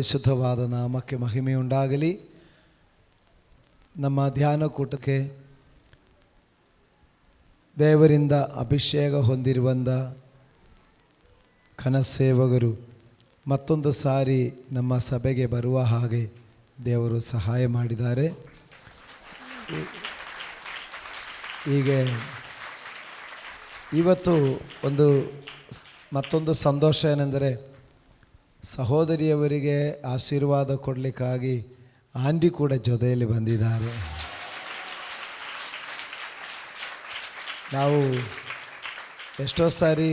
ಪರಿಶುದ್ಧವಾದ ನಾಮಕ್ಕೆ ಮಹಿಮೆಯುಂಟಾಗಲಿ. ನಮ್ಮ ಧ್ಯಾನ ಕೂಟಕ್ಕೆ ದೇವರಿಂದ ಅಭಿಷೇಕ ಹೊಂದಿರುವಂಥ ಕನಸೇವಕರು ಮತ್ತೊಂದು ಸಾರಿ ನಮ್ಮ ಸಭೆಗೆ ಬರುವ ಹಾಗೆ ದೇವರು ಸಹಾಯ ಮಾಡಿದ್ದಾರೆ. ಹೀಗೆ ಇವತ್ತು ಮತ್ತೊಂದು ಸಂತೋಷ ಏನೆಂದರೆ, ಸಹೋದರಿಯವರಿಗೆ ಆಶೀರ್ವಾದ ಕೊಡಲಿಕ್ಕಾಗಿ ಆಂಟಿ ಕೂಡ ಜೊತೆಯಲ್ಲಿ ಬಂದಿದ್ದಾರೆ. ನಾವು ಎಷ್ಟೋ ಸಾರಿ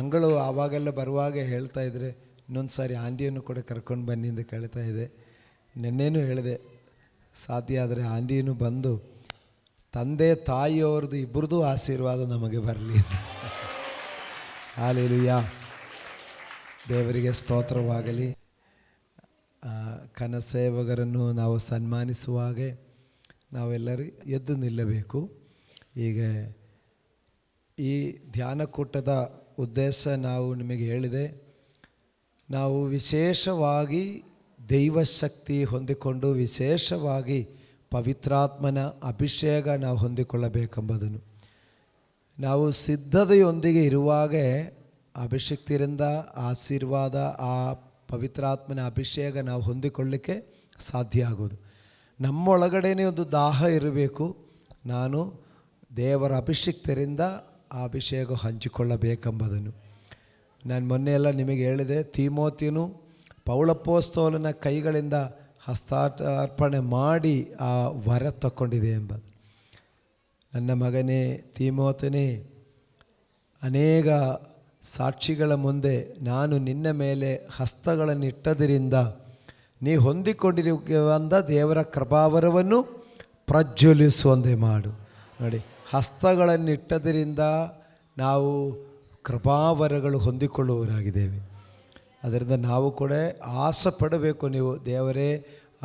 ಅಂಗಳು ಆವಾಗೆಲ್ಲ ಬರುವಾಗ ಹೇಳ್ತಾ ಇದ್ದರೆ, ಇನ್ನೊಂದು ಸಾರಿ ಆಂಟಿಯನ್ನು ಕೂಡ ಕರ್ಕೊಂಡು ಬನ್ನಿ ಎಂದು ಕೇಳ್ತಾ ಇದೆ. ನೆನ್ನೇನು ಹೇಳಿದೆ, ಸಾಧ್ಯ ಆದರೆ ಆಂಟಿಯನ್ನು ಬಂದು ತಂದೆ ತಾಯಿಯವ್ರದ್ದು ಇಬ್ಬರದು ಆಶೀರ್ವಾದ ನಮಗೆ ಬರಲಿ. ಹಾಲೆಲೂಯಾ, ದೇವರಿಗೆ ಸ್ತೋತ್ರವಾಗಲಿ. ಕನಸೇವಕರನ್ನು ನಾವು ಸನ್ಮಾನಿಸುವಾಗೆ ನಾವೆಲ್ಲರೂ ಎದ್ದು ನಿಲ್ಲಬೇಕು. ಈಗ ಈ ಧ್ಯಾನಕೂಟದ ಉದ್ದೇಶ ನಾವು ನಿಮಗೆ ಹೇಳಿದೆ. ನಾವು ವಿಶೇಷವಾಗಿ ದೈವಶಕ್ತಿ ಹೊಂದಿಕೊಂಡು ವಿಶೇಷವಾಗಿ ಪವಿತ್ರಾತ್ಮನ ಅಭಿಷೇಕ ನಾವು ಹೊಂದಿಕೊಳ್ಳಬೇಕೆಂಬುದನ್ನು, ನಾವು ಸಿದ್ಧತೆಯೊಂದಿಗೆ ಇರುವಾಗ ಅಭಿಷಕ್ತಿಯಿಂದ ಆಶೀರ್ವಾದ, ಆ ಪವಿತ್ರಾತ್ಮನ ಅಭಿಷೇಕ ನಾವು ಹೊಂದಿಕೊಳ್ಳಿಕ್ಕೆ ಸಾಧ್ಯ ಆಗೋದು. ನಮ್ಮೊಳಗಡೆನೇ ಒಂದು ದಾಹ ಇರಬೇಕು. ನಾನು ದೇವರ ಅಭಿಷಕ್ತರಿಂದ ಆ ಅಭಿಷೇಕ ಹಂಚಿಕೊಳ್ಳಬೇಕೆಂಬುದನ್ನು ನಾನು ಮೊನ್ನೆಯೆಲ್ಲ ನಿಮಗೆ ಹೇಳಿದೆ. ತೀಮೋತಿಯನು ಪೌಳಪೋಸ್ತಲನ ಕೈಗಳಿಂದ ಹಸ್ತಾರ್ಪಣೆ ಮಾಡಿ ಆ ವರ ತಕ್ಕೊಂಡಿದೆ ಎಂಬುದು. ನನ್ನ ಮಗನೇ ತೀಮೋತನೇ, ಅನೇಕ ಸಾಕ್ಷಿಗಳ ಮುಂದೆ ನಾನು ನಿನ್ನ ಮೇಲೆ ಹಸ್ತಗಳನ್ನಿಟ್ಟದರಿಂದ ನೀ ಹೊಂದಿಕೊಂಡಿರುವಂಥ ದೇವರ ಕೃಪಾವರವನ್ನು ಪ್ರಜ್ವಲಿಸುವಂತೆ ಮಾಡು. ನೋಡಿ, ಹಸ್ತಗಳನ್ನಿಟ್ಟದರಿಂದ ನಾವು ಕೃಪಾವರಗಳು ಹೊಂದಿಕೊಳ್ಳುವವರಾಗಿದ್ದೇವೆ. ಅದರಿಂದ ನಾವು ಕೂಡ ಆಸೆ ಪಡಬೇಕು. ನೀವು ದೇವರೇ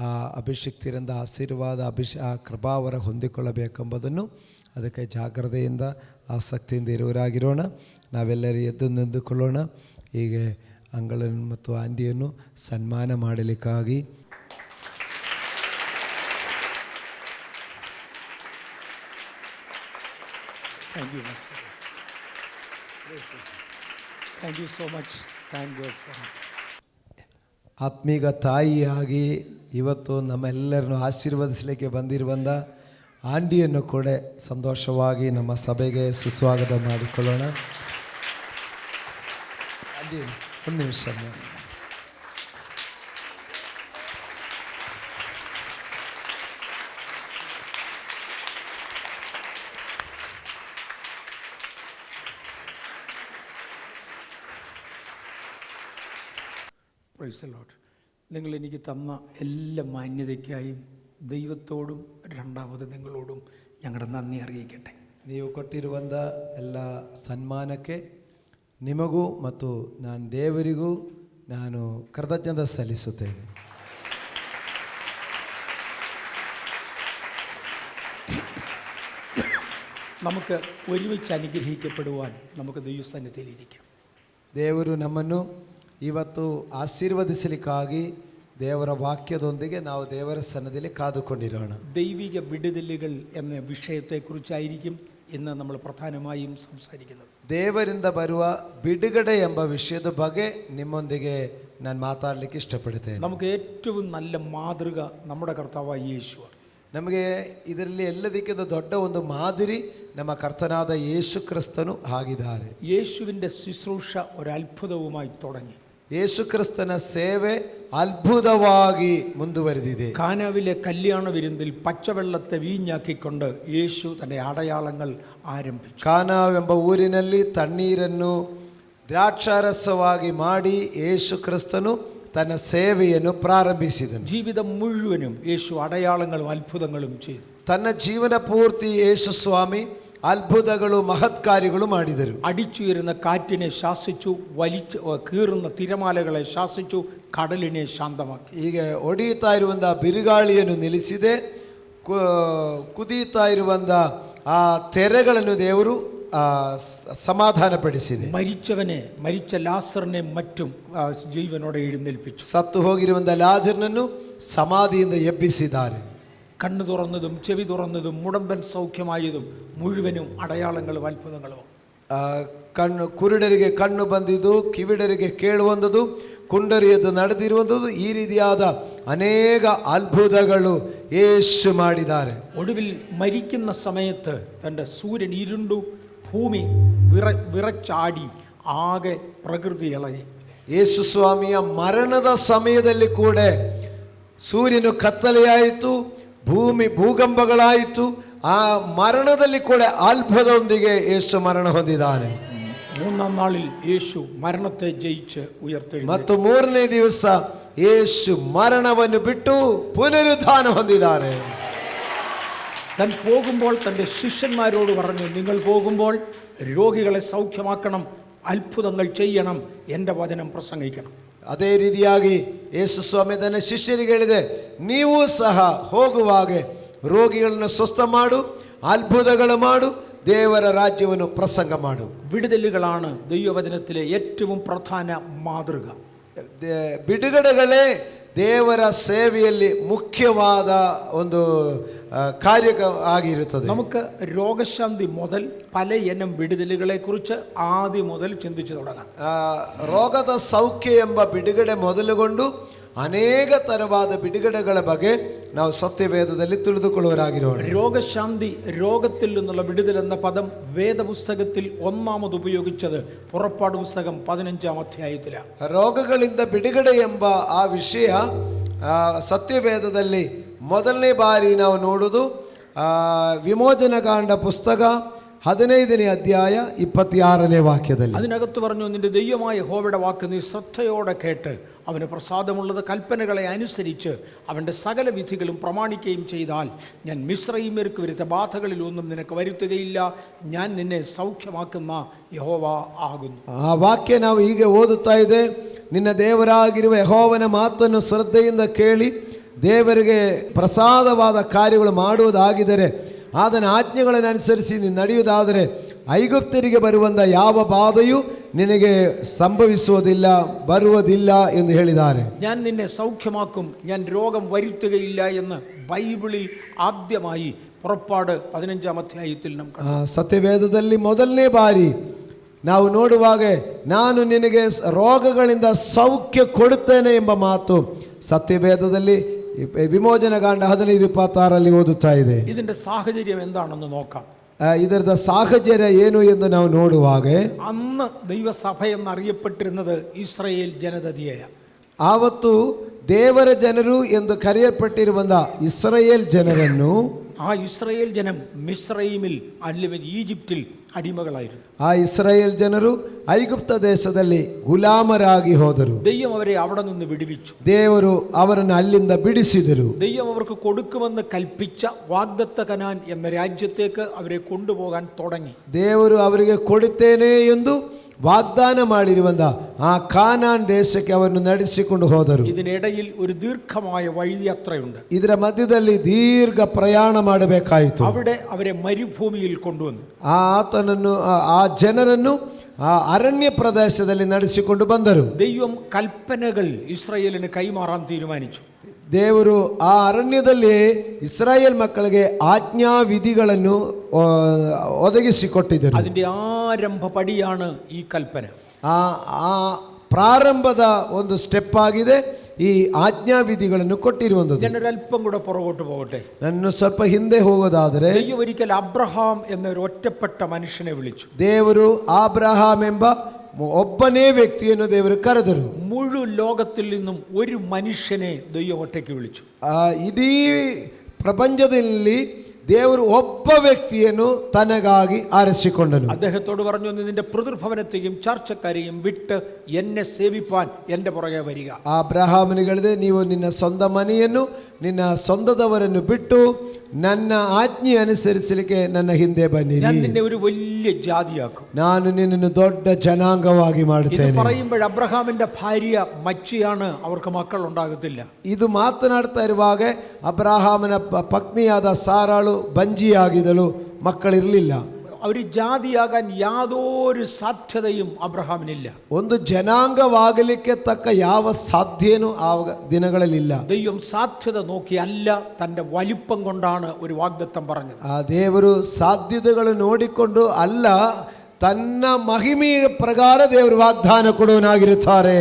ಆ ಅಭಿಷಕ್ತಿಯಿಂದ ಆಶೀರ್ವಾದ ಆ ಕೃಪಾವರ ಹೊಂದಿಕೊಳ್ಳಬೇಕೆಂಬುದನ್ನು, ಅದಕ್ಕೆ ಜಾಗ್ರತೆಯಿಂದ ಆಸಕ್ತಿಯಿಂದ ಇರುವವರಾಗಿರೋಣ. ನಾವೆಲ್ಲರೂ ಎದ್ದು ನಿಂತುಕೊಳ್ಳೋಣ. ಹೀಗೆ ಅಂಗಳನ್ನು ಮತ್ತು ಆಂಟಿಯನ್ನು ಸನ್ಮಾನ ಮಾಡಲಿಕ್ಕಾಗಿ Thank you, Master. Thank you so much. Thank God for it. ಆತ್ಮೀಗ ತಾಯಿಯಾಗಿ ಇವತ್ತು ನಮ್ಮೆಲ್ಲರನ್ನು ಆಶೀರ್ವದಿಸಲಿಕ್ಕೆ ಬಂದಿರುವಂಥ ಆಂಟಿಯನ್ನು ಕೂಡ ಸಂತೋಷವಾಗಿ ನಮ್ಮ ಸಭೆಗೆ ಸುಸ್ವಾಗತ ಮಾಡಿಕೊಳ್ಳೋಣ. ಆಂಟಿ, ಒಂದು ನಿಮಿಷ. Praise the Lord. നിങ്ങൾ എനിക്ക് തന്ന എല്ലാ മാന്യതയ്ക്കായും ദൈവത്തോടും രണ്ടാമത് നിങ്ങളോടും ഞങ്ങളുടെ നന്ദി അറിയിക്കട്ടെ. ನೀವು ಕೊಟ್ಟಿರುವಂಥ ಎಲ್ಲ ಸನ್ಮಾನಕ್ಕೆ ನಿಮಗೂ ಮತ್ತು ನಾನು ದೇವರಿಗೂ ನಾನು ಕೃತಜ್ಞತೆ ಸಲ್ಲಿಸುತ್ತೇನೆ. നമുക്ക് ഒരുമിച്ച് അനുഗ്രഹിക്കപ്പെടുവാൻ നമുക്ക് ദൈവസന്നിധിയിലിരിക്കാം. ದೇವರು ನಮ್ಮನ್ನು ಇವತ್ತು ಆಶೀರ್ವದಿಸಲಿಕ್ಕಾಗಿ ದೇವರ ವಾಕ್ಯದೊಂದಿಗೆ ನಾವು ದೇವರ ಸನ್ನದಿಯಲ್ಲಿ ಕಾದುಕೊಂಡಿರೋಣ. ദൈവിക വിടുതലുകൾ എന്ന ವಿಷಯತೆക്കുറിച്ചായിരിക്കും ഇന്ന് നമ്മൾ പ്രധാനമായും സംസാരിക്കുന്നത്. ದೇವರಿಂದ ಬರುವ ಬಿಡುಗಡೆ ಎಂಬ ವಿಷಯದ ಬಗ್ಗೆ ನಿಮ್ಮೊಂದಿಗೆ ನಾನು ಮಾತಾಡಲಿಕ್ಕೆ ಇಷ್ಟಪಡ್ತೇನೆ. നമുക്ക് ഏറ്റവും നല്ല മാതൃക നമ്മുടെ കർത്താവായ യേശുവാണ്. ನಮಗೆ ಇದರಲ್ಲಿ ಎಲ್ಲದಕ್ಕಿಂತ ದೊಡ್ಡ ಒಂದು ಮಾದರಿ ನಮ್ಮ ಕರ್ತನಾದ ಯೇಸು ಕ್ರಿಸ್ತನು ಆಗಿದ್ದಾರೆ. യേശുവിൻ്റെ ശുശ്രൂഷ ഒരു അത്ഭുതവുമായി തുടങ്ങി. ಯೇಸು ಕ್ರಿಸ್ತನ ಸೇವೆ അത്ഭുതವಾಗಿ ಮುಂದುವರೆದಿದೆ. കാനാവിലെ കല്യാണ വിരുന്നിൽ പച്ചവെള്ളത്തെ വീഞ്ഞാക്കിക്കൊണ്ട് യേശു തൻ്റെ അടയാളങ്ങൾ ആരംഭിച്ചു. ಕಾನಾವೆಂಬ ಊರಿನಲ್ಲಿ ತಣ್ಣೀರನ್ನು ದ್ರಾಕ್ಷಾರಸವಾಗಿ ಮಾಡಿ ಯೇಸು ಕ್ರಿಸ್ತನು ತನ್ನ ಸೇವೆಯನ್ನು ಪ್ರಾರಂಭಿಸಿದನು. ജീവിതം മുഴുവനും യേശു അടയാളങ്ങളും അത്ഭുതങ്ങളും ചെയ്തു. ತನ್ನ ಜೀವನ ಪೂರ್ತಿ ಯೇಸು ಸ್ವಾಮಿ അത്ഭുതಗಳು മഹത്കാര്യಗಳು ಮಾಡಿದರು. അടിച്ചുയരുന്ന കാറ്റിനെ ശാസിച്ചു, വലിച്ചു കീറുന്ന തിരമാലകളെ ശാസിച്ചു, കടലിനെ ശാന്തമാക്കി. ಹೀಗೆ ಒಡೆಯುತ್ತಾ ಇರುವಂಥ ಬಿರುಗಾಳಿಯನ್ನು ನಿಲ್ಲಿಸಿದೆ, ಕುದೀತಾ ಇರುವಂಥ ಆ ತೆರೆಗಳನ್ನು ದೇವರು ಸಮಾಧಾನಪಡಿಸಿದೆ. മരിച്ച ലാസറിനെ മറ്റും ജീവനോടെ എഴുന്നേൽപ്പിച്ചു. ಸತ್ತು ಹೋಗಿರುವಂಥ ಲಾಜರನನ್ನು സമാധിಯಿಂದ ಎಬ್ಬಿಸಿದ್ದಾರೆ. കണ്ണു തുറന്നതും ചെവി തുറന്നതും മുടമ്പൻ സൗഖ്യമായതും മുഴുവനും അടയാളങ്ങളും അത്ഭുതങ്ങളും. ಕುರುಡರಿಗೆ ಕಣ್ಣು ಬಂದಿದ್ದು, ಕಿವಿಡರಿಗೆ ಕೇಳುವಂಥದ್ದು, ಕುಂಡರಿಯದ್ದು ನಡೆದಿರುವಂಥದ್ದು, ಈ ರೀತಿಯಾದ ಅನೇಕ ಅದ್ಭುತಗಳು ಯೇಸು ಮಾಡಿದ್ದಾರೆ. ഒടുവിൽ മരിക്കുന്ന സമയത്ത് തൻ്റെ സൂര്യൻ ഇരുണ്ടു, ഭൂമി വിറച്ചാടി, ആകെ പ്രകൃതി ഇളകി. ಯೇಸು ಸ್ವಾಮಿಯ ಮರಣದ ಸಮಯದಲ್ಲಿ ಕೂಡ ಸೂರ್ಯನು ಕತ್ತಲೆಯಾಯಿತು, ಭೂಮಿ ಭೂಕಂಪಗಳಾಯಿತು. ಆ ಮರಣದಲ್ಲಿ ಕೂಡ ಅದ್ಭುತದೊಂದಿಗೆ ಯೇಸು ಮರಣ ಹೊಂದಿದ್ದಾನೆ. മൂന്നാം നാളിൽ യേശു മരണത്തെ ജയിച്ച് ഉയർത്തെഴുന്നേറ്റു. ಮತ್ತು ಮೂರನೇ ದಿವಸ ಯೇಸು ಮರಣವನ್ನು ಬಿಟ್ಟು ಪುನರುತ್ಥಾನ ಹೊಂದಿದ್ದಾರೆ. താൻ പോകുമ്പോൾ തൻ്റെ ശിഷ്യന്മാരോട് പറഞ്ഞു, നിങ്ങൾ പോകുമ്പോൾ രോഗികളെ സൗഖ്യമാക്കണം, അത്ഭുതങ്ങൾ ചെയ്യണം, എൻ്റെ വചനം പ്രസംഗിക്കണം. ಅದೇ ರೀತಿಯಾಗಿ ಯೇಸು ಸ್ವಾಮಿ ತನ್ನ ಶಿಷ್ಯರಿಗೆ ಹೇಳಿದೆ, ನೀವು ಸಹ ಹೋಗುವಾಗ ರೋಗಿಗಳನ್ನು ಸ್ವಸ್ಥ ಮಾಡು, ಅದ್ಭುತಗಳು ಮಾಡು, ದೇವರ ರಾಜ್ಯವನ್ನು ಪ್ರಸಂಗ ಮಾಡು. വിടുതലുകളാണ് ദൈവവചനത്തിലെ ഏറ്റവും പ്രധാന മാതൃക. ಬಿಡುಗಡೆಗಳೇ ದೇವರ ಸೇವೆಯಲ್ಲಿ ಮುಖ್ಯವಾದ ಒಂದು ಕಾರ್ಯ ಆಗಿರುತ್ತದೆ. നമുക്ക് രോഗശാന്തി മുതൽ പല ഇനം വിടുതലുകളെ കുറിച്ച് ആദ്യം മുതൽ ചിന്തിച്ചു തുടങ്ങാം. ರೋಗದ ಸೌಖ್ಯ ಎಂಬ ಬಿಡುಗಡೆ ಮೊದಲುಗೊಂಡು ಅನೇಕ ತರವಾದ ಬಿಡುಗಡೆಗಳ ಬಗ್ಗೆ ನಾವು ಸತ್ಯವೇದದಲ್ಲಿ ತಿಳಿದುಕೊಳ್ಳುವರಾಗಿರೋಣ. രോഗശാന്തി, രോഗത്തിൽ നിന്നുള്ള വിടുതൽ എന്ന പദം വേദപുസ്തകത്തിൽ ഒന്നാമത് ഉപയോഗിച്ചത് പുറപ്പാട് പുസ്തകം 15-ാം അധ്യായത്തിലാണ്. ರೋಗಗಳಿಂದ ಬಿಡುಗಡೆ ಎಂಬ ಆ ವಿಷಯ ಸತ್ಯವೇದದಲ್ಲಿ ಮೊದಲನೇ ಬಾರಿ ನಾವು ನೋಡುವುದು ವಿಮೋಚನಕಾಂಡ ಪುಸ್ತಕ 15ನೇ ಅಧ್ಯಾಯ 26ನೇ വാക്യದಲ್ಲಿ. അതിനകത്ത് പറഞ്ഞു, നിന്റെ ദൈവമായ യഹോവയുടെ വാക്ക് നീ ശ്രദ്ധയോടെ കേട്ട് അവന് പ്രസാദമുള്ളത് കൽപ്പനകളെ അനുസരിച്ച് അവൻ്റെ സകല വിധികളും പ്രമാണിക്കുകയും ചെയ്താൽ ഞാൻ മിസ്രയീമ്യർക്ക് വരുത്ത ബാധകളിലൊന്നും നിനക്ക് വരുത്തുകയില്ല, ഞാൻ നിന്നെ സൗഖ്യമാക്കുന്ന യഹോവ ആകുന്നു. ಆ ವಾಕ್ಯ ನಾವು ಹೀಗೆ ಓದುತ್ತಾ ಇದೆ, ನಿನ್ನ ದೇವರಾಗಿರುವ ಯೆಹೋವನ ಮಾತನ್ನು ಶ್ರದ್ಧೆಯಿಂದ ಕೇಳಿ ದೇವರಿಗೆ ಪ್ರಸಾದವಾದ ಕಾರ್ಯಗಳು ಮಾಡುವುದಾಗಿದ್ದರೆ, ಆತನ ಆಜ್ಞೆಗಳನ್ನು ಅನುಸರಿಸಿ ನೀನು ನಡೆಯುವುದಾದರೆ ಐಗುಪ್ತರಿಗೆ ಬರುವಂಥ ಯಾವ ಬಾಧೆಯೂ ನಿನಗೆ ಸಂಭವಿಸುವುದಿಲ್ಲ, ಬರುವುದಿಲ್ಲ ಎಂದು ಹೇಳಿದ್ದಾರೆ. ഞാൻ നിന്നെ സൗഖ്യമാക്കും, ഞാൻ രോഗം വരുത്തുകയില്ല എന്ന് ബൈബിളിൽ ആദ്യമായി പുറപ്പാട് 15-ാം അധ്യായത്തിൽ നമുക്ക് ಸತ್ಯವೇದದಲ್ಲಿ ಮೊದಲನೇ ಬಾರಿ ನಾವು ನೋಡುವಾಗ ನಾನು ನಿನಗೆ ರೋಗಗಳಿಂದ ಸೌಖ್ಯ ಕೊಡುತ್ತೇನೆ ಎಂಬ ಮಾತು ಸತ್ಯವೇದದಲ್ಲಿ ವಿಮೋಚನಕಾಂಡ 15:26 ಓದುತ್ತಾ ಇದೆ. ഇതിന്റെ സാഹചര്യം എന്താണെന്ന് നോക്കാം. ಇದರ ಸಾಹಚರ್ಯ ಏನು ಎಂದು ನಾವು ನೋಡುವಾಗ, അന്ന് ദൈവസഭ എന്നറിയപ്പെട്ടിരുന്നത് ഇസ്രായേൽ ജനതയെയാണ്. ಆವತ್ತು ದೇವರ ಜನರು ಎಂದು ಕರೆಯಲ್ಪಟ್ಟಿರುವಂಥ ಇಸ್ರಾಯೇಲ್ ಜನರನ್ನು, ആ ഇസ്രായേൽ ജനം മിസ്രയീമിൽ അല്ലെങ്കിൽ ഈജിപ്തിൽ അടിമകളായിരുന്നു. ಆ ಇಸ್ರಾಯೇಲ್ ಜನರು ಐಗುಪ್ತ ದೇಶದಲ್ಲಿ ಗುಲಾಮರಾಗಿ ಹೋದರು. ദൈവം അവരെ അവിടെ നിന്ന് വിടുവിച്ചു. ದೇವರು ಅವರನ್ನು ಅಲ್ಲಿಂದ ಬಿಡಿಸಿದರು. ദൈവം അവർക്ക് കൊടുക്കുമെന്ന് കൽപ്പിച്ച വാഗ്ദത്ത കനാൻ എന്ന രാജ്യത്തേക്ക് അവരെ കൊണ്ടുപോകാൻ തുടങ്ങി. ದೇವರು ಅವರಿಗೆ ಕೊಡುತ್ತೇನೆ ಎಂದು ವಾಗ್ದಾನ ಮಾಡಿರುವಂಥ ಆ ಕಾನಾನ್ ದೇಶಕ್ಕೆ ಅವರನ್ನು ನಡೆಸಿಕೊಂಡು ಹೋದರು. ഇതിനിടയിൽ ഒരു ദീർഘമായ വഴിയാത്രയുണ്ട്. ಇದರ ಮಧ್ಯದಲ್ಲಿ ದೀರ್ಘ ಪ್ರಯಾಣ ಮಾಡಬೇಕಾಯಿತು. അവിടെ അവരെ മരുഭൂമിയിൽ കൊണ്ടുവന്നു. ಆತನನ್ನು, ಆ ಜನರನ್ನು ಆ ಅರಣ್ಯ ಪ್ರದೇಶದಲ್ಲಿ ನಡೆಸಿಕೊಂಡು ಬಂದರು. ദൈവം കൽപ്പനകൾ ഇസ്രായേലിന് കൈമാറാൻ തീരുമാനിച്ചു. ದೇವರು ಆ ಅರಣ್ಯದಲ್ಲಿ ಇಸ್ರಾಯೇಲ್ ಮಕ್ಕಳಿಗೆ ಆಜ್ಞಾ ವಿಧಿಗಳನ್ನು ಒದಗಿಸಿಕೊಟ್ಟಿದ್ದರು. അതിന്റെ ആരംഭ പടിയാണ് ഈ കൽപ്പന. ಆ ಪ್ರಾರಂಭದ ಒಂದು ಸ್ಟೆಪ್ ಆಗಿದೆ ಈ ಆಜ್ಞಾ ವಿಧಿಗಳನ್ನು ಕೊಟ್ಟಿರುವಂಥದ್ದು. ഞാനൊരല്പം കൂടെ പുറകോട്ട് പോകട്ടെ. ನನ್ನ ಸ್ವಲ್ಪ ಹಿಂದೆ ಹೋಗೋದಾದರೆ, ദൈവം ഒരിക്കൽ അബ്രഹാം എന്നൊരു ഒറ്റപ്പെട്ട മനുഷ്യനെ വിളിച്ചു. ದೇವರು ಆಬ್ರಹಾಂ ಎಂಬ ಒಬ್ಬನೇ ವ್ಯಕ್ತಿಯನ್ನು ದೇವರು ಕರೆದರು. മുഴു ലോകത്തിൽ നിന്നും ഒരു മനുഷ്യനെ ദൈവം ഒറ്റയ്ക്ക് വിളിച്ചു. ಇಡೀ ಪ್ರಪಂಚದಲ್ಲಿ ದೇವರು ಒಬ್ಬ ವ್ಯಕ್ತಿಯನ್ನು ತನಗಾಗಿ ಆರಿಸಿಕೊಂಡನು. അദ്ദേഹത്തോട് പറഞ്ഞു, നിന്റെ പിതൃഭവനത്തെയും ചർച്ചക്കാരെയും വിട്ട് എന്നെ സേവിപ്പാൻ എൻ്റെ പുറകെ വരിക. ಅಬ್ರಹಾಮನಿಗೆ ನೀವು ನಿನ್ನ ಸ್ವಂತ ಮನೆಯನ್ನು, ನಿನ್ನ ಸ್ವಂತದವರನ್ನು ಬಿಟ್ಟು ನನ್ನ ಆಜ್ಞೆ ಅನುಸರಿಸಲಿಕ್ಕೆ ನನ್ನ ಹಿಂದೆ ಬನ್ನಿರಿ. ഞാൻ നിന്നെ ഒരു വലിയ ജാതിയാക്കും. ನಾನು ನಿನ್ನನ್ನು ದೊಡ್ಡ ಜನಾಂಗವಾಗಿ ಮಾಡುತ್ತೇನೆ. പറയുമ്പോൾ അബ്രഹാമിന്റെ ഭാര്യ മച്ചിയാണ്, അവർക്ക് മക്കൾ ഉണ്ടാകത്തില്ല. ಇದು ಮಾತನಾಡ್ತಾ ಇರುವಾಗ ಅಬ್ರಹಾಮನ ಪತ್ನಿಯಾದ ಸಾರಾಳು ಬಂಜಿಯಾಗಿದ್ದಳು, ಮಕ್ಕಳಿರಲಿಲ್ಲ. അവർ ജാതിയാകാൻ യാതൊരു സാധ്യതയും അബ്രഹാമിനില്ല. ಒಂದು ಜನಾಂಗವಾಗಲಿಕ್ಕೆ ತಕ್ಕ ಯಾವ ಸಾಧ್ಯನೂ ಆ ದಿನಗಳಲ್ಲಿಲ್ಲ. ദൈവം സാധ്യത നോക്കിയല്ല, തൻ്റെ വലിപ്പം കൊണ്ടാണ് ഒരു വാഗ്ദത്തം പറഞ്ഞത്. ಆ ದೇವರು ಸಾಧ್ಯತೆಗಳು ನೋಡಿಕೊಂಡು ಅಲ್ಲ, ತನ್ನ ಮಹಿಮೆಯ ಪ್ರಕಾರ ದೇವರು ವಾಗ್ದಾನ ಕೊಡುವನಾಗಿರುತ್ತಾರೆ.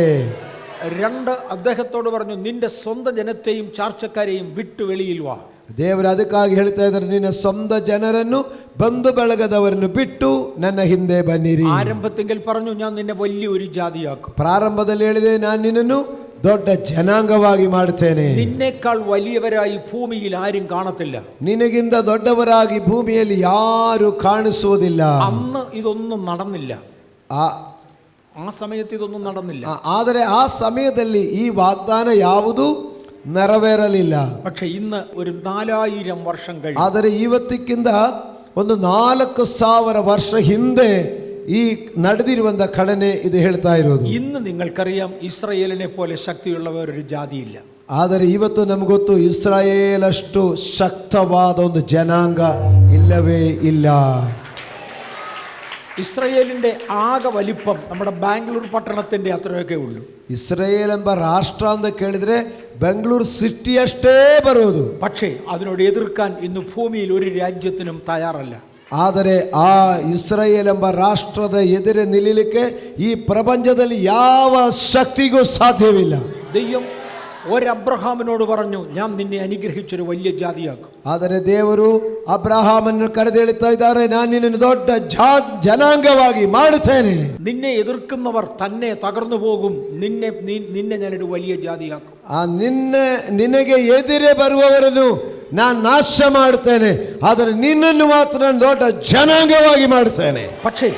രണ്ട്, അദ്ദേഹത്തോട് പറഞ്ഞു, നിന്റെ സ്വന്തം ജനത്തെയും ചാർച്ചക്കാരെയും വിട്ടു വെളിയിൽ വാ. ದೇವರು ಅದಕ್ಕಾಗಿ ಹೇಳ್ತಾ ಇದ್ದಾರೆ, ನಿನ್ನ ಸ್ವಂತ ಜನರನ್ನು ಬಂಧು ಬಳಗದವರನ್ನು ಬಿಟ್ಟು ನನ್ನ ಹಿಂದೆ ಬನ್ನಿರಿ. ആരംഭത്തെങ്കിൽ പറഞ്ഞു, ഞാൻ നിന്നെ വലിയൊരു ജാതിയാക്കും. ಪ್ರಾರಂಭದಲ್ಲಿ ಹೇಳಿದೆ, ನಾನು ನಿನ್ನನ್ನು ದೊಡ್ಡ ಜನಾಂಗವಾಗಿ ಮಾಡುತ್ತೇನೆ. നിന്നേക്കാൾ വലിയവരായി ഭൂമിയിൽ ആരും കാണത്തില്ല. ನಿನಗಿಂತ ದೊಡ್ಡವರಾಗಿ ಭೂಮಿಯಲ್ಲಿ ಯಾರು ಕಾಣಿಸುವುದಿಲ್ಲ. അന്ന് ഇതൊന്നും നടന്നില്ല. ಆ സമയത്ത് ഇതൊന്നും നടന്നില്ല. ಆದರೆ ಆ ಸಮಯದಲ್ಲಿ ಈ ವಾಗ್ದಾನ ಯಾವುದು ನೆರವೇರಲಿಲ್ಲ. പക്ഷെ ഇന്ന് ഒരു 4000 വർഷം കഴിഞ്ഞു. ಆದರೆ ಇವತ್ತಿಕ್ಕಿಂತ ಒಂದು 4000 ವರ್ಷ ಹಿಂದೆ ಈ ನಡೆದಿರುವಂತ ಘಟನೆ ಇದು ಹೇಳ್ತಾ ಇರೋದು. ഇന്ന് നിങ്ങൾക്കറിയാം, ഇസ്രായേലിനെ പോലെ ശക്തിയുള്ളവരൊരു ജാതിയില്ല. ಆದರೆ ಇವತ್ತು ನಮಗೊತ್ತು, ಇಸ್ರಾಯೇಲ್ ಅಷ್ಟು ಶಕ್ತವಾದ ಒಂದು ಜನಾಂಗ ಇಲ್ಲವೇ ಇಲ್ಲ. ഇസ്രായേലിന്റെ ആകെ വലിപ്പം നമ്മുടെ ബാംഗ്ലൂർ പട്ടണത്തിന്റെ അത്രയൊക്കെ ഉള്ളൂ. ಇಸ್ರಾಯೇಲ್ ಎಂಬ ರಾಷ್ಟ್ರ ಅಂತ ಕೇಳಿದ್ರೆ ಬೆಂಗಳೂರು ಸಿಟಿ ಅಷ್ಟೇ ಬರುವುದು. പക്ഷേ അതിനോട് എതിർക്കാൻ ഇന്ന് ഭൂമിയിൽ ഒരു രാജ്യത്തിനും തയ്യാറല്ല. ಆದರೆ ಆ ಇಸ್ರಾಯೇಲ್ ಎಂಬ ರಾಷ್ಟ್ರದ ಎದುರೇ ನಿಲ್ಲಲಿಕ್ಕೆ ಈ ಪ್ರಪಂಚದಲ್ಲಿ ಯಾವ ಶಕ್ತಿಗೂ ಸಾಧ್ಯವಿಲ್ಲ. ദൈവം ഒരബ്രഹാമിനോട് പറഞ്ഞു, ഞാൻ നിന്നെ അനുഗ്രഹിച്ചൊരു വലിയ ജാതിയാക്കും. ಆದರೆ ದೇವರು ಅಬ್ರಹಾಮನ್ನು ಕರೆದು ಹೇಳ್ತಾ ಇದ್ದಾರೆ, ನಾನು ನಿನ್ನನ್ನು ದೊಡ್ಡ ಜನಾಂಗವಾಗಿ ಮಾಡುತ್ತೇನೆ. നിന്നെ എതിർക്കുന്നവർ തന്നെ തകർന്നു പോകും. നിന്നെ ഞാനൊരു വലിയ ജാതിയാക്കും. ನಿನಗೆ ಎದುರೇ ಬರುವವರನ್ನು ನಾನು ನಾಶ ಮಾಡುತ್ತೇನೆ, ಆದರೆ ನಿನ್ನನ್ನು ಮಾತ್ರ ನಾನು ದೊಡ್ಡ ಜನಾಂಗವಾಗಿ ಮಾಡುತ್ತೇನೆ. പക്ഷേ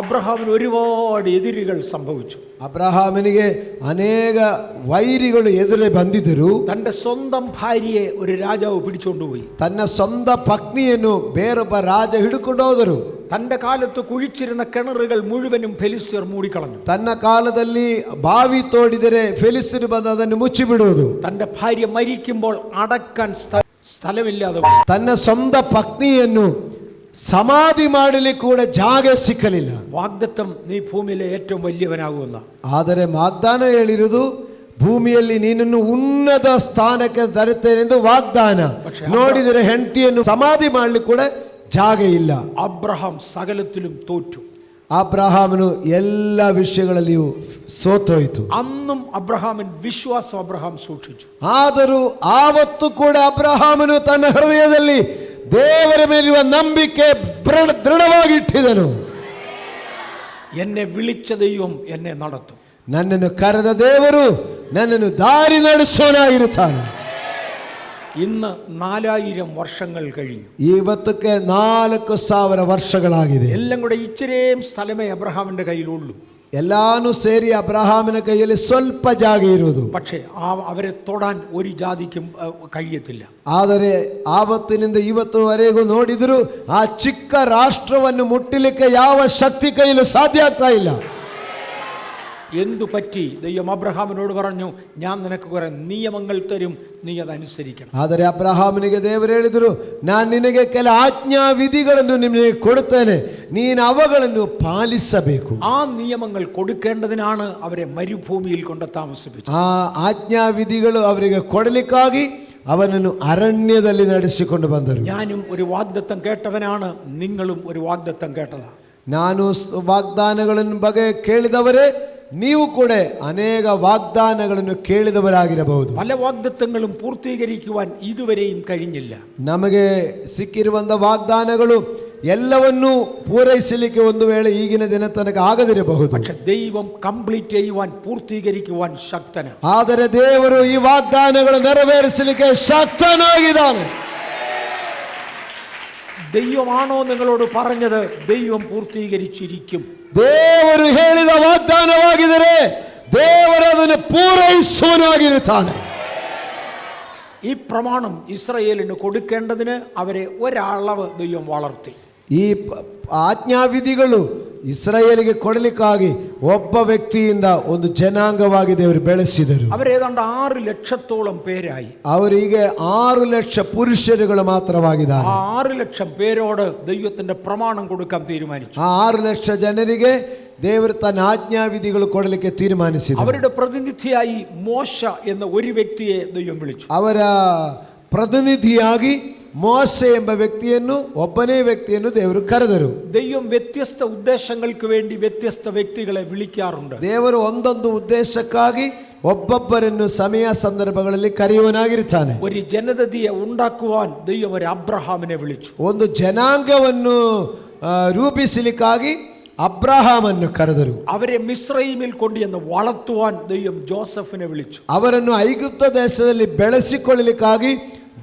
അബ്രഹാമിന് ഒരുപാട് എതിരുകൾ സംഭവിച്ചു. ಅಬ್ರಹಾಮನಿಗೆ ಅನೇಕ ವೈರಿಗಳು ಎದುರೇ ಬಂದಿದ್ದರು. തന്റെ സ്വന്തം ഭാര്യയെ ഒരു രാജാവ് പിടിച്ചുകൊണ്ടുപോയി. ತನ್ನ ಸ್ವಂತ ಪತ್ನಿಯನ್ನು ಬೇರೊಬ್ಬ ರಾಜ ಹಿಡ್ಕೊಂಡು ಹೋದರು. തന്റെ കാലത്ത് കുഴിച്ചിരുന്ന കിണറുകൾ മുഴുവനും ഫെലിസ്ത്യർ മൂടിക്കളഞ്ഞു. ತನ್ನ ಕಾಲದಲ್ಲಿ ಬಾವಿ ತೋಡಿದರೆ ಫಿಲಿಸ್ತೀಯರು ಬಂದು ಅದನ್ನು ಮುಚ್ಚಿಬಿಡುವುದು. തന്റെ ഭാര്യ മരിക്കുമ്പോൾ അടക്കാൻ സ്ഥലമില്ലാതെ ತನ್ನ ಸ್ವಂತ ಪತ್ನಿಯನ್ನು ಸಮಾಧಿ ಮಾಡಲಿಕ್ಕೆ ಕೂಡ ಜಾಗ ಸಿಕ್ಕಲಿಲ್ಲ. വാഗ്ദത്തം, നീ ഭൂമിയിലെ ഏറ്റവും വലിയവനാകുമെന്ന. ಆದರೆ ವಾಗ್ದಾನ ಹೇಳಿರುವುದು, ಭೂಮಿಯಲ್ಲಿ ನೀನನ್ನು ಉನ್ನತ ಸ್ಥಾನಕ್ಕೆ ತರುತ್ತೇನೆ ಎಂದು ವಾಗ್ದಾನ. ನೋಡಿದರೆ ಹೆಂಡತಿಯನ್ನು ಸಮಾಧಿ ಮಾಡಲಿಕ್ಕೆ ಕೂಡ ಜಾಗ ಇಲ್ಲ. അബ്രഹാം സകലത്തിലും തോറ്റു. ಅಬ್ರಹಾಮನು ಎಲ್ಲ ವಿಷಯಗಳಲ್ಲಿಯೂ ಸೋತೋಯ್ತು. അന്നും അബ്രഹാമിൻ വിശ്വാസം അബ്രഹാം സൂക്ഷിച്ചു. ಆದರೂ ಆವತ್ತು ಕೂಡ ಅಬ್ರಹಾಮನು ತನ್ನ ಹೃದಯದಲ್ಲಿ ದೇವರ ಮೇಲಿರುವ ನಂಬಿಕೆ ದೃಢವಾಗಿಟ್ಟಿದನು. എന്നെ വിളിച്ച ദൈവം എന്നെ നടത്തും. ನನ್ನನ್ನು ಕರೆದ ದೇವರು ನನ್ನನ್ನು ದಾರಿ ನಡೆಸೋನಾಗಿರುತ್ತಾನೆ. ഇന്ന് 4000 വർഷങ്ങൾ കഴിഞ്ഞു. ಇವತ್ತಕ್ಕೆ 4000 ವರ್ಷಗಳಾಗಿದೆ. എല്ലാം കൂടെ ഇച്ചിരേം സ്ഥലമേ അബ്രഹാമിന്റെ കയ്യിലുള്ളൂ. ಎಲ್ಲಾನು ಸೇರಿ ಅಬ್ರಹಾಮನ ಕೈಯಲ್ಲಿ ಸ್ವಲ್ಪ ಜಾಗ ಇರುವುದು. പക്ഷേ അവരെ തൊടാൻ ഒരു ജാതിക്കും കഴിയത്തില്ല. ಆದರೆ ಆವತ್ತಿನಿಂದ ಇವತ್ತುವರೆಗೂ ನೋಡಿದ್ರು ಆ ಚಿಕ್ಕ ರಾಷ್ಟ್ರವನ್ನು ಮುಟ್ಟಲಿಕ್ಕೆ ಯಾವ ಶಕ್ತಿ ಕೈಯಲ್ಲೂ ಸಾಧ್ಯ ಆಗ್ತಾ ಇಲ್ಲ. എന്തു പറ്റി? ദൈവം അബ്രഹാമിനോട് പറഞ്ഞു, ഞാൻ നിനക്ക് കുറെ നിയമങ്ങൾ തരും, നീ അതനുസരിക്കണം. ಆದರೆ ಅಬ್ರಹಾಮನಿಗೆ ದೇವರು ಹೇಳಿದರು, ನಾನು ನಿನಗೆ ಕೆಲ ಆಜ್ಞಾ ವಿಧಿಗಳನ್ನು ನಿನಗೆ ಕೊಡುತ್ತೇನೆ, ನೀನು ಅವುಗಳನ್ನು ಪಾಲಿಸಬೇಕು. ആ നിയമങ്ങൾ കൊടുക്കേണ്ടതിനാണ് അവരെ മരുഭൂമിയിൽ കൊണ്ട് താമസിപ്പിച്ചത്. ಆ ಆಜ್ಞಾ ವಿಧಿಗಳು ಅವರಿಗೆ ಕೊಡಲಿಕ್ಕಾಗಿ ಅವನನ್ನು ಅರಣ್ಯದಲ್ಲಿ ನಡೆಸಿಕೊಂಡು ಬಂದರು. ഞാനും ഒരു വാഗ്ദത്തം കേട്ടവനാണ്, നിങ്ങളും ഒരു വാഗ്ദത്തം കേട്ടതാ. ನಾನು ವಾಗ್ದಾನಗಳನ್ನು ಬಗ್ಗೆ ಕೇಳಿದವರೇ, ನೀವು ಕೂಡ ಅನೇಕ ವಾಗ್ದಾನಗಳನ್ನು ಕೇಳಿದವರಾಗಿರಬಹುದು. പല വാഗ്ദത്തങ്ങളും പൂർത്തീകരിക്കുവാൻ ഇതുവരെയും കഴിഞ്ഞില്ല. ನಮಗೆ ಸಿಕ್ಕಿರುವಂಥ ವಾಗ್ದಾನಗಳು ಎಲ್ಲವನ್ನೂ ಪೂರೈಸಲಿಕ್ಕೆ ಒಂದು ವೇಳೆ ಈಗಿನ ದಿನ ತನಕ ಆಗದಿರಬಹುದು. പക്ഷെ ദൈവം കംപ്ലീറ്റ് ചെയ്യുവാൻ, പൂർത്തീകരിക്കുവാൻ ശക്തനാണ്. ಆದರೆ ದೇವರು ಈ ವಾಗ್ದಾನಗಳು ನೆರವೇರಿಸಲಿಕ್ಕೆ ಶಕ್ತನಾಗಿದ್ದಾನೆ. ദൈവമാണോ നിങ്ങളോട് പറഞ്ഞത്? ദൈവം പൂർത്തീകരിച്ചിരിക്കും. ದೇವರು ಹೇಳಿದ ವಾಗ್ದಾನವಾಗಿದ್ದರೆ ದೇವರು ಅದನ್ನು ಪೂರೈಸುವನಾಗಿರುತ್ತಾನೆ. ഈ പ്രമാണം ഇസ്രായേലിന് കൊടുക്കേണ്ടതിന് അവരെ ഒരളവ് ദൈവം വളർത്തി. ಈ ಆಜ್ಞಾವಿಧಿಗಳು ಇಸ್ರಾಯೇಲಿಗೆ ಕೊಡಲಿಕ್ಕಾಗಿ ಒಬ್ಬ ವ್ಯಕ್ತಿಯಿಂದ ಒಂದು ಜನಾಂಗವಾಗಿ ದೇವರು ಬೆಳೆಸಿದರು. അവരേതാണ്ട് 6 ലക്ഷത്തോളം പേരായി. ಅವರಿಗೆ 6 ಲಕ್ಷ ಪುರುಷರುಗಳು ಮಾತ್ರವಾಗಿದ್ದಾರೆ. ആ 6 ലക്ഷം പേരോട് ദൈവത്തിന്റെ പ്രമാണം കൊടുക്കാൻ തീരുമാനിച്ചു. ಆ 6 ಲಕ್ಷ ಜನರಿಗೆ ದೇವರು ತನ್ನ ಆಜ್ಞಾವಿಧಿಗಳು ಕೊಡಲಿಕ್ಕೆ ತೀರ್ಮಾನಿಸಿದರು. അവരുടെ പ്രതിനിധിയായി മോശ എന്ന ഒരു വ്യക്തിയെ ദൈവം വിളിച്ചു. ಅವರ ಪ್ರತಿನಿಧಿಯಾಗಿ ಮೋಶೆ ಎಂಬ ವ್ಯಕ್ತಿಯನ್ನು, ಒಬ್ಬನೇ ವ್ಯಕ್ತಿಯನ್ನು ದೇವರು ಕರೆದರು. ദൈവം വ്യത്യസ്ത ഉദ്ദേശങ്ങൾക്ക് വേണ്ടി വ്യത്യസ്ത വ്യക്തികളെ വിളിക്കാറുണ്ട്. ದೇವರು ಒಂದೊಂದು ಉದ್ದೇಶಕ್ಕಾಗಿ ಒಬ್ಬೊಬ್ಬರನ್ನು ಸಮಯ ಸಂದರ್ಭಗಳಲ್ಲಿ ಕರೆಯುವನಾಗಿರ್ತಾನೆ. ഒരു ജനതയെ ഉണ്ടാക്കുവാൻ ദൈവം ഒരു അബ്രഹാമിനെ വിളിച്ചു. ಒಂದು ಜನಾಂಗವನ್ನು ರೂಪಿಸಲಿಕ್ಕಾಗಿ ಅಬ್ರಹಾಮನ್ನು ಕರೆದರು. അവരെ മിസ്രയീമിൽ കൊണ്ടുവന്ന് വളർത്തുവാൻ ദൈവം ജോസഫിനെ വിളിച്ചു. ಅವರನ್ನು ಐಗುಪ್ತ ದೇಶದಲ್ಲಿ ಬೆಳೆಸಿಕೊಳ್ಳಲಿಕ್ಕಾಗಿ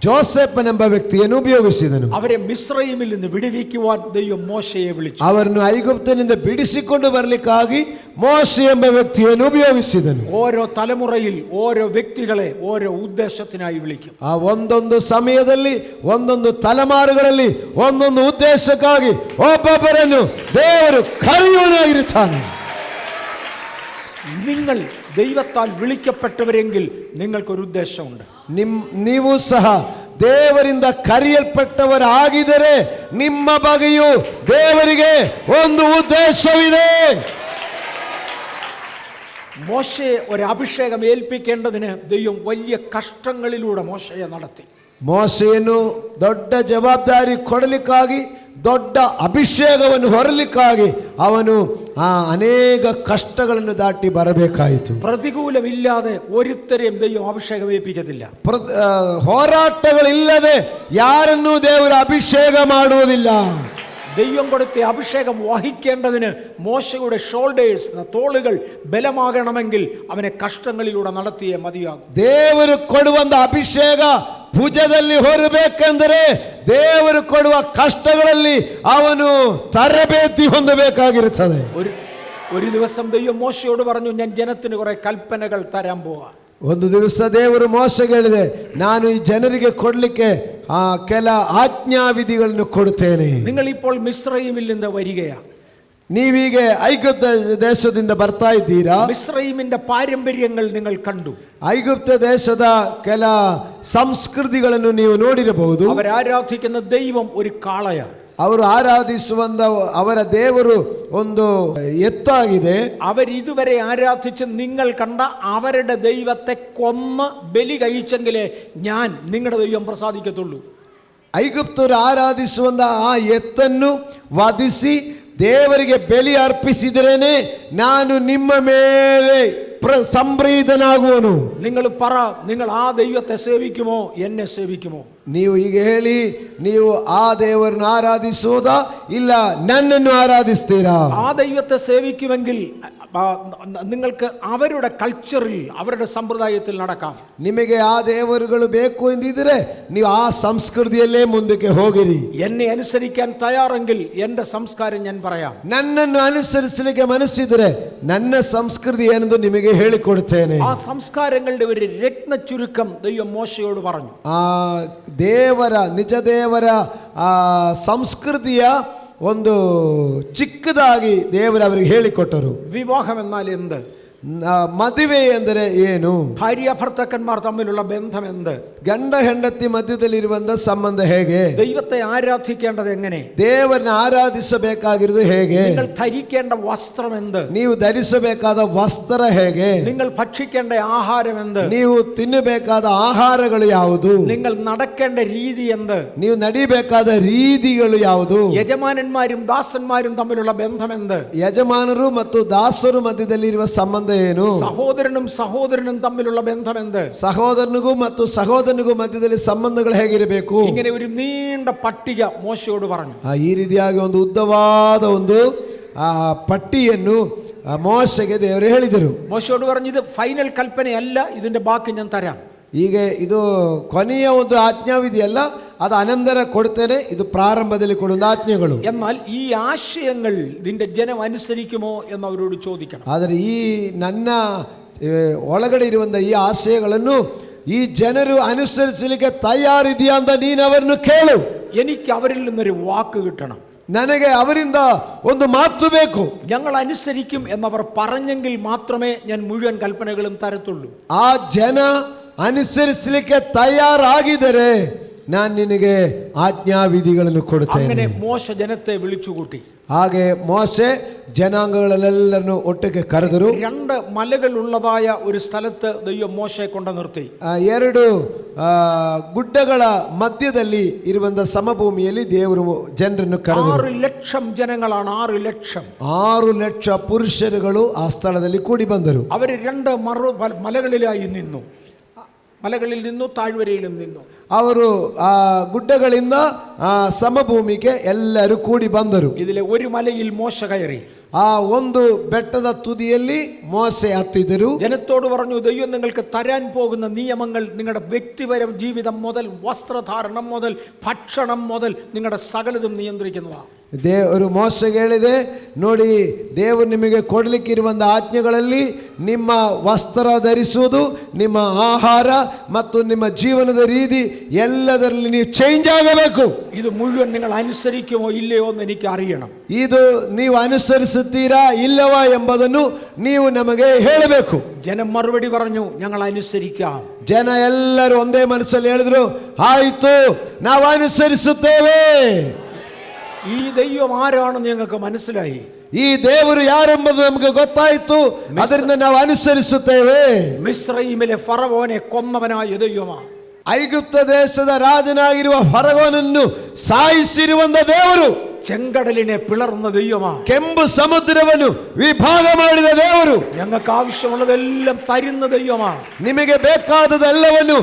ಜೋಸೆಫನೆಂಬ ವ್ಯಕ್ತಿಯನ್ನು ಉಪಯೋಗಿಸಿದನು. അവരെ മിസ്രയീമിൽ നിന്ന് വിടുവിക്കുവാൻ ദൈവം മോശയെ വിളിച്ചു. ಅವರನ್ನು ಐಗುಪ್ತನಿಂದ ಬಿಡಿಸಿಕೊಂಡು ಬರಲಿಕ್ಕಾಗಿ ಮೋಶೆ ಎಂಬ ವ್ಯಕ್ತಿಯನ್ನು ಉಪಯೋಗಿಸಿದನು. ഓരോ തലമുറയിൽ ഓരോ വ്യക്തികളെ ഓരോ ഉദ്ദേശത്തിനായി വിളിക്കും. ಆ ಒಂದೊಂದು ಸಮಯದಲ್ಲಿ ಒಂದೊಂದು ತಲೆಮಾರುಗಳಲ್ಲಿ ಒಂದೊಂದು ಉದ್ದೇಶಕ್ಕಾಗಿ ಒಬ್ಬೊಬ್ಬರನ್ನು ದೇವರು ಕರೆಯುವನಾಗಿರುತ್ತಾನೆ. നിങ്ങൾ ദൈവത്താൽ വിളിക്കപ്പെട്ടവരെങ്കിൽ നിങ്ങൾക്കൊരു ഉദ്ദേശമുണ്ട്. ನೀವು ಸಹ ದೇವರಿಂದ ಕರೆಯಲ್ಪಟ್ಟವರಾಗಿದ್ದರೆ ನಿಮ್ಮ ಬಗ್ಗೆಯೂ ದೇವರಿಗೆ ಒಂದು ಉದ್ದೇಶವಿದೆ. മോശയെ ഒരു അഭിഷേകം ഏൽപ്പിക്കേണ്ടതിന് ദൈവം വലിയ കഷ്ടങ്ങളിലൂടെ മോശയെ നടത്തി. ಮೋಶೆಯನ್ನು ದೊಡ್ಡ ಜವಾಬ್ದಾರಿ ಕೊಡಲಿಕ್ಕಾಗಿ, ದೊಡ್ಡ ಅಭಿಷೇಕವನ್ನು ಹೊರಲಿಕ್ಕಾಗಿ ಅವನು ಅನೇಕ ಕಷ್ಟಗಳನ್ನು ದಾಟಿ ಬರಬೇಕಾಯಿತು. പ്രതികൂലമില്ലാതെ ഒരുത്തരെയും ദൈവം അഭിഷേകം ഏൽപ്പിക്കത്തില്ല. ಹೋರಾಟಗಳಿಲ್ಲದೆ ಯಾರನ್ನೂ ದೇವರು ಅಭಿಷೇಕ ಮಾಡುವುದಿಲ್ಲ. ദൈവം കൊടുത്ത അഭിഷേകം വഹിക്കേണ്ടതിന് മോശയുടെ ഷോൾഡേഴ്സ്, തോളുകൾ ബലമാകണമെങ്കിൽ അവനെ കഷ്ടങ്ങളിലൂടെ നടത്തിയേ മതിയാകും. ದೇವರು ಕೊಡುವಂತ ಅಭಿಷೇಕ ಭುಜದಲ್ಲಿ ಹೊರಬೇಕೆಂದರೆ ದೇವರು ಕೊಡುವ ಕಷ್ಟಗಳಲ್ಲಿ ಅವನು ತರಬೇತಿ ಹೊಂದಬೇಕಾಗಿರುತ್ತದೆ. ഒരു ദിവസം ദൈവം മോശയോട് പറഞ്ഞു, ഞാൻ ജനത്തിന് കുറെ കൽപ്പനകൾ തരാൻ പോവാ. ಒಂದು ದಿವಸ ದೇವರು ಮೋಶೆಗೆ ಹೇಳಿದೆ, ನಾನು ಈ ಜನರಿಗೆ ಕೊಡಲಿಕ್ಕೆ ಕೆಲ ಆಜ್ಞಾವಿಧಿಗಳನ್ನು ಕೊಡುತ್ತೇನೆ. നിങ്ങൾ ഇപ്പോൾ മിസ്രയീമിൽ നിന്ന് വരികയാ. ನೀವೀಗ ಐಗುಪ್ತ ದೇಶದಿಂದ ಬರ್ತಾ ಇದ್ದೀರಾ. മിസ്രയീമിന്റെ പാരമ്പര്യങ്ങൾ നിങ്ങൾ കണ്ടു. ಐಗುಪ್ತ ದೇಶದ ಕೆಲ ಸಂಸ್ಕೃತಿಗಳನ್ನು ನೀವು ನೋಡಿರಬಹುದು. അവരാരാധിക്കുന്ന ദൈവം ഒരു കാളയാണ്. ಅವರು ಆರಾಧಿಸುವಂತ ಅವರ ದೇವರು ಒಂದು ಎತ್ತಾಗಿದೆ. അവരിതുവരെ ആരാധിച്ച് നിങ്ങൾ കണ്ട അവരുടെ ദൈവത്തെ കൊന്ന് ബലി കഴിച്ചെങ്കിലേ ഞാൻ നിങ്ങളുടെ ദൈവം പ്രസാദിക്കത്തുള്ളൂ. ಐಗುಪ್ತರು ಆರಾಧಿಸುವಂತ ಆ ಎತ್ತನ್ನು ವಧಿಸಿ ದೇವರಿಗೆ ಬಲಿ ಅರ್ಪಿಸಿದರೇನೆ ನಾನು ನಿಮ್ಮ ಮೇಲೆ ಸಂಪ್ರೀತನಾಗುವನು. നിങ്ങൾ പറ, നിങ്ങൾ ആ ദൈവത്തെ സേവിക്കുമോ എന്നെ സേവിക്കുമോ? ನೀವು ಈಗ ಹೇಳಿ, ನೀವು ಆ ದೇವರನ್ನು ಆರಾಧಿಸುವುದಾ ಇಲ್ಲ ನನ್ನನ್ನು ಆರಾಧಿಸ್ತೀರಾ? ആ ദൈവത്തെ സേവിക്കുമെങ്കിൽ നിങ്ങൾക്ക് അവരുടെ കൾച്ചറിൽ, അവരുടെ സമ്പ്രദായത്തിൽ നടക്കാം. ನಿಮಗೆ ಆ ದೇವರುಗಳು ಬೇಕು ಎಂದಿದ್ರೆ ನೀವು ಆ ಸಂಸ್ಕೃತಿಯಲ್ಲೇ ಮುಂದಕ್ಕೆ ಹೋಗಿರಿ. എന്നെ അനുസരിക്കാൻ തയ്യാറെങ്കിൽ എൻ്റെ സംസ്കാരം ഞാൻ പറയാം. ನನ್ನನ್ನು ಅನುಸರಿಸಲಿಕ್ಕೆ ಮನಸ್ಸಿದ್ರೆ ನನ್ನ ಸಂಸ್ಕೃತಿ ಏನೆಂದು ನಿಮಗೆ ಹೇಳಿಕೊಡುತ್ತೇನೆ. ആ സംസ്കാരങ്ങളുടെ ഒരു രത്ന ചുരുക്കം ദൈവം മോശയോട് പറഞ്ഞു. ಆ ದೇವರ, ನಿಜ ದೇವರ ಆ ಸಂಸ್ಕೃತಿಯ ಒಂದು ಚಿಕ್ಕದಾಗಿ ದೇವರು ಅವರಿಗೆ ಹೇಳಿಕೊಟ್ಟರು. വിവാഹം എന്നാൽ എന്ത്? ಮದುವೆ ಎಂದರೆ ಏನು? ഭാര്യ ഭർത്താക്കന്മാർ തമ്മിലുള്ള ബന്ധം എന്ത്? ಗಂಡ ಹೆಂಡತಿ ಮಧ್ಯದಲ್ಲಿರುವಂತ ಸಂಬಂಧ ಹೇಗೆ? ദൈവത്തെ ആരാധിക്കേണ്ടത് എങ്ങനെ? ದೇವರನ್ನ ಆರಾಧಿಸಬೇಕಾಗಿರುವುದು ಹೇಗೆ? നിങ്ങൾ ധരിക്കേണ്ട വസ്ത്രം എന്ത്? ನೀವು ಧರಿಸಬೇಕಾದ ವಸ್ತ್ರ ಹೇಗೆ? നിങ്ങൾ ഭക്ഷിക്കേണ്ട ആഹാരം എന്ത്? ನೀವು ತಿನ್ನಬೇಕಾದ ಆಹಾರಗಳು ಯಾವುದು? നിങ്ങൾ നടക്കേണ്ട രീതി എന്ത്? ನೀವು ನಡಿಬೇಕಾದ ರೀತಿಗಳು ಯಾವುದು? യജമാനന്മാരും ദാസന്മാരും തമ്മിലുള്ള ബന്ധം എന്ത്? ಯಜಮಾನರು ಮತ್ತು ದಾಸರು ಮಧ್ಯದಲ್ಲಿರುವ ಸಂಬಂಧ ಏನು? സഹോദരനും സഹോദരനും തമ്മിലുള്ള ബന്ധം എന്ത്? ಸಹೋದರನಿಗೂ ಮತ್ತು ಸಹೋದರನಿಗೂ ಮಧ್ಯದಲ್ಲಿ ಸಂಬಂಧಗಳು ಹೇಗಿರಬೇಕು? ഇങ്ങനെ ഒരു നീണ്ട പട്ടിക മോശയോട് പറഞ്ഞു. ಈ ರೀತಿಯಾಗಿ ಒಂದು ಉದ್ದವಾದ ಒಂದು ಪಟ್ಟಿಯನ್ನು ಮೋಶೆಗೆ ದೇವರು ಹೇಳಿದರು. മോശയോട് പറഞ്ഞു, ഇത് ഫൈനൽ കൽപ്പനയല്ല, ഇതിന്റെ ബാക്കി ഞാൻ തരാം. ಹೀಗೆ ಇದು ಕೊನೆಯ ಒಂದು ಆಜ್ಞಾವಿಧಿಯಲ್ಲ, ಅದು ಅನಂತರ ಕೊಡ್ತೇನೆ, ಇದು ಪ್ರಾರಂಭದಲ್ಲಿ ಕೊಡುವ ಆಜ್ಞೆಗಳು. എന്നാൽ ഈ ആശയങ്ങൾ നിന്റെ ജനം അനുസരിക്കുമോ എന്ന് അവരോട് ചോദിക്കണം. ಆದರೆ ಈ ನನ್ನ ಒಳಗಡೆ ಇರುವಂತ ಈ ಆಶಯಗಳನ್ನು ಈ ಜನರು ಅನುಸರಿಸಲಿಕ್ಕೆ ತಯಾರಿದೆಯಾ ಅಂತ ನೀನು ಅವರನ್ನು ಕೇಳು. എനിക്ക് അവരിൽ നിന്നൊരു വാക്ക് കിട്ടണം. ನನಗೆ ಅವರಿಂದ ಒಂದು ಮಾತು ಬೇಕು. ഞങ്ങൾ അനുസരിക്കും എന്നവർ പറഞ്ഞെങ്കിൽ മാത്രമേ ഞാൻ മുഴുവൻ കൽപ്പനകളും തരത്തുള്ളൂ. ಆ ಜನ ಅನುಸರಿಸಲಿಕ್ಕೆ ತಯಾರಾಗಿದ್ದರೆ ನಾನು ನಿನಗೆ ಆಜ್ಞಾವಿಧಿಗಳನ್ನು ಕೊಡುತ್ತೇನೆ. അങ്ങനെ മോശ ജനത്തെ വിളിച്ചുകൂട്ടി. ಹಾಗೆ ಮೋಶೆ ಜನಾಂಗಗಳೆಲ್ಲರನ್ನು ಒಟ್ಟಿಗೆ ಕರೆದರು. 2 മലകളുള്ളതായ ഒരു സ്ഥലത്ത് ദൈവം മോശയെ കൊണ്ട് നിർത്തി. 2 ಗುಡ್ಡಗಳ ಮಧ್ಯದಲ್ಲಿ ಇರುವಂತ ಸಮಭೂಮಿಯಲ್ಲಿ ದೇವರು ಜನರನ್ನು ಕರೆದರು. 6 ലക്ഷം ജനങ്ങളാണ്. 6 ലക്ഷം 6 ಲಕ್ಷ ಪುರುಷರುಗಳು ಆ ಸ್ಥಳದಲ್ಲಿ ಕೂಡಿ ಬಂದರು. അവർ 2 മലകളിലായി നിന്നു. ಮಲೆಗಳಿಲ್ ನಿನ್ನು ತಾഴ്ವರೆಯಲ್ಲಿ ನಿನ್ನು. ಅವರು ಆ ಗುಡ್ಡಗಳಿಂದ ಆ ಸಮಭೂಮಿಗೆ ಎಲ್ಲರೂ ಕೂಡಿ ಬಂದರು. ഇതിലെ ഒരു മലയിൽ മോശ കയറി. ആ ಒಂದು ಬೆಟ್ಟದ ತುದಿಯಲ್ಲಿ ಮೋಶೆ ಹತ್ತಿದರು. ജനത്തോട് പറഞ്ഞു, ദൈവം നിങ്ങൾക്ക് തരാൻ പോകുന്ന നിയമങ്ങൾ നിങ്ങളുടെ വ്യക്തിപരം ജീവിതം മുതൽ വസ്ത്രധാരണം മുതൽ ഭക്ഷണം മുതൽ നിങ്ങളുടെ സകലതും നിയന്ത്രിക്കുന്നതാണ്. ದೇವರು ಮೋಶೆಗೆ ಹೇಳಿದೆ, ನೋಡಿ, ದೇವರು ನಿಮಗೆ ಕೊಡಲಿಕ್ಕಿರುವಂಥ ಆಜ್ಞೆಗಳಲ್ಲಿ ನಿಮ್ಮ ವಸ್ತ್ರ ಧರಿಸುವುದು, ನಿಮ್ಮ ಆಹಾರ ಮತ್ತು ನಿಮ್ಮ ಜೀವನದ ರೀತಿ ಎಲ್ಲದರಲ್ಲಿ ನೀವು ಚೇಂಜ್ ಆಗಬೇಕು. ಇದು മുഴുവൻ നിങ്ങൾ അനുസരിക്കുമോ ഇല്ലയോ എന്ന് എനിക്ക് അറിയണം. ಇದು ನೀವು ಅನುಸರಿಸುತ್ತೀರಾ ಇಲ್ಲವಾ ಎಂಬುದನ್ನು ನೀವು ನಮಗೆ ಹೇಳಬೇಕು. ജനം മറുപടി പറഞ്ഞു, ഞങ്ങൾ അനുസരിക്കാം. ಜನ ಎಲ್ಲರೂ ಒಂದೇ ಮನಸ್ಸಲ್ಲಿ ಹೇಳಿದ್ರು, ಆಯಿತು, ನಾವು ಅನುಸರಿಸುತ್ತೇವೆ. ഈ ദൈവം ആരാണെന്ന് ഞങ്ങൾക്ക് മനസ്സിലായി. ಈ ದೇವರು ಯಾರೆಂಬುದು ನಮಗೆ ಗೊತ್ತಾಯಿತು, ಅದರಿಂದ ನಾವು ಅನುಸರಿಸುತ್ತೇವೆ. മിസ്രയീമിലെ ഫറവോനെ കൊന്നവനായ ദൈവമാണ്. ಐಗುಪ್ತ ದೇಶದ ರಾಜನಾಗಿರುವ ಫರೋಹನನ್ನು ಸಾಯಿಸಿರುವಂತ ದೇವರು. ചെങ്കടലിനെ പിളർന്ന ദൈവമാണ്. ಕೆಂಪು ಸಮುದ್ರವನ್ನು ವಿಭಾಗ ಮಾಡಿದ ದೇವರು. ഞങ്ങൾക്ക് ആവശ്യമുള്ളതെല്ലാം തരുന്ന ദൈവമാണ്. ನಿಮಗೆ ಬೇಕಾದದೆಲ್ಲವನ್ನು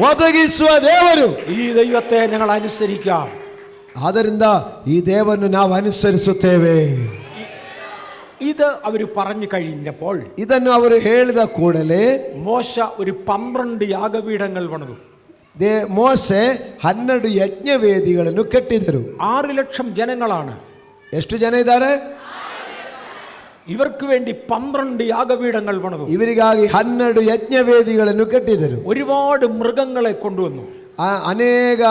ಒದಗಿಸುವ ದೇವರು. ഈ ദൈവത്തെ ഞങ്ങൾ അനുസരിക്കാം. ಆದ್ದರಿಂದ ಈ ದೇವರನ್ನು ನಾವು ಅನುಸರಿಸುತ್ತೇವೆ. ഇത് അവർ പറഞ്ഞു കഴിഞ്ഞപ്പോൾ ಇದನ್ನು ಅವರು ಹೇಳಿದ ಕೂಡಲೇ മോശ ഒരു 12 യാഗപീഠങ്ങൾ പണിതു. ಮೋಶೆ 12 ಯಜ್ಞವೇದಿಗಳನ್ನು ಕಟ್ಟಿದರು. 6 ലക്ഷം ജനങ്ങളാണ്. ಎಷ್ಟು ಜನ ಇದ್ದಾರೆ? ഇവർക്ക് വേണ്ടി 12 യാഗപീഠങ്ങൾ പണിതു. ಇವರಿಗಾಗಿ 12 ಯಜ್ಞವೇದಿಗಳನ್ನು ಕಟ್ಟಿದರು. ഒരുപാട് മൃഗങ്ങളെ കൊണ്ടുവന്നു. ಅನೇಕ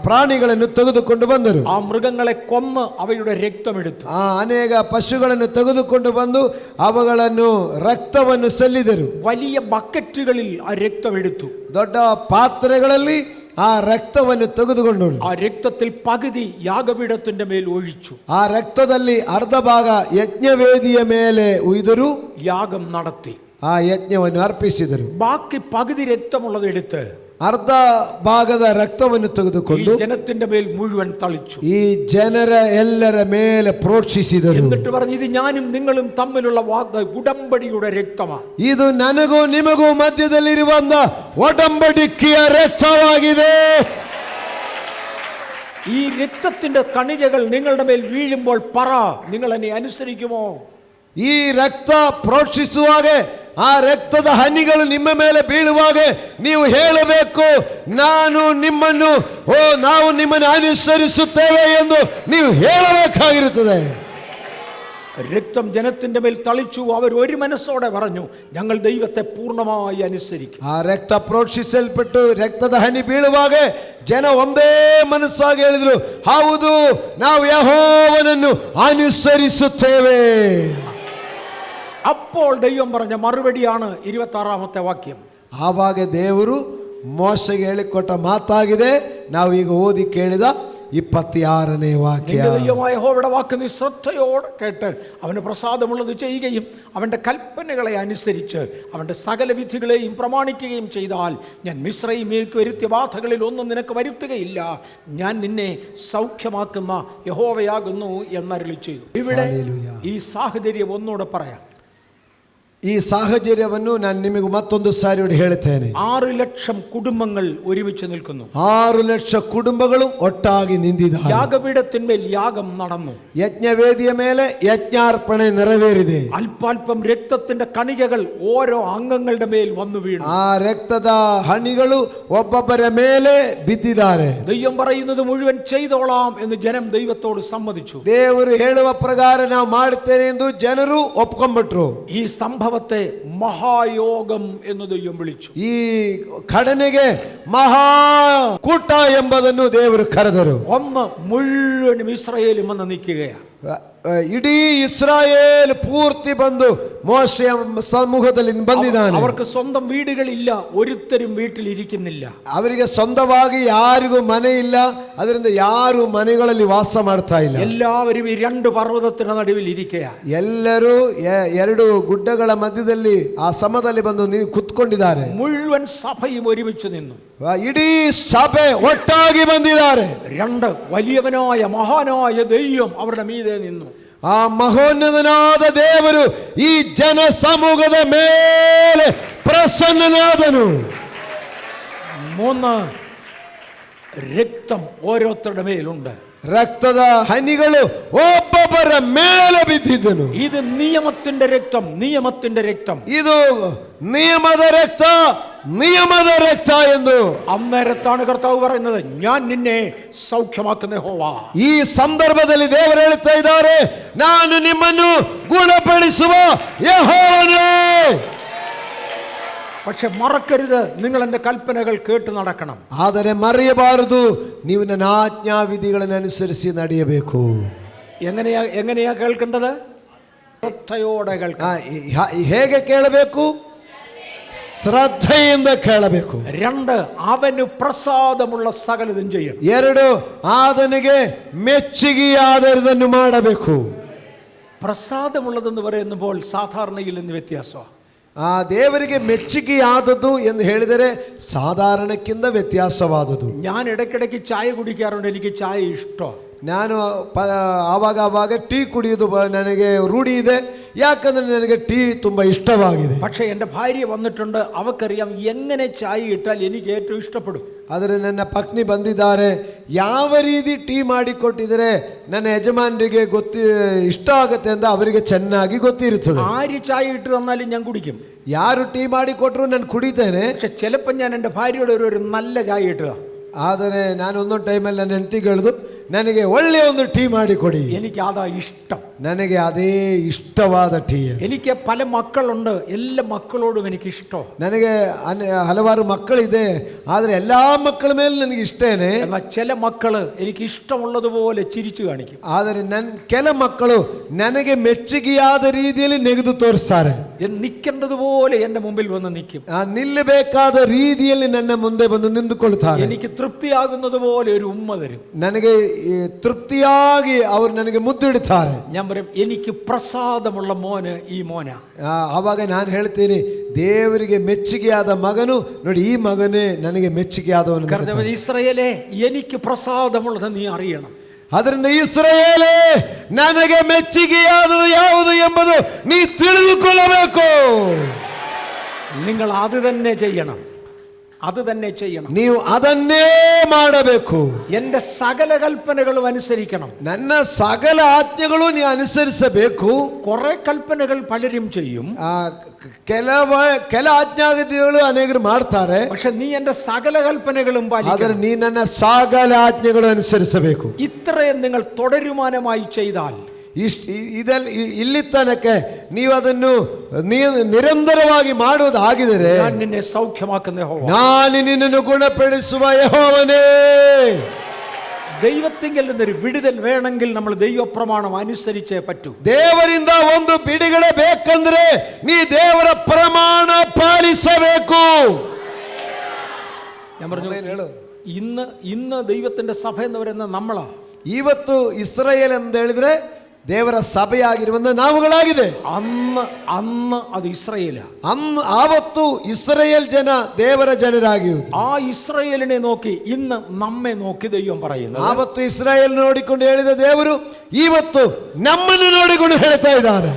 ಪ್ರಾಣಿಗಳನ್ನು ತೆಗೆದುಕೊಂಡು ಬಂದರು. ആ മൃഗങ്ങളെ കൊന്ന് അവയുടെ രക്തമെടുത്തു. ಅನೇಕ ಪಶುಗಳನ್ನು ತೆಗೆದುಕೊಂಡು ಬಂದು ಅವುಗಳನ್ನು ರಕ್ತವನ್ನು ಸಲ್ಲಿದರು. വലിയ ബക്കറ്റുകളിൽ ആ രക്തമെടുത്തു. ದೊಡ್ಡ ಪಾತ್ರೆಗಳಲ್ಲಿ ಆ ರಕ್ತವನ್ನು ತೆಗೆದುಕೊಂಡು ആ രക്തത്തിൽ പകുതി യാഗപീഠത്തിന്റെ മേൽ ഒഴിച്ചു. ಆ ರಕ್ತದಲ್ಲಿ ಅರ್ಧ ಭಾಗ ಯಜ್ಞವೇದಿಯ ಮೇಲೆ ಉಯ್ದರು. യാഗം നടത്തി. ಆ ಯಜ್ಞವನ್ನು ಅರ್ಪಿಸಿದರು. ബാക്കി പകുതി രക്തമുള്ളത് എടുത്ത് ಅರ್ಧ ಭಾಗದ ರಕ್ತವನ್ನು ತೆಗೆದುಕೊಂಡು ജനത്തിന്റെ മേൽ മുഴുവൻ തളിച്ചു. ಈ ಜನರ ಎಲ್ಲರ ಮೇಲೆ ಪ್ರೋಕ್ಷಿಸಿದರು. എന്നിട്ട് പറഞ്ഞു, ഇത് ഞാനും നിങ്ങളും തമ്മിലുള്ള ഉടമ്പടിയുടെ രക്തമാണ്. ಇದು ನನಗೂ ನಿಮಗೂ ಮಧ್ಯದಲ್ಲಿರುವಂತ ಒಡಂಬಡಿಕೆಯ ರಕ್ತವಾಗಿದೆ. ഈ രക്തത്തിന്റെ കണികകൾ നിങ്ങളുടെ മേൽ വീഴുമ്പോൾ പറ, നിങ്ങൾ എന്നെ അനുസരിക്കുമോ? ಈ ರಕ್ತ ಪ್ರೋಕ್ಷಿಸುವಾಗ, ಆ ರಕ್ತದ ಹನಿಗಳು ನಿಮ್ಮ ಮೇಲೆ ಬೀಳುವಾಗ ನೀವು ಹೇಳಬೇಕು, ನಾವು ನಿಮ್ಮನ್ನು ಅನುಸರಿಸುತ್ತೇವೆ ಎಂದು ನೀವು ಹೇಳಬೇಕಾಗಿರುತ್ತದೆ. രക്തം ജനത്തിന്റെ മേൽ തളിച്ചു. അവർ ഒരു മനസ്സോടെ പറഞ്ഞു, ഞങ്ങൾ ദൈവത്തെ പൂർണ്ണമായി അനുസരിക്കും. ಆ ರಕ್ತ ಪ್ರೋಕ್ಷಿಸಲ್ಪಟ್ಟು ರಕ್ತದ ಹನಿ ಬೀಳುವಾಗ ಜನ ಒಂದೇ ಮನಸ್ಸಾಗಿ ಹೇಳಿದ್ರು, ಹೌದು, ನಾವು ಯೆಹೋವನನ್ನು ಅನುಸರಿಸುತ್ತೇವೆ. അപ്പോൾ ദൈവം പറഞ്ഞ മറുപടിയാണ് 26ാമത്തെ വാക്യം. ಆವಾಗ ದೇವರು ಮೋಶೆಗೆ ಹೇಳಿಕೊಟ್ಟ ಮಾತಾಗಿದೆ. ನಾವು ಈಗ ಓದಿ ಕೇಳಿದ 26ನೇ ವಾಕ್ಯ. ദൈവമായ യഹോവയുടെ വാക്ക് നീ ശ്രദ്ധയോടെ കേട്ട് അവന് പ്രസാദമുള്ളത് ചെയ്യുകയും അവൻ്റെ കൽപ്പനകളെ അനുസരിച്ച് അവൻ്റെ സകല വിധികളെയും പ്രമാണിക്കുകയും ചെയ്താൽ ഞാൻ മിസ്രയീമിലേക്ക് വരുത്തിയ ബാധകളിൽ ഒന്നും നിനക്ക് വരുത്തുകയില്ല. ഞാൻ നിന്നെ സൗഖ്യമാക്കുന്ന യഹോവയാകുന്നു എന്നരുളി ചെയ്തു. ഇവിടെ ഈ സാഹചര്യം ഒന്നുകൂടെ പറയാം. ಈ ಸಾಹಚರ್ಯವನ್ನು ನಾನು ನಿಮಗೆ ಮತ್ತೊಂದು ಸಾರಿ ಹೇಳುತ್ತೇನೆ. 6 ലക്ഷം കുടുംബങ്ങൾ ഒരുമിച്ച് നിൽക്കുന്നു. 6 ಲಕ್ಷ ಕುಟುಂಬಗಳು ಒಟ್ಟಾಗಿ ನಿಂತಿದ್ದಾರೆ. യാഗപീഠത്തിന്മേൽ യാഗം നടന്നു. ಯಜ್ಞವೇದಿಯ ಮೇಲೆ ಯಜ್ಞಾರ್ಪಣೆ ನೆರವೇರಿದೆ. അല്പാൽപ്പം രക്തത്തിന്റെ കണികകൾ ഓരോ അംഗങ്ങളുടെ മേൽ വന്നു വീണു. ಆ ರಕ್ತದ ಹನಿಗಳು ಒಬ್ಬೊಬ್ಬರ ಮೇಲೆ ಬಿದ್ದಿದ್ದಾರೆ. ദൈവം പറയുന്നത് മുഴുവൻ ചെയ്തോളാം എന്ന് ജനം ദൈവത്തോട് സമ്മതിച്ചു. ದೇವರು ಹೇಳುವ ಪ್ರಕಾರ ನಾವು ಮಾಡುತ್ತೇನೆ ಎಂದು ಜನರು ಒಪ್ಕೊಂಡ್ಬಿಟ್ರು. ഈ സംഭവം സംഭവത്തെ മഹായോഗം എന്ന് ദൈവം വിളിച്ചു. ಈ ಘಟನೆಗೆ ಮಹಾ ಕೂಟ ಎಂಬುದನ್ನು ದೇವರು ಕರೆದರು. ഒന്ന് മുഴുവനും ഇസ്രായേലും വന്ന് നിൽക്കുകയാണ്. ಇಡೀ ಇಸ್ರಾಯೇಲ್ ಪೂರ್ತಿ ಬಂದು ಮೋಶೆಯ ಸಮ್ಮುಖದಲ್ಲಿ ಬಂದಿದ್ದಾನೆ. അവർക്ക് സ്വന്തം വീടുകളില്ല, ഒരുത്തരും വീട്ടിലിരിക്കുന്നില്ല. ಅವರಿಗೆ ಸ್ವಂತವಾಗಿ ಯಾರಿಗೂ ಮನೆ ಇಲ್ಲ, ಅದರಿಂದ ಯಾರು ಮನೆಗಳಲ್ಲಿ ವಾಸ ಮಾಡ್ತಾ ಇಲ್ಲ. എല്ലാവരും ഈ രണ്ട് പർവ്വതത്തിന് നടുവിൽ ഇരിക്കുകയാണ്. ಎಲ್ಲರೂ ಎರಡು ಗುಡ್ಡಗಳ ಮಧ್ಯದಲ್ಲಿ ಆ ಸಮದಲ್ಲಿ ಬಂದು ಕುತ್ಕೊಂಡಿದ್ದಾರೆ. മുഴുവൻ സഭയും ഒരുമിച്ച് നിന്നു. ಇಡೀ ಸಭೆ ಒಟ್ಟಾಗಿ ಬಂದಿದ್ದಾರೆ. രണ്ട് വലിയവനായ മഹാനായ ദൈവം അവരുടെ മീതെ നിന്നു. ಆ ಮಹೋನ್ನತನಾದ ದೇವರು ಈ ಜನ ಸಮೂಹದ ಮೇಲೆ ಪ್ರಸನ್ನನಾದನು. മൂന്ന്, രക്തം ഓരോരുത്തരുടെ മേലുണ്ട്. ರಕ್ತದ ಹನಿಗಳು ಒಬ್ಬೊಬ್ಬರ ಮೇಲೆ ಬಿದ್ದಿದ್ದನು. ഇത് നിയമത്തിന്റെ രക്തം, നിയമത്തിന്റെ രക്തം. ಇದು ನಿಯಮದ ರಕ್ತ, ನಿಯಮದ ರಕ್ತ ಎಂದು അന്നേരത്താണ് കർത്താവ് പറയുന്നത്, ഞാൻ നിന്നെ സൗഖ്യമാക്കുന്ന യഹോവ. ಈ ಸಂದರ್ಭದಲ್ಲಿ ದೇವರು ಹೇಳ್ತಾ ಇದ್ದಾರೆ, ನಾನು ನಿಮ್ಮನ್ನು ಗುಣಪಡಿಸುವ ಯೆಹೋವನೇ. പക്ഷെ മറക്കരുത്, നിങ്ങൾ എൻ്റെ കൽപ്പനകൾ കേട്ട് നടക്കണം. ಆದರೆ ಮರೆಯಬಾರದು, ನೀವು ನನ್ನ ಆಜ್ಞಾವಿಧಿಗಳನ್ನು ಅನುಸರಿಸಿ ನಡೆಯಬೇಕು. എങ്ങനെയാ കേൾക്കേണ്ടത്? ശ്രദ്ധയോടെ കേൾക്കണം. ಹೇಗೆ ಕೇಳಬೇಕು? ಶ್ರದ್ಧೆಯಿಂದ ಕೇಳಬೇಕು. രണ്ട്, അവന് പ്രസാദമുള്ള സകലതും ചെയ്യണം. ಎರಡು, ಆತನಿಗೆ ಮೆಚ್ಚುಗೆಯಾದದನ್ನು ಮಾಡಬೇಕು. പ്രസാദമുള്ളതെന്ന് പറയുമ്പോൾ സാധാരണയിൽ നിന്ന് വ്യത്യാസമാണ്. ಆ ದೇವರಿಗೆ ಮೆಚ್ಚುಗೆಯಾದದ್ದು ಎಂದು ಹೇಳಿದರೆ ಸಾಧಾರಣಕ್ಕಿಂತ ವ್ಯತ್ಯಾಸವಾದದ್ದು. ഞാൻ ഇടയ്ക്കിടയ്ക്ക് ചായ കുടിക്കാറുണ്ട്, എനിക്ക് ചായ ഇഷ്ടം. ನಾನು ಆವಾಗ ಟೀ ಕುಡಿಯೋದು ನನಗೆ ರೂಢಿ ಇದೆ, ಯಾಕಂದ್ರೆ ನನಗೆ ಟೀ ತುಂಬ ಇಷ್ಟವಾಗಿದೆ. പക്ഷേ എൻ്റെ ഭാര്യ വന്നിട്ടുണ്ട്, അവക്കറിയാം എങ്ങനെ ചായ ഇട്ടാൽ എനിക്ക് ഏറ്റവും ഇഷ്ടപ്പെടും. ಆದರೆ ನನ್ನ ಪತ್ನಿ ಬಂದಿದ್ದಾರೆ, ಯಾವ ರೀತಿ ಟೀ ಮಾಡಿಕೊಟ್ಟಿದರೆ ನನ್ನ ಯಜಮಾನರಿಗೆ ಇಷ್ಟ ಆಗುತ್ತೆ ಅಂತ ಅವರಿಗೆ ಚೆನ್ನಾಗಿ ಗೊತ್ತಿರುತ್ತದೆ. ആര് ചായ ഇട്ട് തന്നാലും ഞാൻ കുടിക്കും. ಯಾರು ಟೀ ಮಾಡಿಕೊಟ್ರು ನಾನು ಕುಡಿತೇನೆ. പക്ഷെ ചിലപ്പോൾ ഞാൻ എൻ്റെ ഭാര്യയോട് ഒരു നല്ല ചായ ഇട്ടുക. ಆದರೆ ನಾನು ಒಂದೊಂದು ಟೈಮಲ್ಲಿ ನನ್ನ ಹೆಂಡತಿಗೆ ಹೇಳಿದು, ನನಗೆ ಒಳ್ಳೆಯ ಒಂದು ಟೀ ಮಾಡಿ ಕೊಡಿ. എനിക്ക് അതാ ഇഷ്ടം. ನನಗೆ ಅದೇ ಇಷ್ಟವಾದ ಟೀ. എനിക്ക് പല മക്കളുണ്ട്, എല്ലാ മക്കളോടും എനിക്ക് ഇഷ്ടം. ನನಗೆ ಹಲವಾರು ಮಕ್ಕಳಿದೆ, ಆದರೆ ಎಲ್ಲ ಮಕ್ಕಳ ಮೇಲೆ ನನಗೆ ಇಷ್ಟೇನೆ. എന്നാൽ ചില മക്കള് എനിക്ക് ഇഷ്ടമുള്ളതുപോലെ ചിരിച്ചു കാണിക്കും. ಆದರೆ ಕೆಲ ಮಕ್ಕಳು ನನಗೆ ಮೆಚ್ಚುಗೆಯಾದ ರೀತಿಯಲ್ಲಿ ನೆಗೆದು ತೋರಿಸ್ತಾರೆ. നിൽക്കേണ്ടതുപോലെ എൻ്റെ മുമ്പിൽ വന്ന് നിൽക്കും. ನಿಲ್ಲಬೇಕಾದ ರೀತಿಯಲ್ಲಿ ನನ್ನ ಮುಂದೆ ಬಂದು ನಿಂತುಕೊಳ್ತಾರೆ. എനിക്ക് തൃപ്തിയാകുന്നത് പോലെ ഒരു ഉമ്മ തരും. ನನಗೆ ತೃಪ್ತಿಯಾಗಿ ಅವರು ನನಗೆ ಮುದ್ದಿಡುತ್ತಾರೆ. ഞാൻ പറയും, എനിക്ക് പ്രസാദമുള്ള മോന് ഈ മോന. ಆವಾಗ ನಾನು ಹೇಳ್ತೀನಿ, ದೇವರಿಗೆ ಮೆಚ್ಚುಗೆಯಾದ ಮಗನು ನೋಡಿ, ಈ ಮಗನೇ ನನಗೆ ಮೆಚ್ಚುಗೆಯಾದವನು. ഇസ്രായേലേ, എനിക്ക് പ്രസാദമുള്ളത് നീ അറിയണം. ಅದರಿಂದ ಇಸ್ರಾಯೇಲೇ, ನನಗೆ ಮೆಚ್ಚುಗೆಯಾದದು ಯಾವುದು ಎಂಬುದು ನೀ ತಿಳಿದುಕೊಳ್ಳಬೇಕು. നിങ്ങൾ അത് തന്നെ ചെയ്യണം, അത് തന്നെ ചെയ്യണം. ನೀವು ಅದನ್ನೇ ಮಾಡಬೇಕು. എൻ്റെ സകല കൽപ്പനകളും അനുസരിക്കണം. ನನ್ನ ಸಕಲ ಆಜ್ಞೆಗಳು ನೀವು ಅನುಸರಿಸಬೇಕು. കുറെ കൽപ്പനകൾ പലരും ചെയ്യും, ಕೆಲ ಆಜ್ಞಾವಿಧಿಗಳು ಅನೇಕರು ಮಾಡ್ತಾರೆ. പക്ഷെ നീ എൻ്റെ സകല കൽപ്പനകളും ಆದರೆ പാലിക്കണം. ನೀ ನನ್ನ ಸಕಲ ಆಜ್ಞೆಗಳು ಅನುಸರಿಸಬೇಕು. ഇത്രയും നിങ്ങൾ തുടരുമാനമായി ചെയ്താൽ, ಇಲ್ಲಿ ತನಕ ನೀವು ಅದನ್ನು ನಿರಂತರವಾಗಿ ಮಾಡುವುದಾಗಿದ್ದರೆ, ഞാൻ നിന്നെ സൗഖ്യമാക്കുന്ന യഹോവ. ನಾನು ನಿನ್ನನ್ನು ಗುಣಪಡಿಸುವ ಯೆಹೋವನೇ. ദൈവത്തിങ്കിൽ നിന്നൊരു വിടുതൽ വേണമെങ്കിൽ നമ്മൾ ദൈവപ്രമാണം അനുസരിച്ചേ പറ്റൂ. ದೇವರಿಂದ ಒಂದು ಬಿಡುಗಡೆ ಬೇಕಂದ್ರೆ ನೀ ದೇವರ ಪ್ರಮಾಣ ಪಾಲಿಸಬೇಕು. ഞാൻ പറഞ്ഞു, ഇന്ന് ദൈവത്തിന്റെ സഭ എന്ന് പറയുന്നത് നമ്മളാ. ಇವತ್ತು ಇಸ್ರಾಯೇಲ್ ಅಂತ ಹೇಳಿದ್ರೆ ದೇವರ ಸಭೆಯಾಗಿರುವಂತ ನಾವುಗಳಾಗಿದೆ. അന്ന് അത് ഇസ്രായേലാ. ಆವತ್ತು ಇಸ್ರಾಯೇಲ್ ಜನ ದೇವರ ಜನರಾಗಿರುವುದು. ആ ഇസ്രായേലിനെ നോക്കി ഇന്ന് നമ്മെ നോക്കി ദൈവം പറയുന്നു. ಆವತ್ತು ಇಸ್ರಾಯೇಲ್ ನೋಡಿಕೊಂಡು ಹೇಳಿದ ದೇವರು ಇವತ್ತು ನಮ್ಮನ್ನು ನೋಡಿಕೊಂಡು ಹೇಳ್ತಾ ಇದ್ದಾರೆ.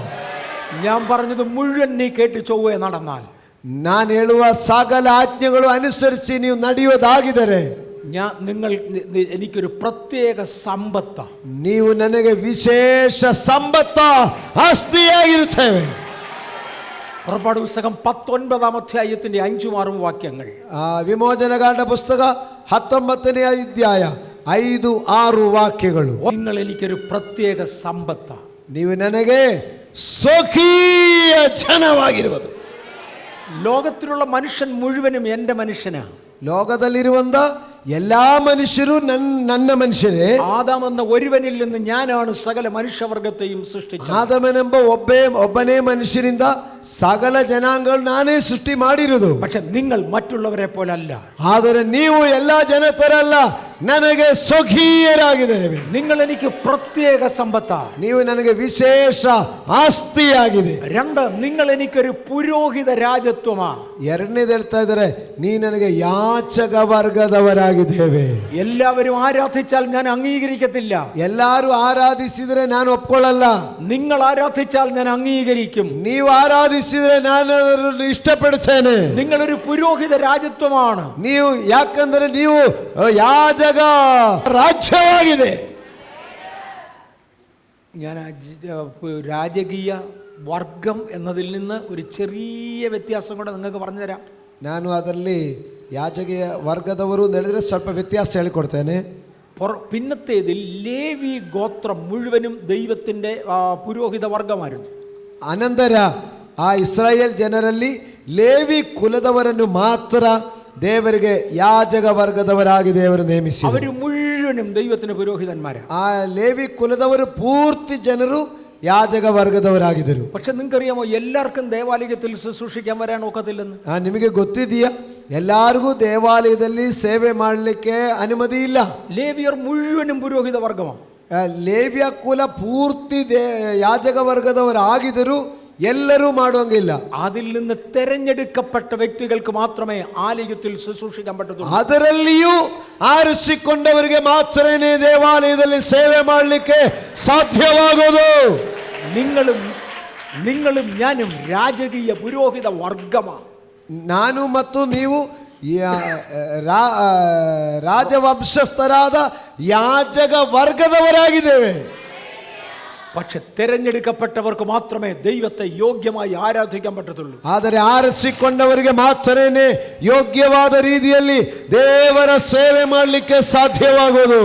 ഞാൻ പറഞ്ഞത് മുഴുവൻ നീ കേട്ട് ചൊവ്വേ നടന്നാൽ, ನಾನು ಹೇಳುವ ಸಕಲ ಆಜ್ಞೆಗಳು ಅನುಸರಿಸಿ ನೀವು ನಡೆಯುವುದಾಗಿದ್ದರೆ, എനിക്കൊരു പ്രത്യേക സമ്പത്ത, ನೀವು ನನಗೆ ವಿಶೇಷ ಸಂಪತ್ತ ಆಸ್ತಿಯಾಗಿರುತ್ತೇವೆ. പുറപ്പാട് പുസ്തകം 19-ാം അധ്യായത്തിന്റെ 5-6 വാക്യങ്ങൾ. ವಿಮೋಚನಕಾಂಡ ಪುಸ್ತಕ 19ನೇ ಅಧ್ಯಾಯ 5-6 ವಾಕ್ಯಗಳು. നിങ്ങൾ എനിക്കൊരു പ്രത്യേക സമ്പത്ത, ನೀವು ನನಗೆ ಸ್ವಕೀಯ ಜನವಾಗಿರುವುದು. ലോകത്തിലുള്ള മനുഷ്യൻ മുഴുവനും എൻ്റെ മനുഷ്യനാണ്. ലോകದಲ್ಲಿರುವಂತ ಎಲ್ಲಾ മനുഷ്യರು ನನ್ನ ಮನುಷ್ಯರೇ. ആദാമെന്ന ഒരുവനിൽ നിന്ന് ഞാനാണ് സകല മനുഷ്യവർഗത്തെയും സൃഷ്ടിച്ചത്. ಆದಮನೆಂಬ ಒಬ್ಬನೇ ಮನುಷ್ಯರಿಂದ ಸಕಲ ಜನಾಂಗಗಳು ನಾನೇ ಸೃಷ್ಟಿ ಮಾಡಿರುವುದು. പക്ഷെ നിങ്ങൾ മറ്റുള്ളവരെ പോലല്ല. ಆದರೆ ನೀವು ಎಲ್ಲಾ ಜನತರಲ್ಲ, ನನಗೆ ಸ್ವಕೀಯರಾಗಿದ್ದೇವೆ. നിങ്ങൾ എനിക്ക് പ്രത്യേക സമ്പത്താണ്. ನೀವು ನನಗೆ ವಿಶೇಷ ಆಸ್ತಿಯಾಗಿದೆ. രണ്ട്, നിങ്ങൾ എനിക്കൊരു പുരോഹിത രാജത്വമാണ്. ಎರಡನೇದು ಹೇಳ್ತಾ ಇದ್ದಾರೆ, ನೀ ನನಗೆ ಯಾಚಕ ವರ್ಗದವರಾಗಿದ್ದೇವೆ. എല്ലാവരും ആരാധിച്ചാൽ ഞാൻ അംഗീകരിക്കത്തില്ല. ಎಲ್ಲರೂ ಆರಾಧಿಸಿದ್ರೆ ನಾನು ಒಪ್ಕೊಳ್ಳಲ್ಲ. നിങ്ങൾ ആരാധിച്ചാൽ ഞാൻ അംഗീകരിക്കും. ನೀವು ಆರಾಧಿಸಿದ್ರೆ ನಾನು ಅದನ್ನು ಇಷ್ಟಪಡ್ತೇನೆ. നിങ്ങളൊരു പുരോഹിത രാജത്വമാണ്. ನೀವು ಯಾಕಂದ್ರೆ ನೀವು ಯಾಜಕ ರಾಜ್ಯವಾಗಿದೆ. ഞാൻ രാജകീയ വർഗം എന്നതിൽ നിന്ന് ഒരു ചെറിയ വ്യത്യാസം കൂടെ നിങ്ങൾക്ക് പറഞ്ഞു തരാം. ನಾನು ಅದರಲ್ಲಿ ಯಾಜಕೀಯ ವರ್ಗದವರು ಹೇಳಿದ್ರೆ ಸ್ವಲ್ಪ ವ್ಯತ್ಯಾಸ ಹೇಳಿಕೊಡ್ತೇನೆ. പിന്നത്തേതിൽ ലേവി ഗോത്രം മുഴുവനും ദൈവത്തിൻ്റെ പുരോഹിത വർഗമായിരുന്നു. ಅನಂತರ ಆ ಇಸ್ರಾಯೇಲ್ ಜನರಲ್ಲಿ ಲೇವಿ ಕುಲದವರನ್ನು ಮಾತ್ರ ದೇವರಿಗೆ ಯಾಜಕ ವರ್ಗದವರಾಗಿ ದೇವರು ನೇಮಿಸಿ, ಅವರು മുഴുവനും ദൈവത്തിന് പുരോഹിതന്മാരാണ്. ಆ ಲೇವಿ ಕುಲದವರು ಪೂರ್ತಿ ಜನರು ಯಾಜಕ ವರ್ಗದವರಾಗಿದ್ದರು. പക്ഷെ നിങ്ങൾക്കറിയാമോ, എല്ലാവർക്കും ദേവാലയത്തിൽ ശുശ്രൂഷിക്കാൻ വരാൻ ഒക്കത്തില്ലെന്ന്. ನಿಮಗೆ ಗೊತ್ತಿದೆಯಾ? ಎಲ್ಲರಿಗೂ ದೇವಾಲಯದಲ್ಲಿ ಸೇವೆ ಮಾಡಲಿಕ್ಕೆ ಅನುಮತಿ ಇಲ್ಲ. ലേവിയർ മുഴുവനും പുരോഹിത വർഗമാണ്. ಲೇವಿಯ ಕುಲ ಪೂರ್ತಿ ಯಾಜಕ ವರ್ಗದವರಾಗಿದ್ದರು, ಎಲ್ಲರೂ ಮಾಡುವಂಗಿಲ್ಲ. അതിൽ നിന്ന് തെരഞ്ഞെടുക്കപ്പെട്ട വ്യക്തികൾക്ക് മാത്രമേ ആലയത്തിൽ ശുശ്രൂഷിക്കാൻ പറ്റത്തുള്ളൂ. ಅದರಲ್ಲಿಯೂ ಆರಿಸಿಕೊಂಡವರಿಗೆ ಮಾತ್ರನೇ ದೇವಾಲಯದಲ್ಲಿ ಸೇವೆ ಮಾಡಲಿಕ್ಕೆ ಸಾಧ್ಯವಾಗೋದು. നിങ്ങളും ഞാനും രാജകീയ പുരോഹിത വർഗമാണ്. ನಾನು ಮತ್ತು ನೀವು ರಾಜವಂಶಸ್ಥರಾದ ಯಾಜಕ ವರ್ಗದವರಾಗಿದ್ದೇವೆ. പക്ഷെ തെരഞ്ഞെടുക്കപ്പെട്ടവർക്ക് മാത്രമേ ദൈവത്തെ യോഗ്യമായി ആരാധിക്കാൻ പറ്റത്തുള്ളൂ. ಆದರೆ ಆರಿಸಿಕೊಂಡವರಿಗೆ ಮಾತ್ರನೇ ಯೋಗ್ಯವಾದ ರೀತಿಯಲ್ಲಿ ದೇವರ ಸೇವೆ ಮಾಡಲಿಕ್ಕೆ ಸಾಧ್ಯವಾಗುವುದು.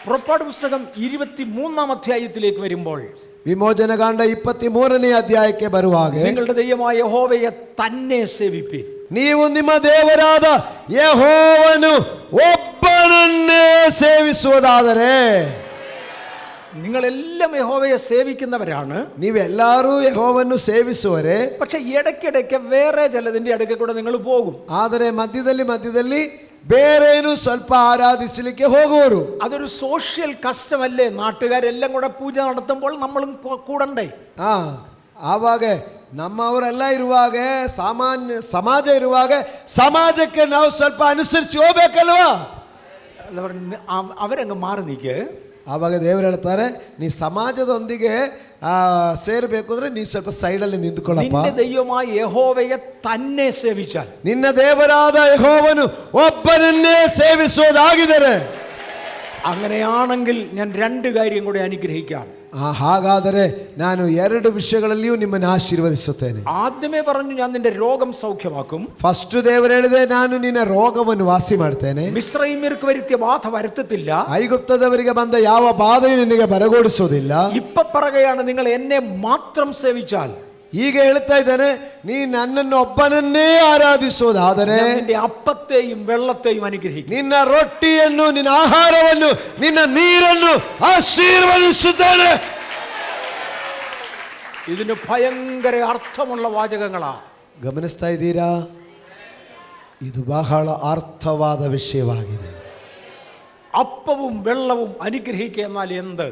പുറപ്പാട് പുസ്തകം 23-ാം അധ്യായത്തിലേക്ക് വരുമ്പോൾ, വിമോചനകാണ്ഡ 23ನೇ ಅಧ್ಯಾಯಕ್ಕೆ ಬರುವಾಗ, നിങ്ങളുടെ ദൈവമായ യഹോവയെ തന്നെ സേവിപ്പീൻ. ನೀವು ನಿಮ್ಮ ದೇವರಾದ ಯೆಹೋವನು ಒಬ್ಬನನ್ನೇ ಸೇವಿಸುವುದಾದರೆ, നിങ്ങളെല്ലാം യഹോവയെ സേവിക്കുന്നവരാണ്. ನೀವೆಲ್ಲರೂ ಯೆಹೋವನನ್ನು ಸೇವಿಸುವರೆ. പക്ഷെ ഇടയ്ക്കിടയ്ക്ക് വേറെ ചിലതിന്റെ അടുക്ക കൂടെ നിങ്ങൾ പോകും. ಆದರೆ ಮಧ್ಯದಲ್ಲಿ ಬೇರೇನು ಸ್ವಲ್ಪ ಆರಾಧಿಸಲಿಕ್ಕೆ ಹೋಗುವರು. അതൊരു സോഷ്യൽ കസ്റ്റം അല്ലേ? നാട്ടുകാരെല്ലാം കൂടെ പൂജ നടത്തുമ്പോൾ നമ്മളും കൂടണ്ടേ? ಆವಾಗ ನಮ್ಮವರೆಲ್ಲ ಇರುವಾಗ, ಸಾಮಾನ್ಯ ಸಮಾಜ ಇರುವಾಗ ಸಮಾಜಕ್ಕೆ ನಾವು ಸ್ವಲ್ಪ ಅನುಸರಿಸಿ ಹೋಗ್ಬೇಕಲ್ವಾ? അവരങ്ങ് മാറി നിൽക്ക്. ಆವಾಗ ದೇವರು ಹೇಳ್ತಾರೆ, ನೀ ಸಮಾಜದೊಂದಿಗೆ ಸೇರಬೇಕು ಅಂದ್ರೆ ನೀ ಸ್ವಲ್ಪ ಸೈಡಲ್ಲಿ ನಿಂತ್ಕೊಳ್ಳಪ್ಪ. നിന്റെ ദൈവമായ യഹോവയെ തന്നെ സേവിച്ചാൽ, ನಿನ್ನ ದೇವರಾದ ಯೆಹೋವನು ಒಬ್ಬನನ್ನೇ ಸೇವಿಸೋದಾಗಿದ್ದರೆ, അങ്ങനെയാണെങ്കിൽ ഞാൻ രണ്ട് കാര്യം കൂടെ അനുഗ്രഹിക്കാം. ಹಾಗಾದರೆ ನಾನು ಎರಡು ವಿಷಯಗಳಲ್ಲಿಯೂ ನಿಮ್ಮನ್ನು ಆಶೀರ್ವದಿಸುತ್ತೇನೆ. ആദ്യമേ പറഞ്ഞു, ഞാൻ നിന്റെ രോഗം സൗഖ്യമാക്കും. ಫಸ್ಟ್ ದೇವರು ಹೇಳಿದೆ, ನಾನು ನಿನ್ನ ರೋಗವನ್ನು ವಾಸಿ ಮಾಡ್ತೇನೆ. മിസ്രയീമ്യർക്ക് വരുത്തിയ ബാധ വരുത്തത്തില്ല. ಐಗುಪ್ತದವರಿಗೆ ಬಂದ ಯಾವ ಬಾಧೆಯೂ ನಿನಗೆ ಬರಗೊಡಿಸೋದಿಲ್ಲ. ഇപ്പൊ പറയുകയാണ്, നിങ്ങൾ എന്നെ മാത്രം സേവിച്ചാൽ, ಈಗ ಹೇಳ್ತಾ ಇದ್ದಾನೆ, ನೀ ನನ್ನನ್ನು ಒಬ್ಬನನ್ನೇ ಆರಾಧಿಸೋದಾದರೆ നിന്റെ അപ്പത്തെയും വെള്ളത്തെയും അനുഗ്രഹിക്കും. ನಿನ್ನ ರೊಟ್ಟಿಯನ್ನು, ನಿನ್ನ ಆಹಾರವನ್ನು, ನಿನ್ನ ನೀರನ್ನು ಆಶೀರ್ವದಿಸುತ್ತೇನೆ. ഇതിന് ഭയങ്കര അർത്ഥമുള്ള വാചകങ്ങളാ. ಗಮನಿಸ್ತಾ ಇದ್ದೀರಾ? ಇದು ಬಹಳ ಅರ್ಥವಾದ ವಿಷಯವಾಗಿದೆ. അപ്പവും വെള്ളവും അനുഗ്രഹിക്കുക എന്നാൽ എന്ത്?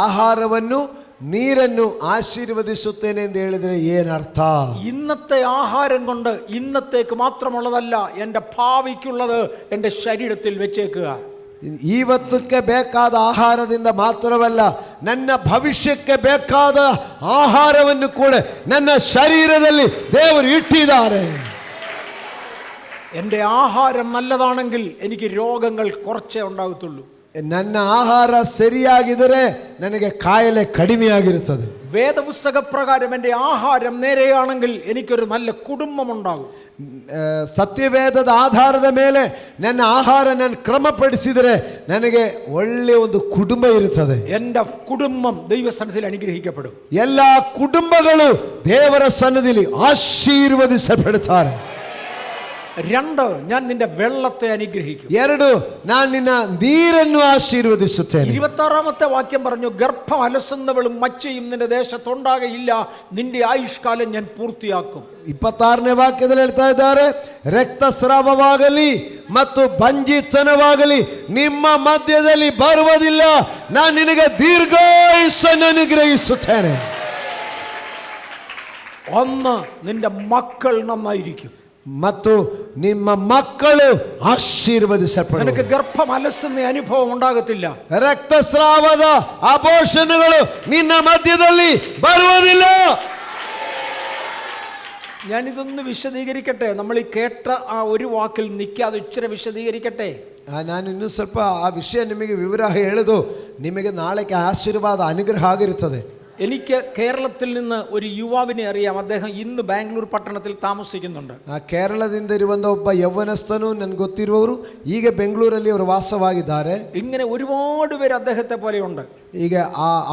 ಆಹಾರವನ್ನು, ನೀರನ್ನು ಆಶೀರ್ವದಿಸುತ್ತೇನೆ ಎಂದು ಹೇಳಿದರೆ ಏನರ್ಥ? ഇന്നത്തെ ആഹാരം കൊണ്ട് ഇന്നത്തേക്ക് മാത്രമുള്ളതല്ല, എൻ്റെ ഭാവിക്കുള്ളത് എൻ്റെ ശരീരത്തിൽ വെച്ചേക്കുക. ಇವತ್ತಕ್ಕೆ ಬೇಕಾದ ಆಹಾರದಿಂದ ಮಾತ್ರವಲ್ಲ, ನನ್ನ ಭವಿಷ್ಯಕ್ಕೆ ಬೇಕಾದ ಆಹಾರವನ್ನು ಕೂಡ ನನ್ನ ಶರೀರದಲ್ಲಿ ದೇವರು ಇಟ್ಟಿದ್ದಾರೆ. എൻ്റെ ആഹാരം നല്ലതാണെങ്കിൽ എനിക്ക് രോഗങ്ങൾ കുറച്ചേ ഉണ്ടാകത്തുള്ളൂ. ನನ್ನ ಆಹಾರ ಸರಿಯಾಗಿದ್ದರೆ ನನಗೆ ಕಾಯಿಲೆ ಕಡಿಮೆಯಾಗಿರುತ್ತದೆ. വേദപുസ്തക പ്രകാരം എൻ്റെ ആഹാരം നേരെയാണെങ്കിൽ എനിക്കൊരു നല്ല കുടുംബമുണ്ടാകും. ಸತ್ಯವೇದದ ಆಧಾರದ ಮೇಲೆ ನನ್ನ ಆಹಾರ ನಾನು ಕ್ರಮಪಡಿಸಿದರೆ ನನಗೆ ಒಳ್ಳೆಯ ಒಂದು ಕುಟುಂಬ ಇರುತ್ತದೆ. എൻ്റെ കുടുംബം ദൈവസന്നിധിയിൽ അനുഗ്രഹിക്കപ്പെടും. ಎಲ್ಲ ಕುಟುಂಬಗಳು ದೇವರ ಸನ್ನಿಧಿಯಲ್ಲಿ ಆಶೀರ್ವದಿಸಲ್ಪಡುತ್ತಾರೆ. 2, ഞാൻ നിന്റെ വെള്ളത്തെ അനുഗ്രഹിക്കും. 2, ನಾನು ನಿನ್ನ ನೀರನ್ನು ಆಶೀರ್ವದಿಸುತ್ತೇನೆ. 26ാമത്തെ വാക്യം പറഞ്ഞു, ഗർഭം അലസുന്നവളും മച്ചയും നിന്റെ ദേശത്തുണ്ടാകയില്ല, നിന്റെ ആയുഷ്കാലം ഞാൻ പൂർത്തിയാക്കും. 26ನೇ ವಾಕ್ಯದಲ್ಲಿ ಹೇಳ್ತಾ ಇದ್ದಾರೆ, ರಕ್ತಸ್ರಾವವಾಗಲಿ ಮತ್ತು ಬಂಜಿತನವಾಗಲಿ ನಿಮ್ಮ ಮಧ್ಯದಲ್ಲಿ ಬರುವುದಿಲ್ಲ, ನಾನು ನಿನಗೆ ದೀರ್ಘಾಯುಷ್ಯನ್ನು ಅನುಗ್ರಹಿಸುತ್ತೇನೆ. 1, നിന്റെ മക്കൾ നന്നായിരിക്കും ಮತ್ತು ನಿಮ್ಮ ಮಕ್ಕಳು ಆಶೀರ್ವದಿಸಲ್ಪಡುವರು. നിനക്ക് ഗർഭം അലസുന്ന അനുഭവം ഉണ്ടാകത്തില്ല. ರಕ್ತಸ್ರಾವದ ಅಬೋಷಣಗಳು ನಿನ್ನ ಮಧ್ಯದಲ್ಲಿ ಬರುವುದಿಲ್ಲ. ഞാനിതൊന്ന് വിശദീകരിക്കട്ടെ. നമ്മൾ ഈ കേട്ട ആ ഒരു വാക്കിൽ നിൽക്കാതെ ഇച്ചിരി വിശദീകരിക്കട്ടെ. ನಾನು ಇನ್ನೂ ಸ್ವಲ್ಪ ಆ ವಿಷಯ ನಿಮಗೆ ವಿವರ ಹೇಳೋದು ನಿಮಗೆ ನಾಳೆಗೆ ಆಶೀರ್ವಾದ ಅನುಗ್ರಹ ಆಗಿರುತ್ತದೆ. എനിക്ക് കേരളത്തിൽ നിന്ന് ഒരു യുവാവിനെ അറിയാം. അദ്ദേഹം ഇന്ന് ബാംഗ്ലൂർ പട്ടണത്തിൽ താമസിക്കുന്നുണ്ട്. ಕೇರಳದಿಂದ ಇರುವಂಥ ಒಬ್ಬ ಯೌವನಸ್ಥನು ನನಗೆ ಗೊತ್ತಿರುವವರು ಈಗ ಬೆಂಗಳೂರಲ್ಲಿ ಅವರು ವಾಸವಾಗಿದ್ದಾರೆ. ഇങ്ങനെ ഒരുപാട് പേര് അദ്ദേഹത്തെ പോലെയുണ്ട്. ಈಗ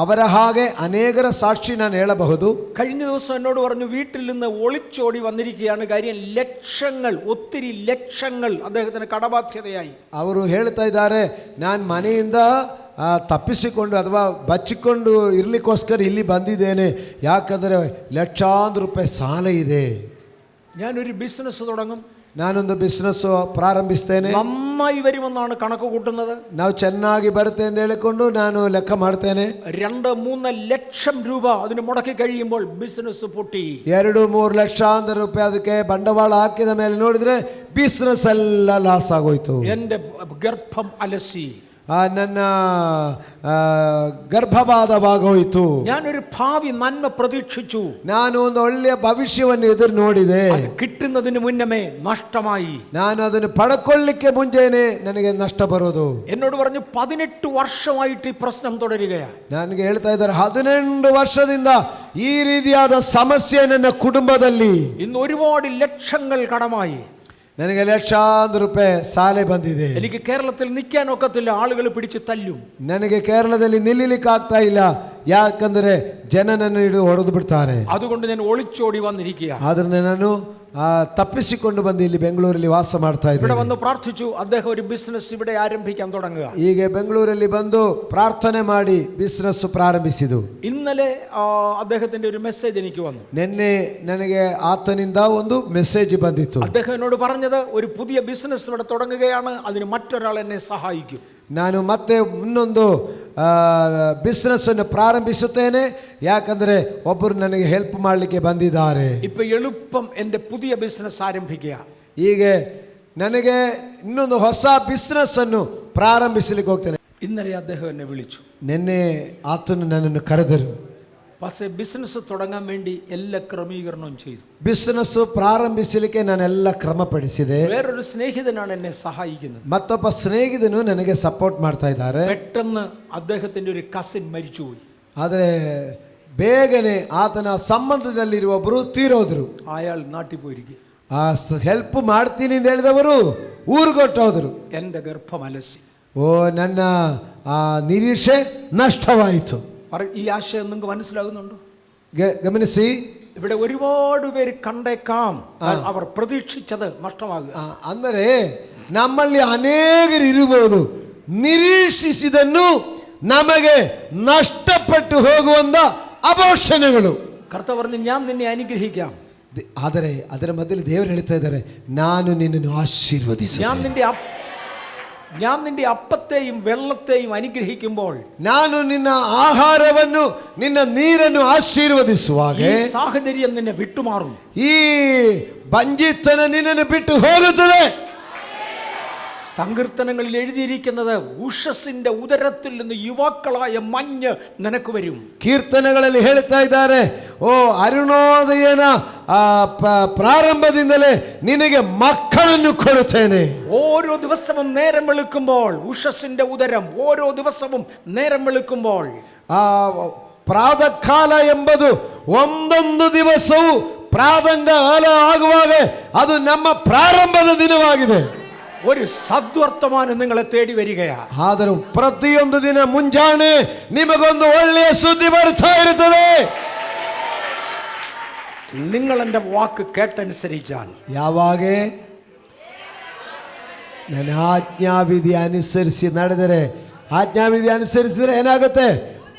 ಅವರ ಹಾಗೆ ಅನೇಕರ ಸಾಕ್ಷಿ ನಾನು ಹೇಳಬಹುದು. കഴിഞ്ഞ ദിവസം എന്നോട് പറഞ്ഞു, വീട്ടിൽ നിന്ന് ഒളിച്ചോടി വന്നിരിക്കുകയാണ്. കാര്യം ലക്ഷങ്ങൾ, ഒത്തിരി ലക്ഷങ്ങൾ അദ്ദേഹത്തിന് കടബാധ്യതയായി. ಅವರು ಹೇಳ್ತಾ ಇದ್ದಾರೆ, ನಾನು ಮನೆಯಿಂದ ತಪ್ಪಿಸಿಕೊಂಡು ಅಥವಾ ಬಚ್ಚಿಕೊಂಡು ಇರಲಿಕ್ಕೋಸ್ಕರ ಇಲ್ಲಿ ಬಂದಿದ್ದೇನೆ, ಯಾಕಂದರೆ ಲಕ್ಷಾಂತರ ರೂಪಾಯಿ ಸಾಲ ಇದೆ. ഞാനൊരു ബിസിനസ് തുടങ്ങും, ನಾನೊಂದು ಬಿಸ್ನೆಸ್ ಪ್ರಾರಂಭಿಸ್ತೇನೆ, നന്നായി വരുമെന്നാണ് കണക്ക് കൂട്ടുന്നത്. ನಾವು ಚೆನ್ನಾಗಿ ಬರುತ್ತೆ ಎಂದು ಹೇಳಿಕೊಂಡು ನಾನು ಲೆಕ್ಕ ಮಾಡ್ತೇನೆ. 2-3 ലക്ഷം രൂപ അതിന് മുടക്കി കഴിയുമ്പോൾ ബിസിനസ് പൊട്ടി. 2-3 ಲಕ್ಷಾಂತರ ರೂಪಾಯಿ ಅದಕ್ಕೆ ಬಂಡವಾಳ ಹಾಕಿದ ಮೇಲೆ ನೋಡಿದ್ರೆ ಬಿಸ್ನೆಸ್ ಎಲ್ಲ ಲಾಸ್ ಆಗೋಯ್ತು. എൻ്റെ ഗർഭം അലസി, ನನ್ನ ಗರ್ಭಪಾತವಾಗೋಯಿತು. ഞാനൊരു ഭാവി നന്മ പ്രതീക്ഷിച്ചു, ನಾನು ಒಂದು ಒಳ್ಳೆಯ ಭವಿಷ್ಯವನ್ನು ಎದುರು ನೋಡಿದೆ. കിട്ടുന്നതിന് മുന്നമേ നഷ്ടമായി. ನಾನು ಅದನ್ನು ಪಡ್ಕೊಳ್ಳಿಕ್ಕೆ ಮುಂಚೆನೆ ನನಗೆ ನಷ್ಟ ಬರೋದು. എന്നോട് പറഞ്ഞു, 18 വർഷമായിട്ട് ഈ പ്രശ്നം തുടരുകയാണ്. ನನಗೆ ಹೇಳ್ತಾ ಇದ್ದಾರೆ, 18 ವರ್ಷದಿಂದ ಈ ರೀತಿಯಾದ ಸಮಸ್ಯೆ ನನ್ನ ಕುಟುಂಬದಲ್ಲಿ. ഇന്ന് ഒരുപാട് ലക്ഷങ്ങൾ കടമായി. ನನಗೆ ಲಕ್ಷಾಂತರ ರೂಪಾಯಿ ಸಾಲ ಬಂದಿದೆ. എനിക്ക് കേരളത്തിൽ നിൽക്കാൻ ഒക്കത്തില്ല, ആളുകൾ പിടിച്ച് തല്ലും. ನನಗೆ ಕೇರಳದಲ್ಲಿ ನಿಲ್ಲಲಿಕ್ಕೆ ಆಗ್ತಾ ಇಲ್ಲ, ಯಾಕಂದ್ರೆ ಜನ ನನ್ನ ಹಿಡಿದು ಹೊಡೆದು ಬಿಡ್ತಾರೆ. അതുകൊണ്ട് ഞാൻ ഒളിച്ചോടി വന്നിരിക്കുക. ಆದ್ರಿಂದ ನಾನು ತಪ್ಪಿಸಿಕೊಂಡು ಬಂದು ಇಲ್ಲಿ ಬೆಂಗಳೂರಲ್ಲಿ ವಾಸ ಮಾಡ್ತಾ ഇവിടെ ಇದ್ದೇನೆ. വന്ന് പ്രാർത്ഥിച്ചു, അദ്ദേഹം ഒരു ബിസിനസ് ഇവിടെ ആരംഭിക്കാൻ തുടങ്ങുക. ಈಗ ಬೆಂಗಳೂರಲ್ಲಿ ಬಂದು ಪ್ರಾರ್ಥನೆ ಮಾಡಿ ಬಿಸ್ನೆಸ್ ಪ್ರಾರಂಭಿಸಿದು. ഇന്നലെ അദ്ദേഹത്തിന്റെ ഒരു മെസ്സേജ് എനിക്ക് വന്നു. ನಿನ್ನೆ ನನಗೆ ಆತನಿಂದ ಒಂದು ಮೆಸೇಜ್ ಬಂದಿತ್ತು. അദ്ദേഹം എന്നോട് പറഞ്ഞത്, ഒരു പുതിയ ബിസിനസ് ഇവിടെ തുടങ്ങുകയാണ്, അതിന് മറ്റൊരാൾ എന്നെ സഹായിക്കും. ನಾನು ಮತ್ತೆ ಇನ್ನೊಂದು ಬಿಸ್ನೆಸ್ ಅನ್ನು ಪ್ರಾರಂಭಿಸುತ್ತೇನೆ, ಯಾಕಂದ್ರೆ ಒಬ್ಬರು ನನಗೆ ಹೆಲ್ಪ್ ಮಾಡಲಿಕ್ಕೆ ಬಂದಿದ್ದಾರೆ. ഇപ്പൊ എളുപ്പം എൻ്റെ പുതിയ ബിസിനസ് ആരംഭിക്കുക. ಹೀಗೆ ನನಗೆ ಇನ್ನೊಂದು ಹೊಸ ಬಿಸ್ನೆಸ್ ಅನ್ನು ಪ್ರಾರಂಭಿಸಲಿಕ್ಕೆ ಹೋಗ್ತೇನೆ. ഇന്നലെ അദ്ദേഹം എന്നെ വിളിച്ചു. ನಿನ್ನೆ ಆತನು ನನ್ನನ್ನು ಕರೆದರು. പക്ഷേ ബിസിനസ് തുടങ്ങാൻ വേണ്ടി എല്ലാ ക്രമീകരണവും ചെയ്തു. ಬಿಸ್ನೆಸ್ ಪ್ರಾರಂಭಿಸಲಿಕ್ಕೆ ನಾನೆಲ್ಲ ಕ್ರಮಪಡಿಸಿದೆ. വേറൊരു സ്നേഹിതനാണ് എന്നെ സഹായിക്കുന്നത്. ಮತ್ತೊಬ್ಬ ಸ್ನೇಹಿತನು ನನಗೆ ಸಪೋರ್ಟ್ ಮಾಡ್ತಾ ಇದ್ದಾರೆ. പെട്ടെന്ന് അദ്ദേഹത്തിന്റെ ഒരു കസിൻ മരിച്ചുപോയി. ಆದರೆ ಬೇಗನೆ ಆತನ ಸಂಬಂಧದಲ್ಲಿರುವ ಒಬ್ಬರು ತೀರೋದ್ರು. അയാൾ നാട്ടിൽ പോയിരിക്കുക. ಹೆಲ್ಪ್ ಮಾಡ್ತೀನಿ ಅಂತ ಹೇಳಿದವರು ಊರುಗೊಟ್ಟೋದ್ರು. എൻ്റെ ഗർഭം അലസി. ಓ, ನನ್ನ ನಿರೀಕ್ಷೆ ನಷ್ಟವಾಯಿತು. ഈ ആശയം നിങ്ങൾക്ക് മനസ്സിലാകുന്നുണ്ടോ? ಗಮನಿಸಿ, ഇവിടെ ഒരുപാട് പേര് കണ്ടേക്കാം അവർ പ്രതീക്ഷിച്ചത് നഷ്ടമാകുക. ಅಂದರೆ ನಮ್ಮಲ್ಲಿ ಅನೇಕರು ಇರಬಹುದು, ನಿರೀಕ್ಷಿಸಿದನ್ನು ನಮಗೆ ನಷ್ಟಪಟ್ಟು ಹೋಗುವಂತ ಅಬೋಷಣೆಗಳು. കർത്താവ് പറഞ്ഞു, ഞാൻ നിന്നെ അനുഗ്രഹിക്കാം. ಆದರೆ ಅದರ ಮಧ್ಯದಲ್ಲಿ ದೇವರು ಹೇಳ್ತಾ ಇದ್ದಾರೆ, ನಾನು ನಿನ್ನನ್ನು ಆಶೀರ್ವದಿಸುತ್ತೇನೆ. ഞാൻ നിന്റെ അപ്പത്തെയും വെള്ളത്തെയും അനുഗ്രഹിക്കുമ്പോൾ, ನಾನು ನಿನ್ನ ಆಹಾರವನ್ನು ನಿನ್ನ ನೀರನ್ನು ಆಶೀರ್ವದಿಸುವಾಗ ഈ സാഹചര്യം നിന്നെ വിട്ടുമാറും. ಈ ಬಂಜಿತನ ನಿನ್ನನ್ನು ಬಿಟ್ಟು ಹೋಗುತ್ತದೆ. സങ്കീർത്തനങ്ങളിൽ എഴുതിയിരിക്കുന്നത് ഉഷസിന്റെ ഉദരത്തിൽ നിന്ന് യുവാക്കളായ മഞ്ഞ് നിനക്ക് വരും. ಕೀರ್ತನೆಗಳಲ್ಲಿ ಹೇಳ್ತಾ ಇದ್ದಾರೆ, ಓ ಅರುಣೋದಯನ ಪ್ರಾರಂಭದಿಂದಲೇ ನಿನಗೆ ಮಕ್ಕಳನ್ನು ಕೊಡುತ್ತೇನೆ. ഓരോ ദിവസവും നേരം വെളുക്കുമ്പോൾ ഉഷസിന്റെ ഉദരം, ഓരോ ദിവസവും നേരം വെളുക്കുമ്പോൾ ಪ್ರಾತಃ ಕಾಲ ಎಂಬುದು ಒಂದೊಂದು ದಿವಸವೂ ಪ್ರಾತಃಕಾಲ ಆಗುವಾಗ ಅದು ನಮ್ಮ ಪ್ರಾರಂಭದ ದಿನವಾಗಿದೆ. ഒരു സദ്വർത്തമാനം നിങ്ങളെ തേടി വരികയാണ്. ಆದರೂ ಪ್ರತಿಯೊಂದು ದಿನ ಮುಂಜಾನೆ ನಿಮಗೊಂದು ಒಳ್ಳೆಯ ಸುದ್ದಿ ಬರ್ತಾ ಇರುತ್ತದೆ. നിങ്ങൾ എൻ്റെ വാക്ക് കേട്ടനുസരിച്ചാൽ, ಯಾವಾಗ ನನ್ನ ಆಜ್ಞಾವಿಧಿ ಅನುಸರಿಸಿ ನಡೆದರೆ, ಆಜ್ಞಾವಿಧಿ ಅನುಸರಿಸಿದ್ರೆ ಏನಾಗುತ್ತೆ?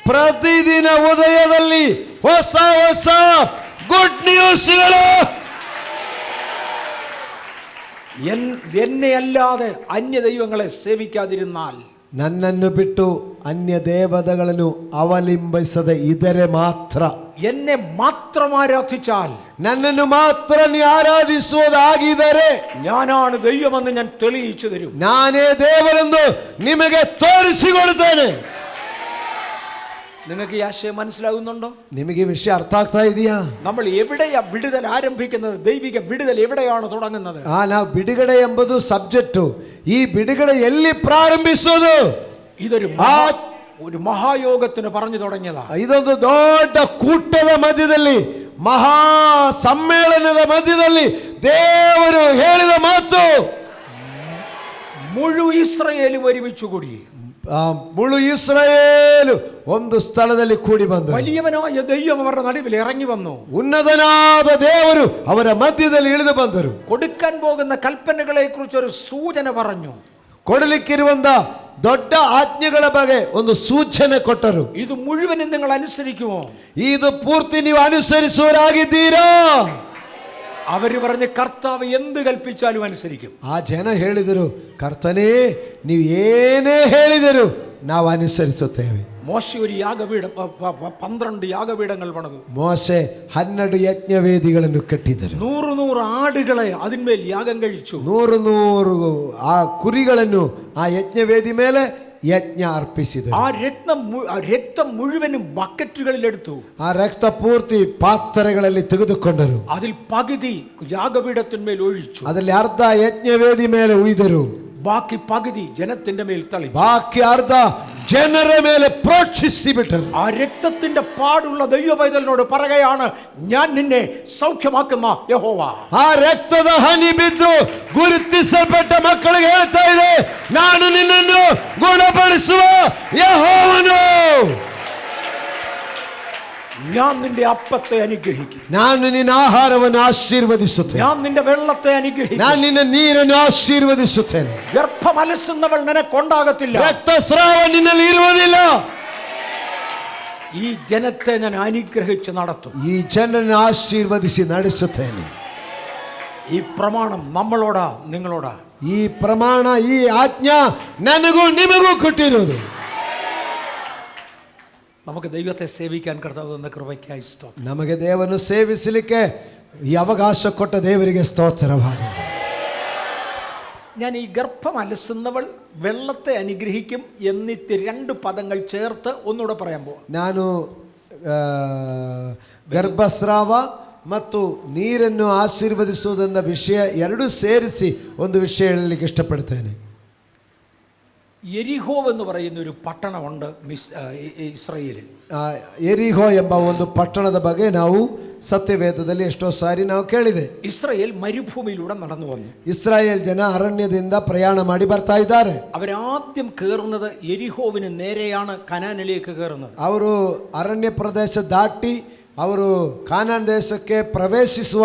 ಪ್ರತಿದಿನ ಉದಯದಲ್ಲಿ ಹೊಸ ಹೊಸ ಗುಡ್ ನ್ಯೂಸ್ಗಳು. എന്നെ അല്ലാതെ അന്യ ദൈവങ്ങളെ സേവിക്കാതിരുന്നാൽ, ನನ್ನನ್ನು ಬಿಟ್ಟು ಅನ್ಯ ದೇವತೆಗಳನ್ನು ಅವಲಂಬಿಸದೆ ಇದರೆ ಮಾತ್ರ, എന്നെ മാത്രം ആരാധിച്ചാൽ, ನನ್ನನ್ನು ಮಾತ್ರ ನೀ ಆರಾಧಿಸುವುದಾಗಿದ್ದರೆ ഞാനാണ് ദൈവമെന്ന് ഞാൻ തെളിയിച്ചു തരും. ನಾನೇ ದೇವರೆಂದು ನಿಮಗೆ ತೋರಿಸಿಕೊಡುತ್ತೇನೆ. നിങ്ങൾക്ക് ഈ ആശയം മനസ്സിലാകുന്നുണ്ടോ? ನಿಮಗೆ ವಿಷಯ ಅರ್ಥ ಆಗ್ತಾ ಇದೆಯಾ? നമ്മൾ എവിടെയാ വിടുതൽ ആരംഭിക്കുന്നത്? ദൈവിക വിടുതൽ എവിടെയാണ് തുടങ്ങുന്നത്? ನಾವು ಬಿಡುಗಡೆ ಎಂಬುದು ಸಬ್ಜೆಕ್ಟು. ಈ ಬಿಡುಗಡೆ ಎಲ್ಲಿ ಪ್ರಾರಂಭಿಸೋದು? ഇതൊരു ഒരു മഹായോഗത്തിന് പറഞ്ഞു തുടങ്ങിയതാ. ಇದೊಂದು ದೊಡ್ಡ ಕೂಟದ ಮಧ್ಯದಲ್ಲಿ, ಮಹಾ ಸಮ್ಮೇಳನದ ಮಧ್ಯದಲ್ಲಿ ದೇವರು ಹೇಳಿದ ಮಾತು. മുഴുവൻ ഇസ്രായേലും ഒരുമിച്ച് കൂടി, ಮುಳು ಇಸ್ರಾಯೇಲು ಒಂದು ಸ್ಥಳದಲ್ಲಿ ಕೂಡಿ ಬಂದರು. വലിയവനായ ദൈവം അവരുടെ നടുവിൽ ഇറങ്ങി വന്നു. ಉನ್ನತನಾದ ದೇವರು ಅವರ ಮಧ್ಯದಲ್ಲಿ ಇಳಿದು ಬಂದರು. കൊടുക്കാൻ പോകുന്ന കൽപ്പനകളെ കുറിച്ച് ഒരു സൂചന പറഞ്ഞു. ಕೊಡಲಿಕ್ಕಿರುವಂತ ದೊಡ್ಡ ಆಜ್ಞೆಗಳ ಬಗ್ಗೆ ಒಂದು ಸೂಚನೆ ಕೊಟ್ಟರು. ഇത് മുഴുവനും നിങ്ങൾ അനുസരിക്കുമോ? ಇದು ಪೂರ್ತಿ ನೀವು ಅನುಸರಿಸುವರಾಗಿದ್ದೀರಾ? ಅವರು പറഞ്ഞു, കർത്താവ് എന്ത് കൽപ്പിച്ചാലും അനുസരിക്കും. ಆ ಜನ ಹೇಳಿದರು, ಕರ್ತನೇ ನೀವು ಏನೇ ಹೇಳಿದರು ನಾವು ಅನುಸರಿಸುತ್ತೇವೆ. മോശെ ഒരു യാഗപീഠം, 12 യാഗപീഠങ്ങൾ പണിതു. ಮೋಶೆ 12 ಯಜ್ಞವೇದಿಗಳನ್ನು ಕಟ್ಟಿದರು. 100 ആടുകളെ അതിന്മേൽ യാഗം കഴിച്ചു. 100 ಆ ಕುರಿಗಳನ್ನು ಆ ಯಜ್ಞವೇದಿ ಮೇಲೆ ಯಜ್ಞ ಅರ್ಪಿಸಿದರು. ആ രക്തം മുഴുവനും ബക്കറ്റുകളിൽ എടുത്തു. ಆ ರಕ್ತ ಪೂರ್ತಿ ಪಾತ್ರೆಗಳಲ್ಲಿ ತೆಗೆದುಕೊಂಡರು. അതിൽ പകുതി യാഗപീഠത്തിന്മേൽ ഒഴിച്ചു. ಅದರಲ್ಲಿ ಅರ್ಧ ಯಜ್ಞವೇದಿ ಮೇಲೆ ಉಯ್ದರು. ബാക്കി പകുതി ജനത്തിന്റെ മേൽ തളി. ಬಾಕಿ ಅರ್ಧ ಜನರ ಮೇಲೆ ಪ್ರೋಕ್ಷಿಸಿ ಬಿಟ್ಟರು. ആ രക്തത്തിന്റെ പാടുള്ള ദൈവ പൈതലിനോട് പറയുകയാണ്, ഞാൻ നിന്നെ സൗഖ്യമാക്കുന്ന യഹോവ. ಆ ರಕ್ತದ ಹನಿ ಬಿದ್ದು ಗುರುತಿಸಲ್ಪಟ್ಟ ಮಕ್ಕಳಿಗೆ ಹೇಳ್ತಾ ಇದೆ, ನಾನು ನಿನ್ನನ್ನು ಗುಣಪಡಿಸುವ ಯೆಹೋವನು. ഞാൻ നിന്റെ അപ്പത്തെ അനുഗ്രഹിക്കും. ನಾನು ನಿನ್ನ ಆಹಾರವನ್ನು ಆಶೀರ್ವದಿಸುತ್ತೇನೆ. ഞാൻ നിന്റെ വെള്ളത്തെ അനുഗ്രഹിക്കും. ನಾನು ನಿನ್ನ ನೀರನ್ನು ಆಶೀರ್ವದಿಸುತ್ತೇನೆ. ഗർഭമലസുന്നവൾ നിനക്കൊണ്ടാകത്തില്ല. ರಕ್ತಸ್ರಾವ ನಿನ್ನಲ್ಲಿ ಇರುವುದಿಲ್ಲ. ഈ ജനത്തെ ഞാൻ അനുഗ്രഹിച്ച് നടത്തും. ಈ ಜನರನ್ನು ಆಶೀರ್ವದಿಸಿ ನಡೆಸುತ್ತೇನೆ. ഈ പ്രമാണം നമ്മളോടാ നിങ്ങളോടാ. ಈ ಪ್ರಮಾಣ, ಈ ಆಜ್ಞಾ ನನಗೂ ನಿಮಗೂ ಕೊಟ್ಟಿರೋದು. നമുക്ക് ദൈവത്തെ സേവിക്കാൻ കർത്താവ് തന്ന കൃപയ്ക്കായി സ്തോത്രം. ನಮಗೆ ದೇವರನ್ನು ಸೇವಿಸಲಿಕ್ಕೆ ಈ ಅವಕಾಶ ಕೊಟ್ಟ ದೇವರಿಗೆ ಸ್ತೋತ್ರವಾಗಲಿ. ഞാൻ ഈ ഗർഭം അലസുന്നവൾ വെള്ളത്തെ അനുഗ്രഹിക്കും എന്നിട്ട് 2 പദങ്ങൾ ചേർത്ത് ഒന്നുകൂടെ പറയാൻ പോവാം. ನಾನು ಗರ್ಭಸ್ರಾವ ಮತ್ತು ನೀರನ್ನು ಆಶೀರ್ವದಿಸುವುದೆಂದ ವಿಷಯ ಎರಡೂ ಸೇರಿಸಿ ಒಂದು ವಿಷಯ ಹೇಳಲಿಕ್ಕೆ ಇಷ್ಟಪಡ್ತೇನೆ. എരിഹോ എന്ന് പറയുന്ന ഒരു പട്ടണമുണ്ട് ഇസ്രായേലിൽ. ಎರಿಹೋ ಎಂಬ ಒಂದು ಪಟ್ಟಣದ ಬಗ್ಗೆ ನಾವು ಸತ್ಯವೇದದಲ್ಲಿ ಎಷ್ಟೋ ಸಾರಿ ನಾವು ಕೇಳಿದೆ. ഇസ്രായേൽ മരുഭൂമിയിലൂടെ നടന്നു വന്നു. ಇಸ್ರಾಯೇಲ್ ಜನ ಅರಣ್ಯದಿಂದ ಪ್ರಯಾಣ ಮಾಡಿ ಬರ್ತಾ ಇದ್ದಾರೆ. അവരാദ്യം കയറുന്നത് എരിഹോവിന് നേരെയാണ് കനാനിലേക്ക് കയറുന്നത്. ಅವರು ಅರಣ್ಯ ಪ್ರದೇಶ ದಾಟಿ ಅವರು ಕಾನಾನ್ ದೇಶಕ್ಕೆ ಪ್ರವೇಶಿಸುವ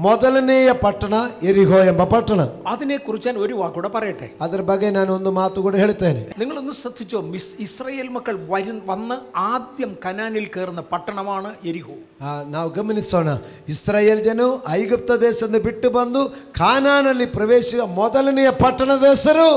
ಮೊದಲನೆಯ ಪಟ್ಟಣ ಎರಿಹೋ ಎಂಬ ಪಟ್ಟಣ. അതിനെക്കുറിച്ച് ഞാൻ ഒരു വാക്കൂടെ പറയട്ടെ. ಅದರ ಬಗ್ಗೆ ನಾನು ಒಂದು ಮಾತು ಕೂಡ ಹೇಳ್ತೇನೆ. നിങ്ങളൊന്ന് ശ്രദ്ധിച്ചോ, ഇസ്രായേൽ മക്കൾ വന്ന് ആദ്യം കനാനിൽ കയറുന്ന പട്ടണമാണ് എരിഹോ. ನಾವು ಗಮನಿಸೋಣ, ಇಸ್ರಾಯೇಲ್ ಜನರು ಐಗುಪ್ತ ದೇಶದಿಂದ ಬಿಟ್ಟು ಬಂದು ಕಾನಾನಲ್ಲಿ ಪ್ರವೇಶಿಸುವ ಮೊದಲನೆಯ ಪಟ್ಟಣದ ಹೆಸರು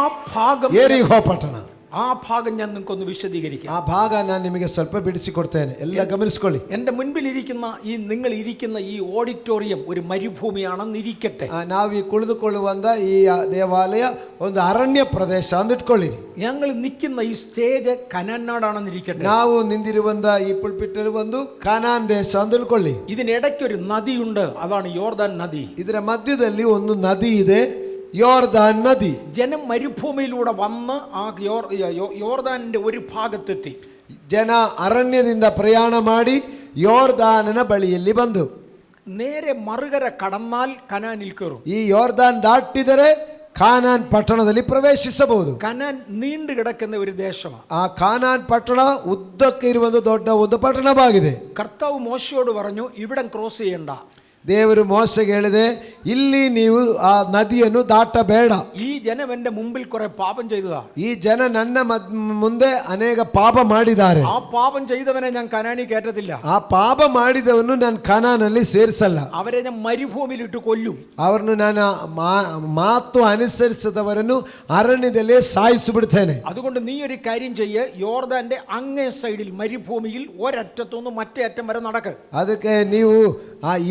ಆ ಭಾಗം ಎರಿಹೋ ಪಟ್ಟಣ. ആ ഭാഗം ഞാൻ നിങ്ങൾക്കൊന്ന് വിശദീകരിക്കാം. ಆ ಭಾಗ ನಾನು ನಿಮಗೆ ಸ್ವಲ್ಪ ಬಿಡಿಸಿಕೊಡ್ತೇನೆ, ಎಲ್ಲ ಗಮನಿಸ್ಕೊಳ್ಳಿ. എൻ്റെ മുൻപിലിരിക്കുന്ന നിങ്ങൾ ഇരിക്കുന്ന ഈ ഓഡിറ്റോറിയം ഒരു മരുഭൂമിയാണെന്ന് ഇരിക്കട്ടെ. ನಾವು ಈ ಕುಳಿದುಕೊಳ್ಳುವಂತ ಈ ದೇವಾಲಯ ಒಂದು ಅರಣ್ಯ ಪ್ರದೇಶ ಅಂದಿಟ್ಕೊಳ್ಳಿರಿ. ഞങ്ങൾ നിൽക്കുന്ന ഈ സ്റ്റേജ് കനാൻ നാടാണെന്ന് ഇരിക്കട്ടെ. ನಾವು ನಿಂತಿರುವಂತ ಈ ಪುಲ್ಪಿಟ್ ಒಂದು ಕಾನಾನ್ ದೇಶ ಅಂತ ತಿಳ್ಕೊಳ್ಳಿ. ഇതിനിടയ്ക്കൊരു നദിയുണ്ട്, അതാണ് യോർദാൻ നദി. ಇದರ ಮಧ್ಯದಲ್ಲಿ ಒಂದು ನದಿ ಇದೆ, യോർദാൻ നദി. ജനം മരുഭൂമിയിലൂടെ വന്ന് ആ യോർദാനിന്റെ ഒരു ഭാഗത്തെത്തി. ಜನ ಅರಣ್ಯದಿಂದ ಪ್ರಯಾಣ ಮಾಡಿ ಯೋರ್ದಾನನ ಬಳಿಯಲ್ಲಿ ಬಂದು നേരെ മറുകര കടന്നാൽ കനാനിൽ കയറും. ಈ ಯೋರ್ದಾನ್ ದಾಟಿದರೆ ಕಾನಾನ್ ಪಟ್ಟಣದಲ್ಲಿ ಪ್ರವೇಶಿಸಬಹುದು. കനാൻ നീണ്ടു കിടക്കുന്ന ഒരു ദേശമാണ്. ಆ ಕಾನಾನ್ ಪಟ್ಟಣ ಉದ್ದಕ್ಕೆ ಇರುವಂತ ದೊಡ್ಡ ಒಂದು ಪಟ್ಟಣವಾಗಿದೆ. കർത്താവ് മോശയോട് പറഞ്ഞു, ഇവിടം ക്രോസ് ചെയ്യണ്ട. ದೇವರು ಮೋಸೆಗೆ ಹೇಳಿದೆ, ಇಲ್ಲಿ ನೀವು ಆ ನದಿಯನ್ನು ದಾಟಬೇಡ. ഈ ജനം എന്റെ മുമ്പിൽ കുറെ പാപം ചെയ്തതാ. ಈ ಜನ ನನ್ನ ಮುಂದೆ ಅನೇಕ ಪಾಪ ಮಾಡಿದ್ದಾರೆ. ആ പാപം ചെയ്തവനെ ഞാൻ കനാനി കയറ്റത്തില്ല. ಆ ಪಾಪ ಮಾಡಿದವನು ನಾನು ಕಾನಾನಲ್ಲಿ ಸೇರಿಸಲ್ಲ. അവരെ ഞാൻ മരുഭൂമിയിൽ ഇട്ട് കൊല്ലും. ಅವರನ್ನು ನಾನು ಮಾತು ಅನುಸರಿಸದವರನ್ನು ಅರಣ್ಯದಲ್ಲೇ ಸಾಯಿಸಿಬಿಡ್ತೇನೆ. അതുകൊണ്ട് നീ ഒരു കാര്യം ചെയ്യ്, യോർദാന്റെ അങ്ങേ സൈഡിൽ മരുഭൂമിയിൽ ഒരറ്റത്തുനിന്ന് മറ്റേ അറ്റം വരെ നടക്ക്. ಅದಕ್ಕೆ ನೀವು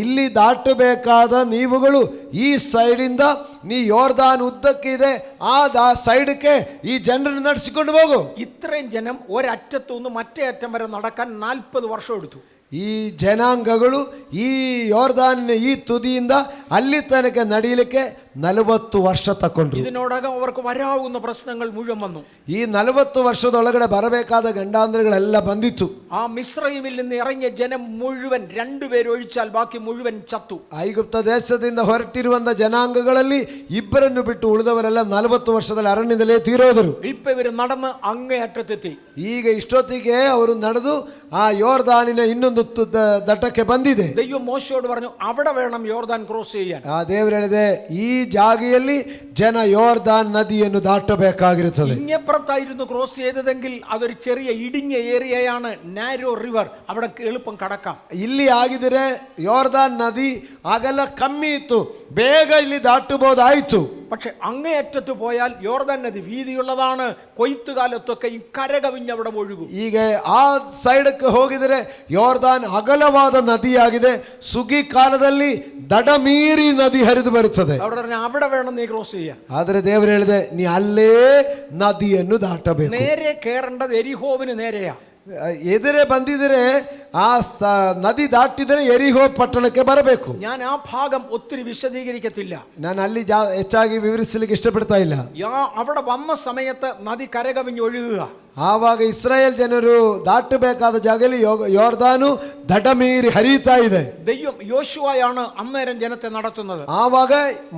ಇಲ್ಲಿ ದಾಟಬೇಕಾದ ನೀವುಗಳು ಈ ಸೈಡಿಂದ ನೀ ಯೋರ್ದಾನ್ ಉದ್ದಕ್ಕೆ ಇದೆ ಆ ಸೈಡ್ಗೆ ಈ ಜನರನ್ನು ನಡೆಸಿಕೊಂಡು ಹೋಗು. ഇത്രയും ജനം ഒരറ്റത്തുനിന്ന് മറ്റേ അറ്റം വരെ നടക്കാൻ 40 വർഷം എടുത്തു. ಈ ಜನಾಂಗಗಳು ಈ ಯೋರ್ದಾನಿನ ಈ ತುದಿಯಿಂದ ಅಲ್ಲಿ ತನಕ ನಡೆಯಲಿಕ್ಕೆ 40 ವರ್ಷ ತಕೊಂಡ್ರು. ഇതിനോടകം അവർക്ക് വരാവുന്ന പ്രശ്നങ്ങൾ മുഴുവൻ വന്നു. ಈ 40 ವರ್ಷದೊಳಗಡೆ ಬರಬೇಕಾದ ಗಂಡಾಂತರಗಳೆಲ್ಲ ಬಂದಿತ್ತು. ആ മിസ്രയീമിൽ നിന്ന് ഇറങ്ങിയ ജനം മുഴുവൻ 2 പേര് ഒഴിച്ചാൽ ബാക്കി മുഴുവൻ ചത്തു. ಐಗುಪ್ತ ದೇಶದಿಂದ ಹೊರಟಿರುವಂತ ಜನಾಂಗಗಳಲ್ಲಿ ಇಬ್ಬರನ್ನು ಬಿಟ್ಟು ಉಳಿದವರೆಲ್ಲ 40 ವರ್ಷದಲ್ಲಿ ಅರಣ್ಯದಲ್ಲೇ ತೀರೋದರು. ഇപ്പൊ ഇവര് നടന്ന് അങ്ങേ അറ്റത്തെത്തി. ಈಗ ಇಷ್ಟೊತ್ತಿಗೆ ಅವರು ನಡೆದು ಆ ಯೋರ್ದಾನಿನ ಇನ್ನೊಂದು ದಟ್ಟಕ್ಕೆ ಬಂದಿದೆ. ദൈവം മോശയോട് പറഞ്ഞു, അവിടെ വേണം യോർദാൻ ക്രോസ് ചെയ്യാൻ. ಆ ದೇವರು ಹೇಳಿದೆ, ಈ ಜಾಗೆಯಲ್ಲಿ ಜನ ಯೋರ್ದಾನ್ ನದಿಯನ್ನು ದಾಟಬೇಕಾಗಿರುತ್ತದೆ. ഇങ്ങപ്പുറത്തായിരുന്നു ക്രോസ് ചെയ്തതെങ്കിൽ അതൊരു ചെറിയ ഇടുങ്ങിയ ഏരിയയാണ്, നാരോ റിവർ, അവിടെ എളുപ്പം കടക്കാം. ಇಲ್ಲಿ ಆಗಿದ್ರೆ ಯೋರ್ದಾನ್ ನದಿ ಅಗಲ ಕಮ್ಮಿ ಇತ್ತು, ಬೇಗ ಇಲ್ಲಿ ದಾಟಬಹುದಾಯಿತು. പക്ഷെ അങ്ങേയറ്റത്ത് പോയാൽ യോർദാൻ നദി വീതിയുള്ളതാണ്. കൊയ്ത്തുകാലത്തൊക്കെ ഈ കരകവിഞ്ഞ് അവിടെ ഒഴുകും. ಈಗ ಆ ಸೈಡಕ್ಕೆ ಹೋಗಿದರೆ ಯೋರ್ದಾನ್ ಅಗಲವಾದ ನದಿಯಾಗಿದೆ. ಸುಗ್ಗಿ ಕಾಲದಲ್ಲಿ ದಡ ಮೀರಿ ನದಿ ಹರಿದು ಬರುತ್ತದೆ. അവിടെ വേണം നീ ക്രോസ് ചെയ്യാൻ. ಆದರೆ ದೇವರು ಹೇಳಿದೆ, ನೀ ಅಲ್ಲೇ ನದಿಯನ್ನು ದಾಟಬೇಕು. നേരെ കയറേണ്ടത് എരിഹോവിന് നേരെയാ. ಎದುರೇ ಬಂದಿದ್ರೆ ಆ ನದಿ ದಾಟಿದರೆ ಎರಿಹೋ ಪಟ್ಟಣಕ್ಕೆ ಬರಬೇಕು. ഞാൻ ആ ഭാഗം ഒത്തിരി വിശദീകരിക്കത്തില്ല. ನಾನು ಅಲ್ಲಿ ಹೆಚ್ಚಾಗಿ ವಿವರಿಸಲಿಕ್ಕೆ ಇಷ್ಟಪಡ್ತಾ ಇಲ್ಲ. അവിടെ വന്ന സമയത്ത് നദി കരകവിഞ്ഞ് ഒഴുകുക. ಆವಾಗ ಇಸ್ರಾಯೇಲ್ ಜನರು ದಾಟಬೇಕಾದ ಜಾಗದಲ್ಲಿ ಯೋರ್ದಾನು ದಡ ಮೀರಿ ಹರಿಯುತ್ತಾ ಇದೆ. ദൈവം യോശുവയാണ് അന്നേരം ജനത്തെ നടത്തുന്നത്. ಆವಾಗ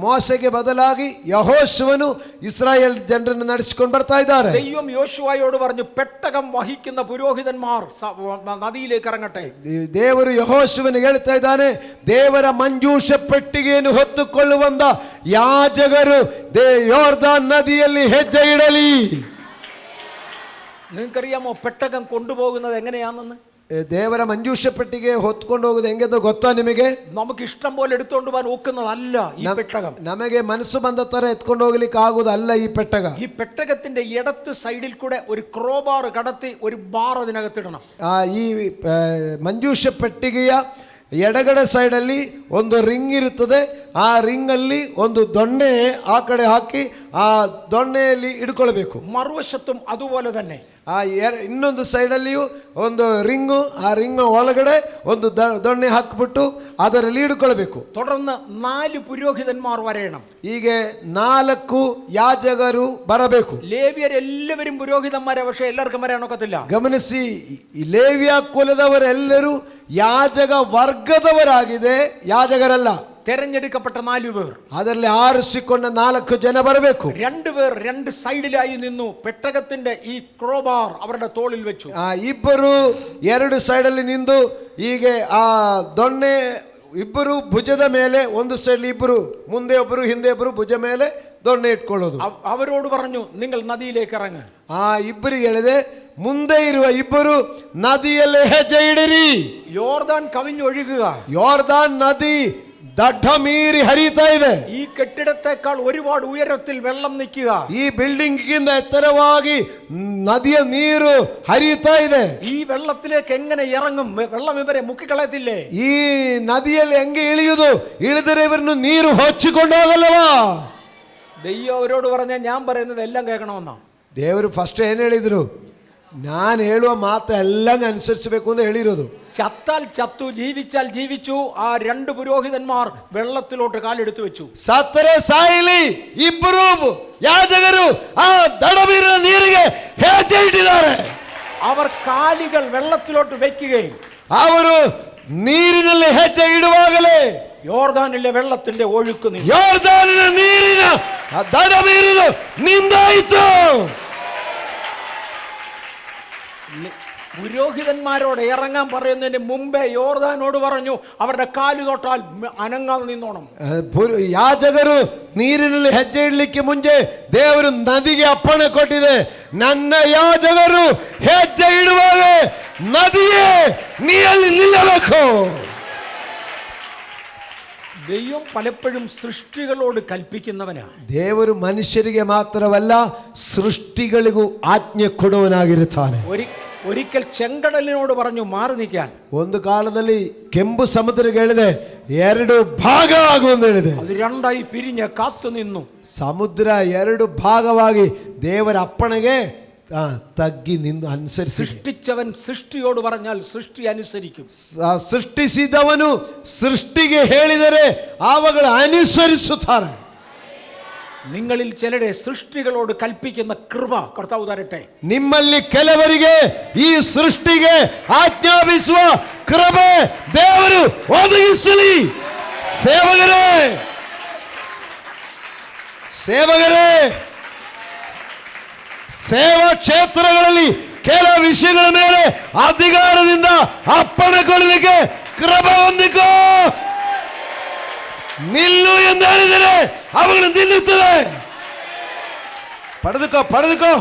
ಮೋಸೆಗೆ ಬದಲಾಗಿ ಯೆಹೋಶುವನು ಇಸ್ರಾಯೇಲ್ ಜನರನ್ನು ನಡೆಸಿಕೊಂಡು ಬರ್ತಾ ಇದ್ದಾರೆ. ദൈവം യോശുവയോട് പറഞ്ഞു, പെട്ടകം വഹിക്കുന്ന പുരോഹിതന്മാർ നദിയിലേക്ക് ഇറങ്ങട്ടെ. ದೇವರು ಯೆಹೋಶುವನಿಗೆ ಹೇಳ್ತಾ ಇದ್ದಾನೆ, ದೇವರ ಮಂಜೂಷ ಪೆಟ್ಟಿಗೆಯನ್ನು ಹೊತ್ತುಕೊಳ್ಳುವಂತ ಯಾಜಕರು ಯೋರ್ದಾನ್ ನದಿಯಲ್ಲಿ ಹೆಜ್ಜೆ ಇಡಲಿ. നിങ്ങൾക്കറിയാമോ പെട്ടകം കൊണ്ടുപോകുന്നത് എങ്ങനെയാണെന്ന്? ದೇವರ ಮಂಜೂಷ ಪೆಟ್ಟಿಗೆ ಹೊತ್ಕೊಂಡು ಹೋಗುದು ಹೆಂಗೆಂದು ಗೊತ್ತಾ ನಿಮಗೆ? നമുക്ക് ഇഷ്ടം പോലെ എടുത്തുകൊണ്ട് പോകാൻ ഒക്കുന്നതല്ല ഈ പെട്ടകം. ನಮಗೆ ಮನಸ್ಸು ಬಂದ ತರ ಎತ್ಕೊಂಡು ಹೋಗ್ಲಿಕ್ಕೆ ಆಗುವುದಲ್ಲ ಈ ಪೆಟ್ಟಗ. ഈ പെട്ടകത്തിന്റെ ഇടത്ത് സൈഡിൽ കൂടെ ഒരു ക്രോബാർ കടത്തി ഒരു ബാർ അതിനകത്തിടണം. ಈ ಮಂಜೂಷ ಪೆಟ್ಟಿಗೆಯ ಎಡಗಡೆ ಸೈಡಲ್ಲಿ ಒಂದು ರಿಂಗ್ ಇರುತ್ತದೆ. ಆ ರಿಂಗಲ್ಲಿ ಒಂದು ದೊಣ್ಣೆ ಆ ಕಡೆ ಹಾಕಿ ಆ ದೊಣ್ಣೆಯಲ್ಲಿ ಇಡ್ಕೊಳ್ಬೇಕು. മറുവശത്തും അതുപോലെ തന്നെ. ಆ ಇನ್ನೊಂದು ಸೈಡಲ್ಲಿಯೂ ಒಂದು ರಿಂಗು, ಆ ರಿಂಗ್ ಒಳಗಡೆ ಒಂದು ದೊಣ್ಣೆ ಹಾಕಿಬಿಟ್ಟು ಅದರಲ್ಲಿ ಇಡ್ಕೊಳ್ಬೇಕು. തുടർന്ന് 4 പുരോഹിതന്മാർ വരേണം. ಹೀಗೆ 4 ಯಾಜಕರು ಬರಬೇಕು. ലേവ്യരെല്ലാവരും പുരോഹിതന്മാരെ, പക്ഷെ എല്ലാവർക്കും വരാൻ ഒക്കത്തില്ല. ಗಮನಿಸಿ, ಲೇವಿಯ ಕುಲದವರೆಲ್ಲರೂ ಯಾಜಕ ವರ್ಗದವರಾಗಿದೆ, ಯಾಜಕರಲ್ಲ. തെരഞ്ഞെടുക്കപ്പെട്ട 4 പേർ, ಅದರಲ್ಲಿ ಆರಿಸಿಕೊಂಡ 4 ಜನ ಬರಬೇಕು. 2 പേർ 2 സൈഡിലായി നിന്നു. പെട്ടകത്തിന്റെ ഈ ക്രോബാർ അവരുടെ തോളിൽ വെച്ചു. ಇಬ್ಬರು 2 ಸೈಡಲ್ಲಿ ನಿಂತು ಹೀಗೆ ಆ ದೊಣ್ಣೆ ಇಬ್ಬರು ಭುಜದ ಮೇಲೆ, ಒಂದು ಸೈಡ್ ಇಬ್ಬರು ಮುಂದೆ ಒಬ್ಬರು ಹಿಂದೆ ಒಬ್ಬರು ಭುಜ ಮೇಲೆ ದೊಣ್ಣೆ ಇಟ್ಕೊಳ್ಳೋದು. അവരോട് പറഞ്ഞു, നിങ്ങൾ നദിയിലേക്ക് ഇറങ്ങ്. ಇಬ್ಬರಿಗೆ ಹೇಳಿದೆ, ಮುಂದೆ ಇರುವ ಇಬ್ಬರು ನದಿಯಲ್ಲಿ ಹೆಜ್ಜೆ ಇಡಿರಿ. യോർദാൻ കവിഞ്ഞൊഴുകുക. ಯೋರ್ದಾನ್ ನದಿ ದಡ್ಡ ಮೀರಿ ಹರಿತಾ ಇದೆ. ഈ കെട്ടിടത്തെക്കാൾ ഒരുപാട് ഉയരത്തിൽ വെള്ളം നിൽക്കുക. ಈ ಬಿಲ್ಡಿಂಗ್ಗಿಂತ ಎತ್ತರವಾಗಿ ನದಿಯ ನೀರು ಹರಿಯುತ್ತಾ ಇದೆ. ഈ വെള്ളത്തിലേക്ക് എങ്ങനെ ഇറങ്ങും? വെള്ളം ഇവരെ മുക്കിക്കളയത്തില്ലേ? ಈ ನದಿಯಲ್ಲಿ ಹೆಂಗೆ ಇಳಿಯುವುದು? ಇಳಿದರೆ ಇವರನ್ನು ನೀರು ಹೊಚ್ಚಿಕೊಂಡು ಹೋಗಲ್ಲವಾ? ദൈവം അവരോട് പറഞ്ഞാൽ ഞാൻ പറയുന്നത് എല്ലാം കേൾക്കണമെന്നാ. ದೇವರು ಫಸ್ಟ್ ಏನು ಹೇಳಿದ್ರು? ನಾನು ಹೇಳುವ ಮಾತು ಎಲ್ಲ ಅನುಸರಿಸಬೇಕು ಅಂತ ಹೇಳಿರೋದು. ചത്താൽ ചത്തു, ജീവിച്ചാൽ ജീവിച്ചു. ആ രണ്ട് പുരോഹിതന്മാർ വെള്ളത്തിലോട്ട് കാലെടുത്തു വെച്ചു. ಸತ್ತರೆ ಸಾಯಲಿ, ಇಬ್ಬರು ಯಾಜಕರು ಆ ದಡಬೀರಿನ ನೀರಿಗೆ ಹೆಜ್ಜೆ ಇಟ್ಟಿದ್ದಾರೆ. അവർ കാലുകൾ വെള്ളത്തിലോട്ട് വെക്കുകയും ಅವರು ನೀರಿನಲ್ಲಿ ಹೆಜ್ಜೆ ಇಡುವಾಗಲೇ യോർദാനിലെ വെള്ളത്തിന്റെ ഒഴുക്ക് നിന്നു. ಯೋರ್ದಾನಿನ ನೀರಿನ ದಡಬೀರಿನ ನಿಂದಾಯಿತು. പുരോഹിതന്മാരോട് ഇറങ്ങാൻ പറയുന്നതിന് മുമ്പേ യോർദാനോട് പറഞ്ഞു അവരുടെ കാല് തൊട്ടാൽ അനങ്ങാതെ നിന്നോണം. ಯಾಜಕರು ನೀರಿನಲ್ಲಿ ಹೆಜ್ಜೆ ಇಡಲಿಕ್ಕೆ ಮುಂಚೆ ದೇವರು ನದಿಗೆ ಅಪ್ಪಣೆ ಕೊಟ್ಟಿದೆ. ನನ್ನ ಯಾಜಕರು ಹೆಜ್ಜೆ ಇಡುವಾಗ ನದಿಯೇ ನೀರಲ್ಲಿ ನಿಲ್ಲಬೇಕು. ദൈവം പലപ്പോഴും സൃഷ്ടികളോട് കൽപ്പിക്കുന്നവനാ. ದೇವರು ಮನುಷ್ಯರಿಗೆ ಮಾತ್ರವಲ್ಲ ಸೃಷ್ಟಿಗಳಿಗೂ ಆಜ್ಞೆ ಕೊಡುವನಾಗಿರುತ್ತಾನೆ. ഒരിക്കൽ ചെങ്കടലിനോട് പറഞ്ഞു മാറി നിൽക്കാൻ. ಒಂದು ಕಾಲದಲ್ಲಿ ಕೆಂಪು ಸಮುದ್ರಕ್ಕೆ ಹೇಳಿದೆ ಎರಡು ಭಾಗ ಆಗುವಂತ ಹೇಳಿದೆ. ಅದು രണ്ടായി പിരിഞ്ഞ് കാത്തു നിന്നു. ಸಮುದ್ರ ಎರಡು ಭಾಗವಾಗಿ ದೇವರ ಅಪ್ಪಣೆಗೆ ತಗ್ಗಿ ನಿಂದು ಅನುಸರಿಸಿ. സൃഷ്ടിച്ചവൻ സൃഷ്ടിയോട് പറഞ്ഞാൽ സൃഷ്ടി അനുസരിക്കും. ಸೃಷ್ಟಿಸಿದವನು ಸೃಷ್ಟಿಗೆ ಹೇಳಿದರೆ ಅವುಗಳು ಅನುಸರಿಸುತ್ತಾರೆ. നിങ്ങളിൽ ചിലരെ സൃഷ്ടികളോട് കൽപ്പിക്കുന്ന കൃപ കർത്താവ് തരട്ടെ. ನಿಮ್ಮಲ್ಲಿ ಕೆಲವರಿಗೆ ಈ ಸೃಷ್ಟಿಗೆ ಆಜ್ಞಾಪಿಸುವ ಕೃಪೆ ದೇವರು ಒದಗಿಸಲಿ. ಸೇವಕರೇ ಸೇವಾ ಕ್ಷೇತ್ರಗಳಲ್ಲಿ ಕೆಲ ವಿಷಯಗಳ ಮೇಲೆ ಅಧಿಕಾರದಿಂದ ಅಪ್ಪಣೆ ಕೊಡಲಿಕ್ಕೆ ಕೃಪೆ ಹೊಂದಿಕೋ. ನಿಲ್ಲು ಎಂದು ಹೇಳಿದರೆ ಅವುಗಳು ನಿಲ್ಲುತ್ತದೆ. പടുതുക്കോ.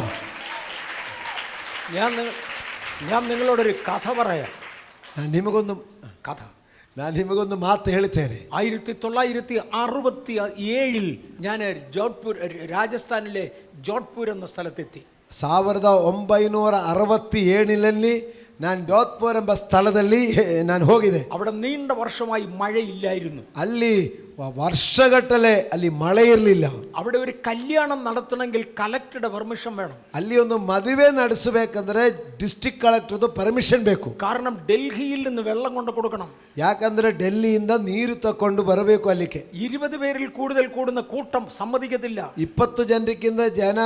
ഞാൻ നിങ്ങളോടൊരു കഥ പറയാം. ഞാൻ നിമಗೊಂದು ಮಾತು ಹೇಳ್ತೇನೆ. 1967 ഞാൻ ജോധ്പൂർ, രാജസ്ഥാനിലെ ജോധ്പൂർ എന്ന സ്ഥലത്തെത്തി. 1967 ನಾನು ಜೋಧ್ಪುರ್ ಎಂಬ ಸ್ಥಳದಲ್ಲಿ ನಾನು ಹೋಗಿದೆ. അവിടെ നീണ്ട വർഷമായി മഴയില്ലായിരുന്നു. ಅಲ್ಲಿ ವರ್ಷಗಟ್ಟಲೆ ಅಲ್ಲಿ ಮಳೆ ಇರಲಿಲ್ಲ. അവിടെ ഒരു കല്യാണം നടത്തണമെങ്കിൽ കലക്ടറുടെ പെർമിഷൻ വേണം. ಅಲ್ಲಿ ಒಂದು ಮದುವೆ ನಡೆಸಬೇಕಂದ್ರೆ ಡಿಸ್ಟ್ರಿಕ್ಟ್ ಕಲೆಕ್ಟರ್ದು ಪರ್ಮಿಷನ್ ಬೇಕು. കാരണം ഡൽഹിയിൽ നിന്ന് വെള്ളം കൊണ്ട് കൊടുക്കണം. ಯಾಕಂದ್ರೆ ಡೆಲ್ಲಿಯಿಂದ ನೀರು ತಕೊಂಡು ಬರಬೇಕು. ಅಲ್ಲಿಗೆ 20 പേരിൽ കൂടുതൽ കൂടുന്ന കൂട്ടം സമ്മതിക്കത്തില്ല. 20 ಜನರಿಗಿಂತ ಜನ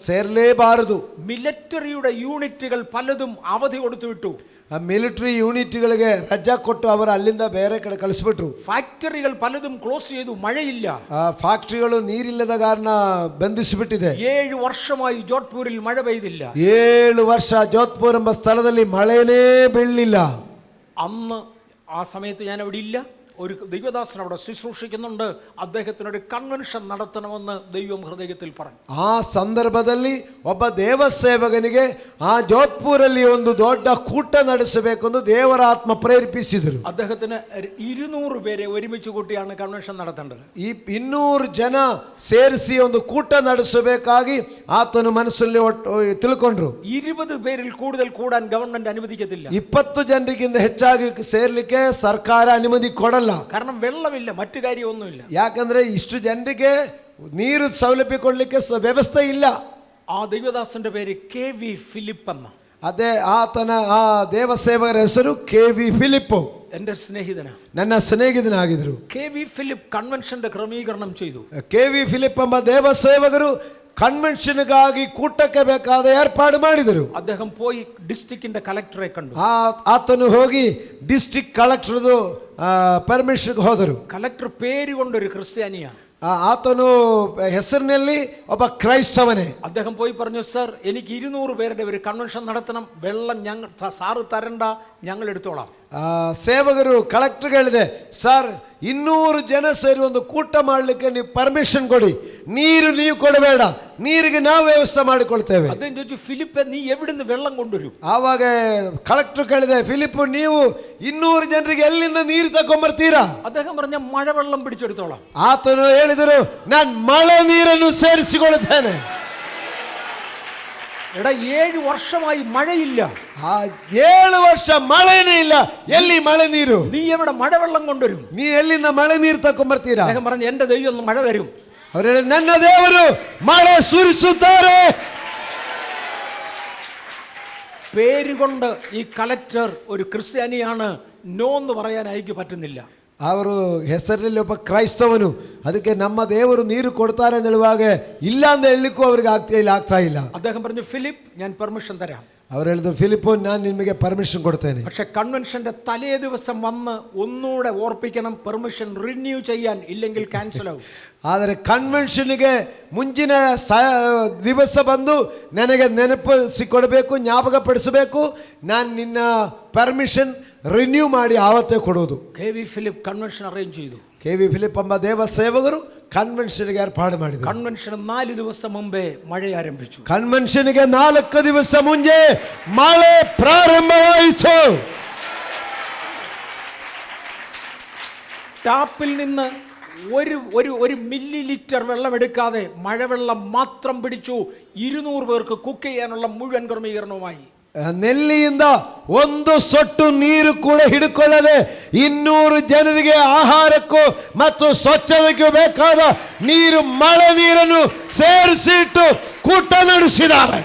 ಸೇರಲೇಬಾರದು. മിലിറ്ററിയുടെ യൂണിറ്റുകൾ പലതും അവധി കൊടുത്തു വിട്ടു. ಆ ಮಿಲಿಟರಿ ಯೂನಿಟ್ಗಳಿಗೆ ರಜಾ ಕೊಟ್ಟು ಅವರು ಅಲ್ಲಿಂದ ಬೇರೆ ಕಡೆ ಕಳಿಸ್ಬಿಟ್ರು. ಫ್ಯಾಕ್ಟರಿಗಳು ಪಲದುം ಕ್ಲೋಸ್ ചെയ്തു. ಮಳೆಯಿಲ್ಲ. ಆ ಫ್ಯಾಕ್ಟರಿಗಳು ನೀರಿಲ್ಲದ ಕಾರಣ ಬಂಧಿಸಿಬಿಟ್ಟಿದೆ. 7 ವರ್ಷമായി ಜೋಧ್ಪುರಿൽ മഴ പെയ്തില്ല. 7 ವರ್ಷ ಜೋಧ್ಪುರ್ ಎಂಬ ಸ್ಥಳದಲ್ಲಿ ಮಳೆನೇ ಬೀಳಲಿಲ್ಲ. അന്ന് ആ സമയത്ത് ഞാൻ അവിടെ ഇല്ല. ഒരു ദൈവദാസൻ അവിടെ ശുശ്രൂഷിക്കുന്നുണ്ട്. അദ്ദേഹത്തിനൊരു കൺവെൻഷൻ നടത്തണമെന്ന് ദൈവം ഹൃദയത്തിൽ പറഞ്ഞു. ಆ ಸಂದರ್ಭದಲ್ಲಿ ಒಬ್ಬ ದೇವಸೇವಕನಿಗೆ ಆ ಜೋಧ್ಪುರಲ್ಲಿ ಒಂದು ದೊಡ್ಡ ಕೂಟ ನಡೆಸಬೇಕೆಂದು ದೇವರ ಆತ್ಮ ಪ್ರೇರೇಪಿಸಿದರು. അദ്ദേഹത്തിന് 200 പേരെ ഒരുമിച്ച് കൂട്ടിയാണ് കൺവെൻഷൻ നടത്തേണ്ടത്. ಈ 200 ಜನ ಸೇರಿಸಿ ಒಂದು ಕೂಟ ನಡೆಸಬೇಕಾಗಿ ಆತನು ಮನಸ್ಸಲ್ಲಿ ತಿಳ್ಕೊಂಡ್ರು. 20 പേരിൽ കൂടുതൽ കൂടാൻ ഗവൺമെന്റ് അനുവദിക്കത്തില്ല. 20 ಜನರಿಗಿಂತ ಹೆಚ್ಚಾಗಿ ಸೇರ್ಲಿಕ್ಕೆ ಸರ್ಕಾರ ಅನುಮತಿ ಕೊಡಲ್ಲ. കാരണം വെള്ളമില്ല, മറ്റു കാര്യമൊന്നുമില്ല. ಯಾಕಂದ್ರೆ ಇಷ್ಟು ಜನರಿಗೆ ನೀರು ಸೌಲಭ್ಯ ಕೊಡ್ಲಿಕ್ಕೆ ವ್ಯವಸ್ಥೆ ಇಲ್ಲ. ആ ദൈവദാസന്റെ പേര് KV ഫിലിപ്പ് എന്ന. ಅದೇ ಆತನ ಆ ದೇವಸೇವಕರ ಹೆಸರು KV ಫಿಲಿಪ್. എന്റെ സ്നേഹിതന, ನನ್ನ ಸ್ನೇಹಿತನಾಗಿದ್ರು. KV ഫിലിപ്പ് കൺവെൻഷന്റെ ക്രമീകരണം ചെയ്തു. KV ಫಿಲಿಪ್ ಎಂಬ ದೇವಸೇವಕರು ಕನ್ವೆನ್ಷನ್ಗಾಗಿ ಕೂಟಕ್ಕೆ ಬೇಕಾದ ಏರ್ಪಾಡು ಮಾಡಿದರು. അദ്ദേഹം പോയി ഡിസ്ട്രിക്റ്റിന്റെ ಕಲೆಕ್ಟറെ ಕಂಡು. ಆತನು ಹೋಗಿ ಡಿಸ್ಟ್ರಿಕ್ಟ್ ಕಲೆಕ್ಟರ್ದು ಪರ್ಮಿಷನ್ ಹೋದರು. ಕಲೆಕ್ಟರ್ പേര് കൊണ്ടൊരു ക്രിസ്ത്യാനിയ. ಆತನು ಹೆಸರಿನಲ್ಲಿ ಒಬ್ಬ ಕ್ರೈಸ್ತವನೇ. അദ്ദേഹം പോയി പറഞ്ഞു, സർ എനിക്ക് 200 പേരുടെ ഒരു കൺവെൻഷൻ നടത്തണം, വെള്ളം ഞങ്ങൾ സാറ് തരണ്ട, ഞങ്ങൾ എടുത്തോളാം. ಸೇವಕರು ಕಲೆಕ್ಟರ್ಗೆ ಹೇಳಿದೆ, ಸರ್ 200 ಜನ ಸೇರಿ ಒಂದು ಕೂಟ ಮಾಡಲಿಕ್ಕೆ ನೀವು ಪರ್ಮಿಷನ್ ಕೊಡಿ, ನೀರು ನೀವು ಕೊಡಬೇಡ, ನೀರಿಗೆ ನಾವು ವ್ಯವಸ್ಥೆ ಮಾಡಿಕೊಳ್ತೇವೆ. അദ്ദേഹം ചോദിച്ചു, ഫിലിപ്പ് നീ എവിടുന്ന് വെള്ളം കൊണ്ടുവരും? ಆವಾಗ ಕಲೆಕ್ಟರ್ ಕೇಳಿದೆ, ಫಿಲಿಪ್ ನೀವು 200 ಜನರಿಗೆ ಎಲ್ಲಿಂದ ನೀರು ತಗೊಂಡ್ಬರ್ತೀರಾ? അദ്ദേഹം പറഞ്ഞ മഴവെള്ളം പിടിച്ചെടുത്തോളാം. ಆತನು ಹೇಳಿದರು, ನಾನು ಮಳೆ ನೀರನ್ನು ಸೇರಿಸಿಕೊಳ್ಳುತ್ತೇನೆ. എടാ 7 വർഷമായി മഴയില്ല, 7 ವರ್ಷ ಮಳೆನೇ ಇಲ್ಲ, ಎಲ್ಲಿ ಮಳೆ ನೀರು? നീ എവിടെ മഴവെള്ളം കൊണ്ടുവരും? ನೀ ಎಲ್ಲಿಂದ ಮಳೆ ನೀರು ತಗೊಂಡ್ಬರ್ತೀರಾ? അദ്ദേഹം പറഞ്ഞു, എന്റെ ദൈവം ഒന്ന് മഴ തരും. ಅವರು ನನ್ನ ದೇವರು ಮಳೆ ಸುರಿಸುತ್ತಾರೆ. പേരുകൊണ്ട് ഈ കലക്ടർ ഒരു ക്രിസ്ത്യാനിയാണ്, നോ എന്ന് പറയാൻ അയക്ക് പറ്റുന്നില്ല. ಅವರು ಹೆಸರಿನಲ್ಲಿ ಒಬ್ಬ ಕ್ರೈಸ್ತವನು, ಅದಕ್ಕೆ ನಮ್ಮ ದೇವರು ನೀರು ಕೊಡ್ತಾರೆ ಅಂತ ಹೇಳುವಾಗ ಇಲ್ಲ ಅಂತ ಹೇಳಲಿಕ್ಕೂ ಅವ್ರಿಗೆ ಆಗ್ತಾ ಇಲ್ಲ. അദ്ദേഹം പറഞ്ഞു, ഫിലിപ്പ് ഞാൻ പെർമിഷൻ തരാം. അവർ ಹೇಳಿದ್ರು, ಫಿಲಿಪ್ಪು ನಾನು ನಿಮಗೆ ಪರ್ಮಿಷನ್ ಕೊಡ್ತೇನೆ. പക്ഷെ കൺവെൻഷന്റെ തലേ ദിവസം വന്ന് ഒന്നുകൂടെ ഓർപ്പിക്കണം, പെർമിഷൻ റിന്യൂ ചെയ്യാൻ, ഇല്ലെങ്കിൽ ക്യാൻസൽ ആവും. ಆದರೆ ಕನ್ವೆನ್ಷನ್ಗೆ ಮುಂಚಿನ ದಿವಸ ಬಂದು ನನಗೆ ನೆನಪಿಸಿಕೊಡಬೇಕು, ಜ್ಞಾಪಕಪಡಿಸಬೇಕು, ನಾನು ನಿನ್ನ ಪರ್ಮಿಷನ್ ರಿನ್ಯೂ ಮಾಡಿ ಆವತ್ತೇ ಕೊಡೋದು. KV ഫിലിപ്പ് കൺവെൻഷൻ അറേഞ്ച് ചെയ്തു. KV ಫಿಲಿಪ್ ಎಂಬ ದೇವ ಸೇವಕರು ಕನ್ವೆನ್ಷನ್ಗೆ ಏರ್ಪಾಡು ಮಾಡಿದರು. കൺവെൻഷൻ 4 ദിവസം മുമ്പേ മഴ ആരംഭിച്ചു. ಕನ್ವೆನ್ಷನ್ಗೆ 4 ದಿವಸ ಮುಂಚೆ ಮಳೆ ಪ್ರಾರಂಭವಾಯಿತು. ടാപ്പിൽ നിന്ന് ഒരു മില്ലി ലിറ്റർ വെള്ളം എടുക്കാതെ മഴവെള്ളം മാത്രം പിടിച്ചു 200 പേർക്ക് കുക്ക് ചെയ്യാനുള്ള മുഴുവൻ ക്രമീകരണവുമായി. ನೆಲ್ಲಿಯಿಂದ ಒಂದು ಸೊಟ್ಟು ನೀರು ಕೂಡ ಹಿಡ್ಕೊಳ್ಳದೆ 200 ಜನರಿಗೆ ಆಹಾರಕ್ಕೂ ಮತ್ತು ಸ್ವಚ್ಛತೆಗೂ ಬೇಕಾದ ನೀರು, ಮಳೆ ನೀರನ್ನು ಸೇರಿಸಿಟ್ಟು ಕೂಟ ನಡೆಸಿದ್ದಾರೆ.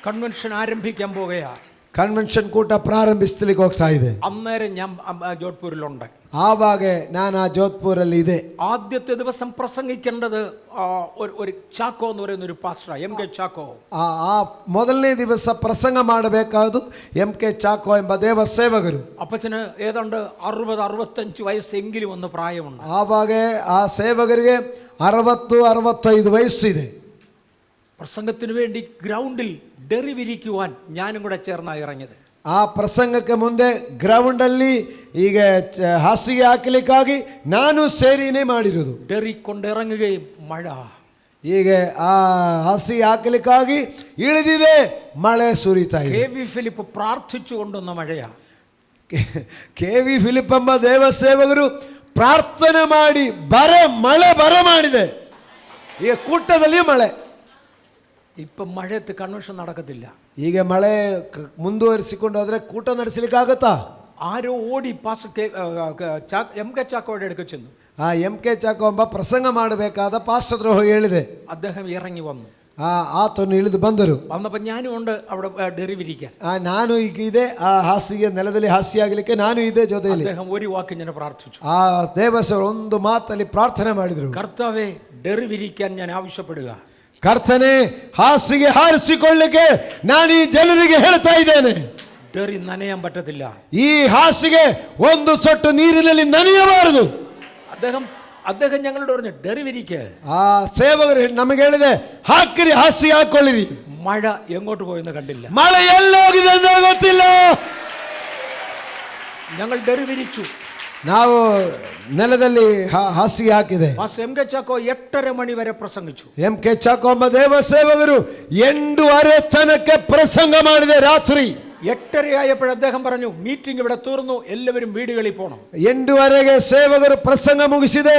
കൺവെൻഷൻ ആരംഭിക്കാൻ പോകുകയാണ്. ಕನ್ವೆನ್ಷನ್ ಕೂಟ ಪ್ರಾರಂಭಿಸಲಿಕ್ಕೆ ಹೋಗ್ತಾ ಇದೆ. അന്നേരം ഞാൻ ജോധ്പൂരിലുണ്ട്. ಆವಾಗ ನಾನು ಆ ಜೋಧ್ಪುರಲ್ಲಿ ಇದೆ. ആദ്യത്തെ ദിവസം പ്രസംഗിക്കേണ്ടത് ഒരു ചാക്കോ എന്ന് പറയുന്ന ഒരു പാസ്റ്റർ, MK ചാക്കോ. ಆ ಮೊದಲನೇ ದಿವಸ ಪ್ರಸಂಗ ಮಾಡಬೇಕಾದ್ದು MK ಚಾಕೋ ಎಂಬ ದೇವ ಸೇವಕರು. അപ്പച്ചന് ഏതാണ്ട് 60-65 വയസ്സെങ്കിലും ഒന്ന് പ്രായമുണ്ട്. ಆವಾಗ ಆ ಸೇವಕರಿಗೆ 60-65 ವಯಸ್ಸಿದೆ. പ്രസംഗത്തിന് വേണ്ടി ഗ്രൗണ്ടിൽ ഡെറി വിരിക്കുവാൻ ഞാനും കൂടെ ചേർന്നാണ് ഇറങ്ങിയത്. ಆ ಪ್ರಸಂಗಕ್ಕೆ ಮುಂದೆ ಗ್ರೌಂಡಲ್ಲಿ ಈಗ ಹಾಸಿಗೆ ಹಾಕಲಿಕ್ಕಾಗಿ ನಾನು ಸೇರಿನೇ ಮಾಡಿರೋದು. ഡെറി കൊണ്ടിറങ്ങുകയും മഴ. ಈಗ ಆ ಹಾಸಿಗೆ ಹಾಕಲಿಕ್ಕಾಗಿ ಇಳಿದಿದೆ, ಮಳೆ ಸುರಿತಾ ಇದೆ. KV ഫിലിപ്പ് പ്രാർത്ഥിച്ചു കൊണ്ടുവന്ന മഴയാ. KV ಫಿಲಿಪ್ ಎಂಬ ದೇವ ಸೇವಕರು ಪ್ರಾರ್ಥನೆ ಮಾಡಿ ಮಳೆ ಬರಮಾಡಿದೆ. ಈಗ ಕೂಟದಲ್ಲಿ ಮಳೆ. ഇപ്പം മഴയത്ത് കൺവെൻഷൻ നടക്കത്തില്ല. ಈಗ ಮಳೆ ಮುಂದುವರಿಸಿಕೊಂಡು ಹೋದ್ರೆ ಕೂಟ ನಡೆಸಲಿಕ್ಕಾಗತ್ತಾ? ആരോ ഓടി MK ചാക്കോയുടെ അടുക്ക ചെന്നു. ಆ MK ಚಾಕೋ ಎಂಬ ಪ್ರಸಂಗ ಮಾಡಬೇಕಾದ ಪಾಸ್ಟರ್ ಹತ್ರ ಹೋಗಿ ಹೇಳಿದೆ. അദ്ദേഹം ഇറങ്ങി വന്നു. ಆತನು ಇಳಿದು ಬಂದರು. വന്നപ്പോൾ ഞാനും ഉണ്ട് അവിടെ ഡെറി വിരിക്കാൻ. ನಾನು ಈಗ ಇದೆ, ಆ ಹಾಸಿಗೆ ನೆಲದಲ್ಲಿ ಹಾಸಿಗೆ ಆಗಲಿಕ್ಕೆ ನಾನು ಇದೆ ಜೊತೆಯಲ್ಲಿ. അദ്ദേഹം ഒരു വാക്ക് ഇങ്ങനെ പ്രാർത്ഥിച്ചു. ಆ ದೇವಸರು ಒಂದು ಮಾತಲ್ಲಿ ಪ್ರಾರ್ಥನೆ ಮಾಡಿದರು, കർത്താവേ ഡെറി വിരിക്കാൻ ഞാൻ ആവശ്യപ്പെടുക. ಕರ್ತನೆ ಹಾಸಿಗೆ ಹಾರಿಸಿಕೊಳ್ಳಿಕ್ಕೆ ನಾನು ಈ ಜನರಿಗೆ ಹೇಳ್ತಾ ಇದ್ದೇನೆ, ഡെറി നനയാൻ പറ്റത്തില്ല. ಈ ಹಾಸಿಗೆ ಒಂದು ಸೊಟ್ಟು ನೀರಿನಲ್ಲಿ ನನೆಯಬಾರದು. അദ്ദേഹം ഞങ്ങളോട് പറഞ്ഞു, ഡെറി വിരിക്ക. ಆ ಸೇವಕರು ನಮಗೆ ಹೇಳಿದೆ, ಹಾಕಿರಿ, ಹಾಸಿಗೆ ಹಾಕೊಳ್ಳಿರಿ. മഴ എങ്ങോട്ട് പോയെന്ന് കണ്ടില്ല. ಮಳೆ ಎಲ್ಲೋಗಿದೆ ಅಂತ ಗೊತ್ತಿಲ್ಲ. ഞങ്ങൾ ഡെറി വിരിച്ചു. ನಾವು ನೆಲದಲ್ಲಿ ಹಾಸಿಗೆ ಹಾಕಿದೆ. MK ചാക്കോ 8:30 മണി വരെ പ്രസംഗിച്ചു. MK ಚಾಕೋ ಎಂಬ ದೇವ ಸೇವಕರು 8:30 ತನಕ ಪ್ರಸಂಗ ಮಾಡಿದೆ ರಾತ್ರಿ. 8:30 ആയപ്പോൾ അദ്ദേഹം പറഞ്ഞു, മീറ്റിംഗ് ഇവിടെ തീർന്നു, എല്ലാവരും വീടുകളിൽ പോകണം. 8:30ಗೆ ಸೇವಕರು ಪ್ರಸಂಗ ಮುಗಿಸಿದೆ,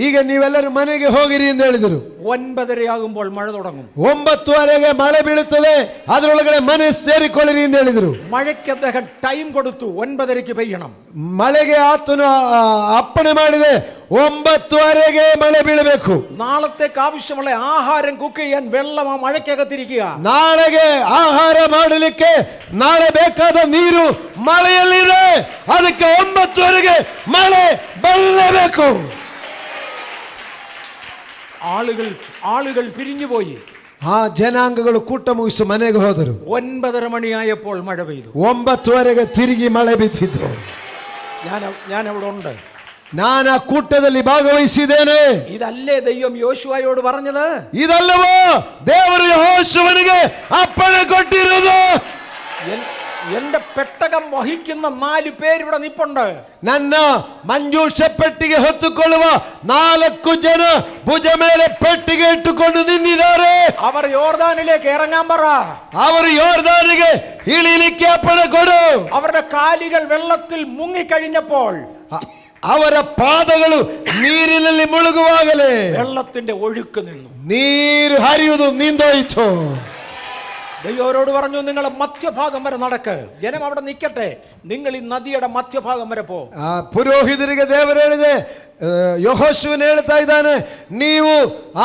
ಈಗ ನೀವೆಲ್ಲರೂ ಮನೆಗೆ ಹೋಗಿರಿ ಎಂದು ಹೇಳಿದರು. 9:30 ಆಗುമ്പോൾ ಮഴ തുടങ്ങും. 9:30ಗೆ ಮಳೆ ಬೀಳುತ್ತದೆ, ಅದರೊಳಗಡೆ ಮನೆ ಸೇರಿಕೊಳ್ಳಿರಿ ಎಂದು ಹೇಳಿದರು. മഴയ്ക്ക് അദ്ദേഹം ടൈം കൊടുത്തു, 9:30ക്ക് പെയ്യണം. ಮಳೆಗೆ ಆತನು ಅಪ್ಪಣೆ ಮಾಡಿದೆ, 9:30ಗೆ ಮಳೆ ಬೀಳಬೇಕು. നാളത്തേക്ക് ആവശ്യമുള്ള ആഹാരം കുക്ക് ചെയ്യാൻ വെള്ളം ആ മഴയ്ക്കകത്തിരിക്കുക. ನಾಳೆಗೆ ಆಹಾರ ಮಾಡಲಿಕ್ಕೆ ನಾಳೆ ಬೇಕಾದ ನೀರು ಮಳೆಯಲ್ಲಿದೆ, ಅದಕ್ಕೆ 9:30ಗೆ ಮಳೆ ಬರಲೇಬೇಕು. ആളുകൾ പിരിഞ്ഞുപോയി. ಆ ಜನಾಂಗಗಳು ಕೂಟ ಮುಗಿಸಿ ಮನೆಗೆ ಹೋದರು. 9:30 മണിയായപ്പോൾ മഴ പെയ്തു. 9:30ಗೆ ತಿರುಗಿ ಮಳೆ ಬಿದ್ದಿತು. ഞാൻ അവിടെ ഉണ്ട്. ನಾನು ಆ ಕೂಟದಲ್ಲಿ ಭಾಗವಹಿಸಿದ್ದೇನೆ. ಇದಲ್ಲೇ ದೈವಂ ಯೋಶುವയോട് പറഞ്ഞത്? ಇದಲ್ಲವೋ ದೇವರು ಯೆಹೋಶುವನಿಗೆ ಅಪ್ಪಣೆ ಕೊಟ್ಟಿರುವುದು? എന്റെ പെട്ടകം വഹിക്കുന്ന 4 പേരിവിടെ നിപ്പുണ്ട്. ನನ್ನ ಮಂಜೂಷ ಪೆಟ್ಟಿಗೆ ಹೊತ್ತುಕೊಳ್ಳುವ 4 ಜನ ಭುಜ ಮೇಲೆ ಪೆಟ್ಟಿಗೆ ಇಟ್ಟುಕೊಂಡು ನಿಂತಿದ್ದಾರೆ. അവർ യോർദാനിലേക്ക് ഇറങ്ങാൻ പറ. ಅವರು ಯೋರ್ದಾನಿಗೆ ಇಳಿಲಿಕ್ಕೆ ಅಪ್ಪಣೆ ಕೊಡು. അവരുടെ കാലുകൾ വെള്ളത്തിൽ മുങ്ങിക്കഴിഞ്ഞപ്പോൾ ಅವರ ಪಾದಗಳು ನೀರಿನಲ್ಲಿ ಮುಳುಗುವಾಗಲೇ വെള്ളത്തിന്റെ ഒഴുക്ക് നിന്നു. ನೀರು ಹರಿಯುವುದು ನಿಂದೋಯಿತು. ദൈവം അവരോട് പറഞ്ഞു, നിങ്ങൾ മധ്യഭാഗം വരെ നടക്ക്, ജനം അവിടെ നിൽക്കട്ടെ, നിങ്ങൾ ഈ നദിയുടെ മധ്യഭാഗം വരെ പോ. ಪುರೋಹಿತರಿಗೆ ದೇವರು ಹೇಳಿದೆ, ಯೆಹೋಶುವನು ಹೇಳ್ತಾ ಇದ್ದಾನೆ, ನೀವು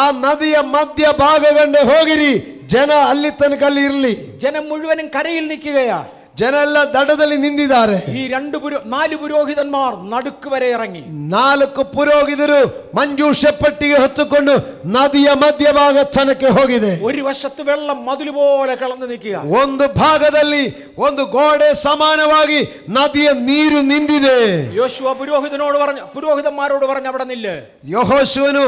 ಆ ನದಿಯ ಮಧ್ಯ ಭಾಗಗಂಡೆ ಹೋಗಿರಿ, ಜನ ಅಲ್ಲಿ ತನಕ ಅಲ್ಲಿ ಇರಲಿ. ജനം മുഴുവനും കരയിൽ നിൽക്കുകയാ. ಜನ ಎಲ್ಲ ದಡದಲ್ಲಿ ನಿಂತಿದ್ದಾರೆ. ഈ 4 പുരോഹിതന്മാർ നടുക്ക് വരെ ഇറങ്ങി. 4 ಪುರೋಹಿತರು ಮಂಜೂಷ ಪೆಟ್ಟಿಗೆ ಹೊತ್ತುಕೊಂಡು ನದಿಯ ಮಧ್ಯಭಾಗ ತನಕ ಹೋಗಿದೆ. ഒരു വശത്ത് വെള്ളം മതിൽ പോലെ കളന്ന് നിൽക്കുക. ಒಂದು ಭಾಗದಲ್ಲಿ ಒಂದು ಗೋಡೆ ಸಮಾನವಾಗಿ ನದಿಯ ನೀರು ನಿಂತಿದೆ. യോശുവ പുരോഹിതന്മാരോട് പറഞ്ഞു, അവിടെ നില്ല്. ಯೆಹೋಶುವನು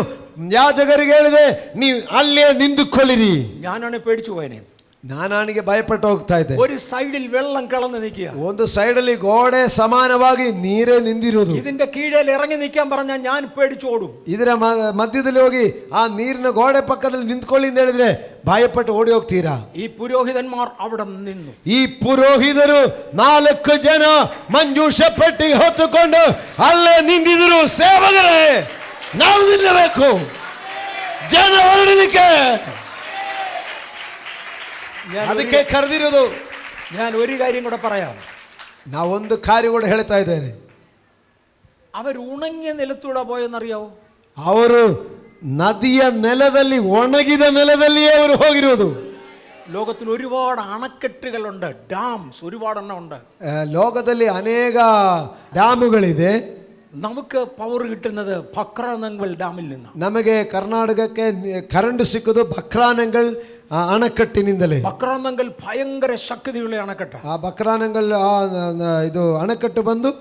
ಯಾಜಕರಿಗೆ ಹೇಳಿದೆ, ನೀವು ಅಲ್ಲೇ ನಿಂತುಕೊಳ್ಳಿರಿ. ഞാനാണ് പേടിച്ചു പോയനെ. ನಾನಾನಿಗೆ ಭಯಪಟ್ಟು ಹೋಗ್ತಾ ಇದ್ದೆ. ഒരു സൈഡിൽ വെള്ളം കളന്ന് നിൽക്കുക, ಒಂದು ಸೈಡಲ್ಲಿ ಗೋಡೆ ಸಮಾನವಾಗಿ ನೀರೇ ನಿಂತಿರುವುದು. ഇതിന്റെ കീഴിൽ ഇറങ്ങി നിൽക്കാൻ പറഞ്ഞാൽ ഞാൻ പേടിച്ചോടും. ಇದರ ಮಧ್ಯದಲ್ಲಿ ಹೋಗಿ ಆ ನೀರಿನ ಗೋಡೆ ಪಕ್ಕದಲ್ಲಿ ನಿಂತ್ಕೊಳ್ಳಿ ಅಂತ ಹೇಳಿದ್ರೆ ಭಯಪಟ್ಟು ಓಡಿ ಹೋಗ್ತೀರಾ? ഈ പുരോഹിതന്മാർ അവിടെ നിന്നു. ಈ ಪುರೋಹಿತರು 4 ಜನ ಮಂಜೂಷ ಪೆಟ್ಟಿಗೆ ಹೊತ್ತುಕೊಂಡು ಅಲ್ಲೇ ನಿಂತಿದ್ರು. ಸೇವಕರೇ, ನಾವು ನಿಲ್ಲಬೇಕು, ಜನ ಹೊರಡಲಿಕ್ಕೆ, ಅದಕ್ಕೆ ಕರೆದಿರೋದು. ഞാൻ ഒരു കാര്യം കൂടെ പറയാം. ನಾವೊಂದು ಕಾರ್ಯ ಕೂಡ ಹೇಳ್ತಾ ಇದ್ದೇನೆ. അവർ ഉണങ്ങിയ നിലത്തൂടെ പോയെന്നറിയാവോ? ಅವರು ನದಿಯ ನೆಲದಲ್ಲಿ, ಒಣಗಿದ ನೆಲದಲ್ಲಿಯೇ ಅವರು ಹೋಗಿರುವುದು. ലോകത്തിൽ ഒരുപാട് അണക്കെട്ടുകളുണ്ട്, ഡാംസ് ഒരുപാടെണ്ണം ഉണ്ട്. ಲೋಕದಲ್ಲಿ ಅನೇಕ ಡ್ಯಾಮುಗಳಿದೆ. നമുക്ക് പവർ കിട്ടുന്നത് ഭക്രാനങ്കൽ ഡാമിൽ നിന്നാണ്. ನಮಗೆ ಕರ್ನಾಟಕಕ್ಕೆ ಕರೆಂಟ್ ಸಿಕ್ಕುದು ಭಕ್ರಾನಂಗಲ್ ಅಣೆಕಟ್ಟಿನಿಂದಲೇ. ಭಕ್ರಾನಂಗಲ್ ಭಯಂಕರ ಶಕ್ತಿಯುಳ್ಳ ಅಣೆಕಟ್ಟು. ಆ ಭಕ್ರಾನಂಗಲ್ ಇದು ಅಣೆಕಟ್ಟು ಬಂದು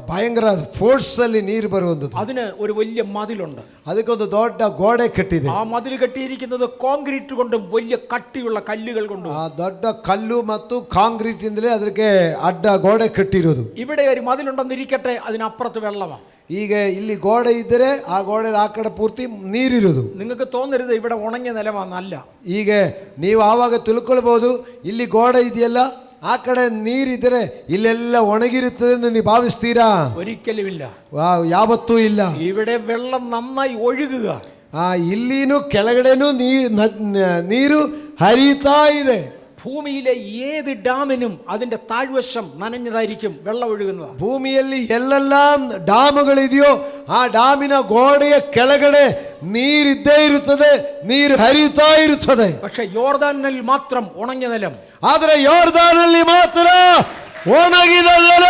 ಭಯಂಕರ ಫೋರ್ಸ್ ಅಲ್ಲಿ ನೀರು ಬರುವಂಥದ್ದು. അതിന് ഒരു വലിയ മതിലുണ്ട്. ಅದಕ್ಕೊಂದು ದೊಡ್ಡ ಗೋಡೆ ಕಟ್ಟಿದೆ. ആ മതിൽ കെട്ടിയിരിക്കുന്നത് കോൺക്രീറ്റ് കൊണ്ടും വലിയ ಕಟ್ಟಿയുള്ള കല്ലുകൾ കൊണ്ടും. ಆ ದೊಡ್ಡ ಕಲ್ಲು ಮತ್ತು ಕಾಂಕ್ರೀಟ್ ಇಂದಲೇ ಅದಕ್ಕೆ ಅಡ್ಡ ಗೋಡೆ ಕಟ್ಟಿರೋದು. ഇവിടെ ഒരു മതിലുണ്ടെന്നിരിക്കട്ടെ, അതിനപ്പുറത്ത് വെള്ളമാണ്. ಈಗ ಇಲ್ಲಿ ಗೋಡೆ ಇದ್ದರೆ ಆ ಗೋಡೆ ಆ ಕಡೆ ಪೂರ್ತಿ ನೀರಿರುವುದು. നിങ്ങൾക്ക് തോന്നരുത് ഇവിടെ ഉണങ്ങിയ നിലമാണെന്നല്ല. ಈಗ ನೀವು ಆವಾಗ ತಿಳ್ಕೊಳ್ಬಹುದು, ಇಲ್ಲಿ ಗೋಡೆ ಇದೆಯಲ್ಲ, ಆ ಕಡೆ ನೀರಿದ್ರೆ ಇಲ್ಲೆಲ್ಲ ಒಣಗಿರುತ್ತದೆ ಎಂದು ನೀವು ಭಾವಿಸ್ತೀರಾ? ഒരിക്കലുമില്ല. ಯಾವತ್ತೂ ಇಲ್ಲ. ഇവിടെ വെള്ളം നന്നായി ഒഴുകുക. ಇಲ್ಲಿನೂ ಕೆಳಗಡೆನೂ ನೀರು ಹರಿಯುತ್ತಾ ಇದೆ. ഭൂമിയിലെ ഏത് ഡാമിനും അതിന്റെ താഴ്വശം നനഞ്ഞതായിരിക്കും, വെള്ളം ഒഴുകുന്നത്. ಭೂಮಿಯಲ್ಲಿ ಎಲ್ಲೆಲ್ಲ ಡ್ಯಾಮುಗಳಿದೆಯೋ ಆ ಡ್ಯಾಮಿನ ಗೋಡೆಯ ಕೆಳಗಡೆ ನೀರಿದ್ದೇ ಇರುತ್ತದೆ, ನೀರು ಹರಿಯುತ್ತಾ ಇರುತ್ತದೆ. പക്ഷെ യോർദാനിൽ മാത്രം ഉണങ്ങിയ നിലം. ಆದರೆ ಯೋರ್ದಾನಲ್ಲಿ ಮಾತ್ರ ಒಣಗಿದ ನೆಲ.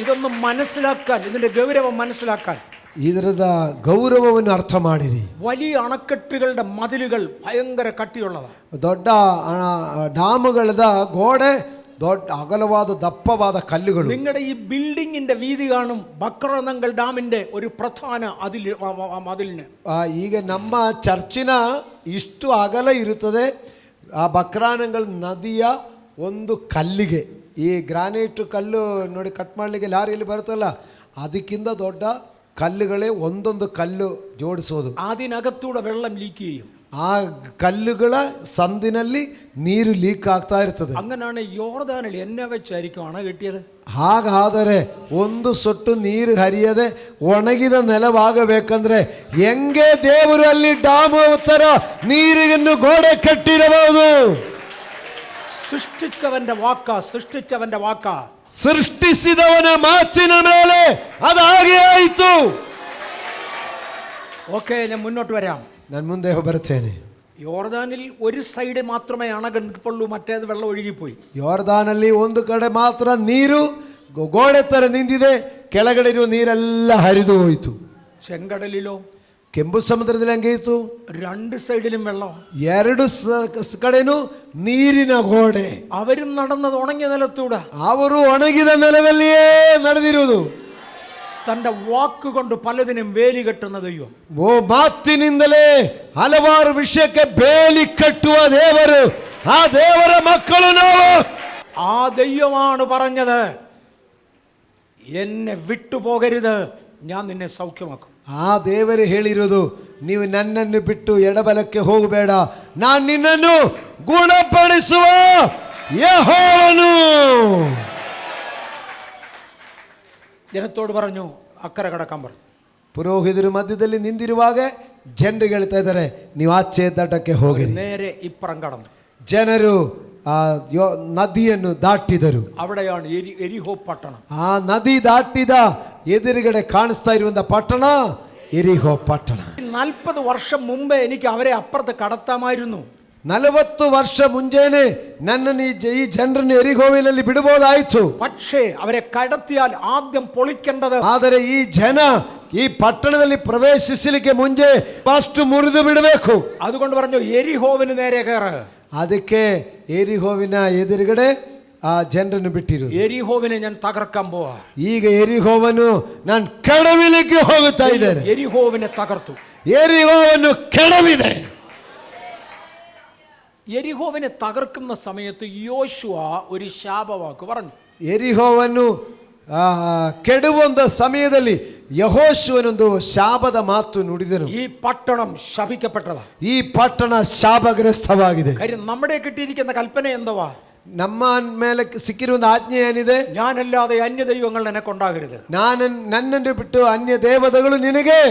ഇതൊന്നും മനസ്സിലാക്കാൻ, ഇതിന്റെ ഗൗരവം മനസ്സിലാക്കാൻ ಇದರದ ಗೌರವವನ್ನು ಅರ್ಥ ಮಾಡಿರಿ. വലിയ അണക്കെട്ടുകളുടെ മതിലുകൾ ഭയങ്കര കട്ടിയുള്ളതാണ്. ದೊಡ್ಡ ಡ್ಯಾಮುಗಳದ ಗೋಡೆ ದೊಡ್ಡ ಅಗಲವಾದ ದಪ್ಪವಾದ ಕಲ್ಲುಗಳು. നിങ്ങളുടെ ഈ ബിൽഡിങ്ങിന്റെ വീതി കാണും ഭക്രാനങ്കൽ ഡാമിന്റെ ഒരു പ്രധാന മതിലിന്. ಈಗ ನಮ್ಮ ಚರ್ಚಿನ ಇಷ್ಟು ಅಗಲ ಇರುತ್ತದೆ ಆ ಭಕ್ರಾನಂಗಲ್ ನದಿಯ ಒಂದು ಕಲ್ಲಿಗೆ. ಈ ಗ್ರಾನೈಟ್ ಕಲ್ಲು ನೋಡಿ ಕಟ್ ಮಾಡಲಿಕ್ಕೆ ಲಾರಿಯಲ್ಲಿ ಬರುತ್ತಲ್ಲ, ಅದಕ್ಕಿಂತ ದೊಡ್ಡ ಕಲ್ಲುಗಳೇ ಒಂದೊಂದು ಕಲ್ಲು ಜೋಡಿಸೋದು. അതിനകത്തൂടെ വെള്ളം ലീക്ക് ചെയ്യും. ಆ ಕಲ್ಲುಗಳ ಸಂದಿನಲ್ಲಿ ನೀರು ಲೀಕ್ ಆಗ್ತಾ ಇರ್ತದೆ. അങ്ങനെയാണ് യോർദാനിൽ എന്നെ വെച്ചായിരിക്കും അണ കെട്ടിയത്. ಹಾಗಾದರೆ ಒಂದು ಸೊಟ್ಟು ನೀರು ಹರಿಯದೆ ಒಣಗಿದ ನೆಲವಾಗಬೇಕಂದ್ರೆ ಹೆಂಗೆ ದೇವರು ಅಲ್ಲಿ ಡ್ಯಾಮ್ ತರ ನೀರಿಯನ್ನು ಗೋಡೆ ಕಟ್ಟಿರಬಹುದು? സൃഷ്ടിച്ചവന്റെ വാക്കാ ಸೃಷ್ಟಿಸಿದವನ ಮಾತಿನ ಮೇಲೆ ಅದು ಹಾಗೆ ಆಯಿತು. ഓക്കെ, ഞാൻ മുന്നോട്ട് വരാം. ನಾನು ಮುಂದೆ ಬರುತ್ತೇನೆ. യോർദാനിൽ ഒരു സൈഡ് മാത്രമേ അണ കണ്ടിട്ടുള്ളൂ, മറ്റേത് വെള്ളം ഒഴുകിപ്പോയി. ಯೋರ್ದಾನಲ್ಲಿ ಒಂದು ಕಡೆ ಮಾತ್ರ ನೀರು ಗೋಡೆ ತರ ನಿಂತಿದೆ, ಕೆಳಗಡೆ ಇರುವ ನೀರೆಲ್ಲ ಹರಿದು ಹೋಯಿತು. ചെങ്കടലിലോ? ಕೆಂಪು ಸಮುದ್ರದಲ್ಲಿ ಹಂಗೆ ಇತ್ತು. 2 സൈഡിലും വെള്ളം, 2 ಕಡೆನೂ ನೀರಿನ ಗೋಡೆ. അവരും നടന്നത് ഉണങ്ങിയ നിലത്തൂടെ. ಅವರು ಒಣಗಿದ ನೆಲದಲ್ಲಿಯೇ ನಡೆದಿರುವುದು. തന്റെ വാക്കുകൊണ്ട് പലതിനും വേലി കെട്ടുന്ന ദൈവം. ಮಾತಿನಿಂದಲೇ ಹಲವಾರು ವಿಷಯಕ್ಕೆ ಬೇಲಿ ಕಟ್ಟುವ ದೇವರು ಆ ದೇವರ ಮಕ್ಕಳು ನಾವು. ആ ദൈവമാണ് പറഞ്ഞത്, എന്നെ വിട്ടുപോകരുത്, ഞാൻ നിന്നെ സൗഖ്യമാക്കും. ಆ ದೇವರು ಹೇಳಿರೋದು, ನೀವು ನನ್ನನ್ನು ಬಿಟ್ಟು ಎಡಬಲಕ್ಕೆ ಹೋಗಬೇಡ, ನಾನು ನಿನ್ನನ್ನು ಗುಣಪಡಿಸುವ ಯೆಹೋವನು. ജനത്തോട് പറഞ്ഞു അക്കരെ കടക്കാൻ പറഞ്ഞു. ಪುರೋಹಿತರು ಮಧ್ಯದಲ್ಲಿ ನಿಂತಿರುವಾಗ ಜನರಿಗೆ ಹೇಳ್ತಾ ಇದ್ದಾರೆ, ನೀವು ಆಚೆ ದಡಕ್ಕೆ ಹೋಗಿರಿ. നേരെ ഇപ്പുറം കടന്നു. ಜನರು ಆ ನದಿಯನ್ನು ದಾಟಿದರು. അവിടെയാണ് എരിഹോ പട്ടണം. ಆ ನದಿ ದಾಟಿದ ಎದುರುಗಡೆ ಕಾಣಿಸ್ತಾ ಇರುವಂತ ಪಟ್ಟಣ ಎರಿಹೋ ಪಟ್ಟಣ. 40 വർഷം മുമ്പേ എനിക്ക് അവരെ അപ്പുറത്ത് കടത്താമായിരുന്നു. 40 ವರ್ಷ ಮುಂಚೆನೆ ನನ್ನನ್ನು ಈ ಜನರನ್ನು ಎರಿಹೋವಿನಲ್ಲಿ ಬಿಡಬಹುದಾಯಿತು. പക്ഷേ അവരെ കടത്തിയാൽ ആദ്യം പൊളിക്കേണ്ടത്. ಆದರೆ ಈ ಜನ ಈ ಪಟ್ಟಣದಲ್ಲಿ ಪ್ರವೇಶಿಸಲಿಕ್ಕೆ ಮುಂಚೆ ಫಸ್ಟ್ ಮುರಿದು ಬಿಡಬೇಕು. അതുകൊണ്ട് പറഞ്ഞു എരിഹോവിന് നേരെ കയറ്. ಅದಕ್ಕೆ ಎರಿಹೋವಿನ ಎದುರುಗಡೆ ಆ ಜನರನ್ನು ಬಿಟ್ಟಿರು. എരിഹോവിനെ ഞാൻ തകർക്കാൻ പോവാ. ಈಗ ಎರಿಹೋವನು ನಾನು ಕೆಡವಿಲಿಕ್ಕೆ ಹೋಗುತ್ತಾ ಇದ್ದೇನೆ. എരിഹോവിനെ തകർത്തു. ಎರಿಹೋವನ್ನು ಕೆಡವಿದೆ. എരിഹോവിനെ തകർക്കുന്ന സമയത്ത് യോശുവ ഒരു ശാപവാക്ക് പറഞ്ഞു. ಎರಿಹೋವನ್ನು ಕೆಡುವಂತ ಸಮಯದಲ್ಲಿ ಯೆಹೋಶುವನೊಂದು ಶಾಪದ ಮಾತು ನುಡಿದನು. ഈ പട്ടണം ശപിക്കപ്പെട്ടതാ. ಈ ಪಟ್ಟಣ ಶಾಪಗ್ರಸ್ತವಾಗಿದೆ. കാര്യം നമ്മുടെ കിട്ടിയിരിക്കുന്ന കൽപ്പന എന്തുവാ? ನಮ್ಮ ಮೇಲೆ ಸಿಕ್ಕಿರುವಂತ ಆಜ್ಞೆ ಏನಿದೆ? ഞാനല്ലാതെ അന്യ ദൈവങ്ങൾ നിനക്കുണ്ടാകരുത്. ನನ್ನನ್ನು ಬಿಟ್ಟು ಅನ್ಯ ದೇವತೆಗಳು ನಿನಗೆ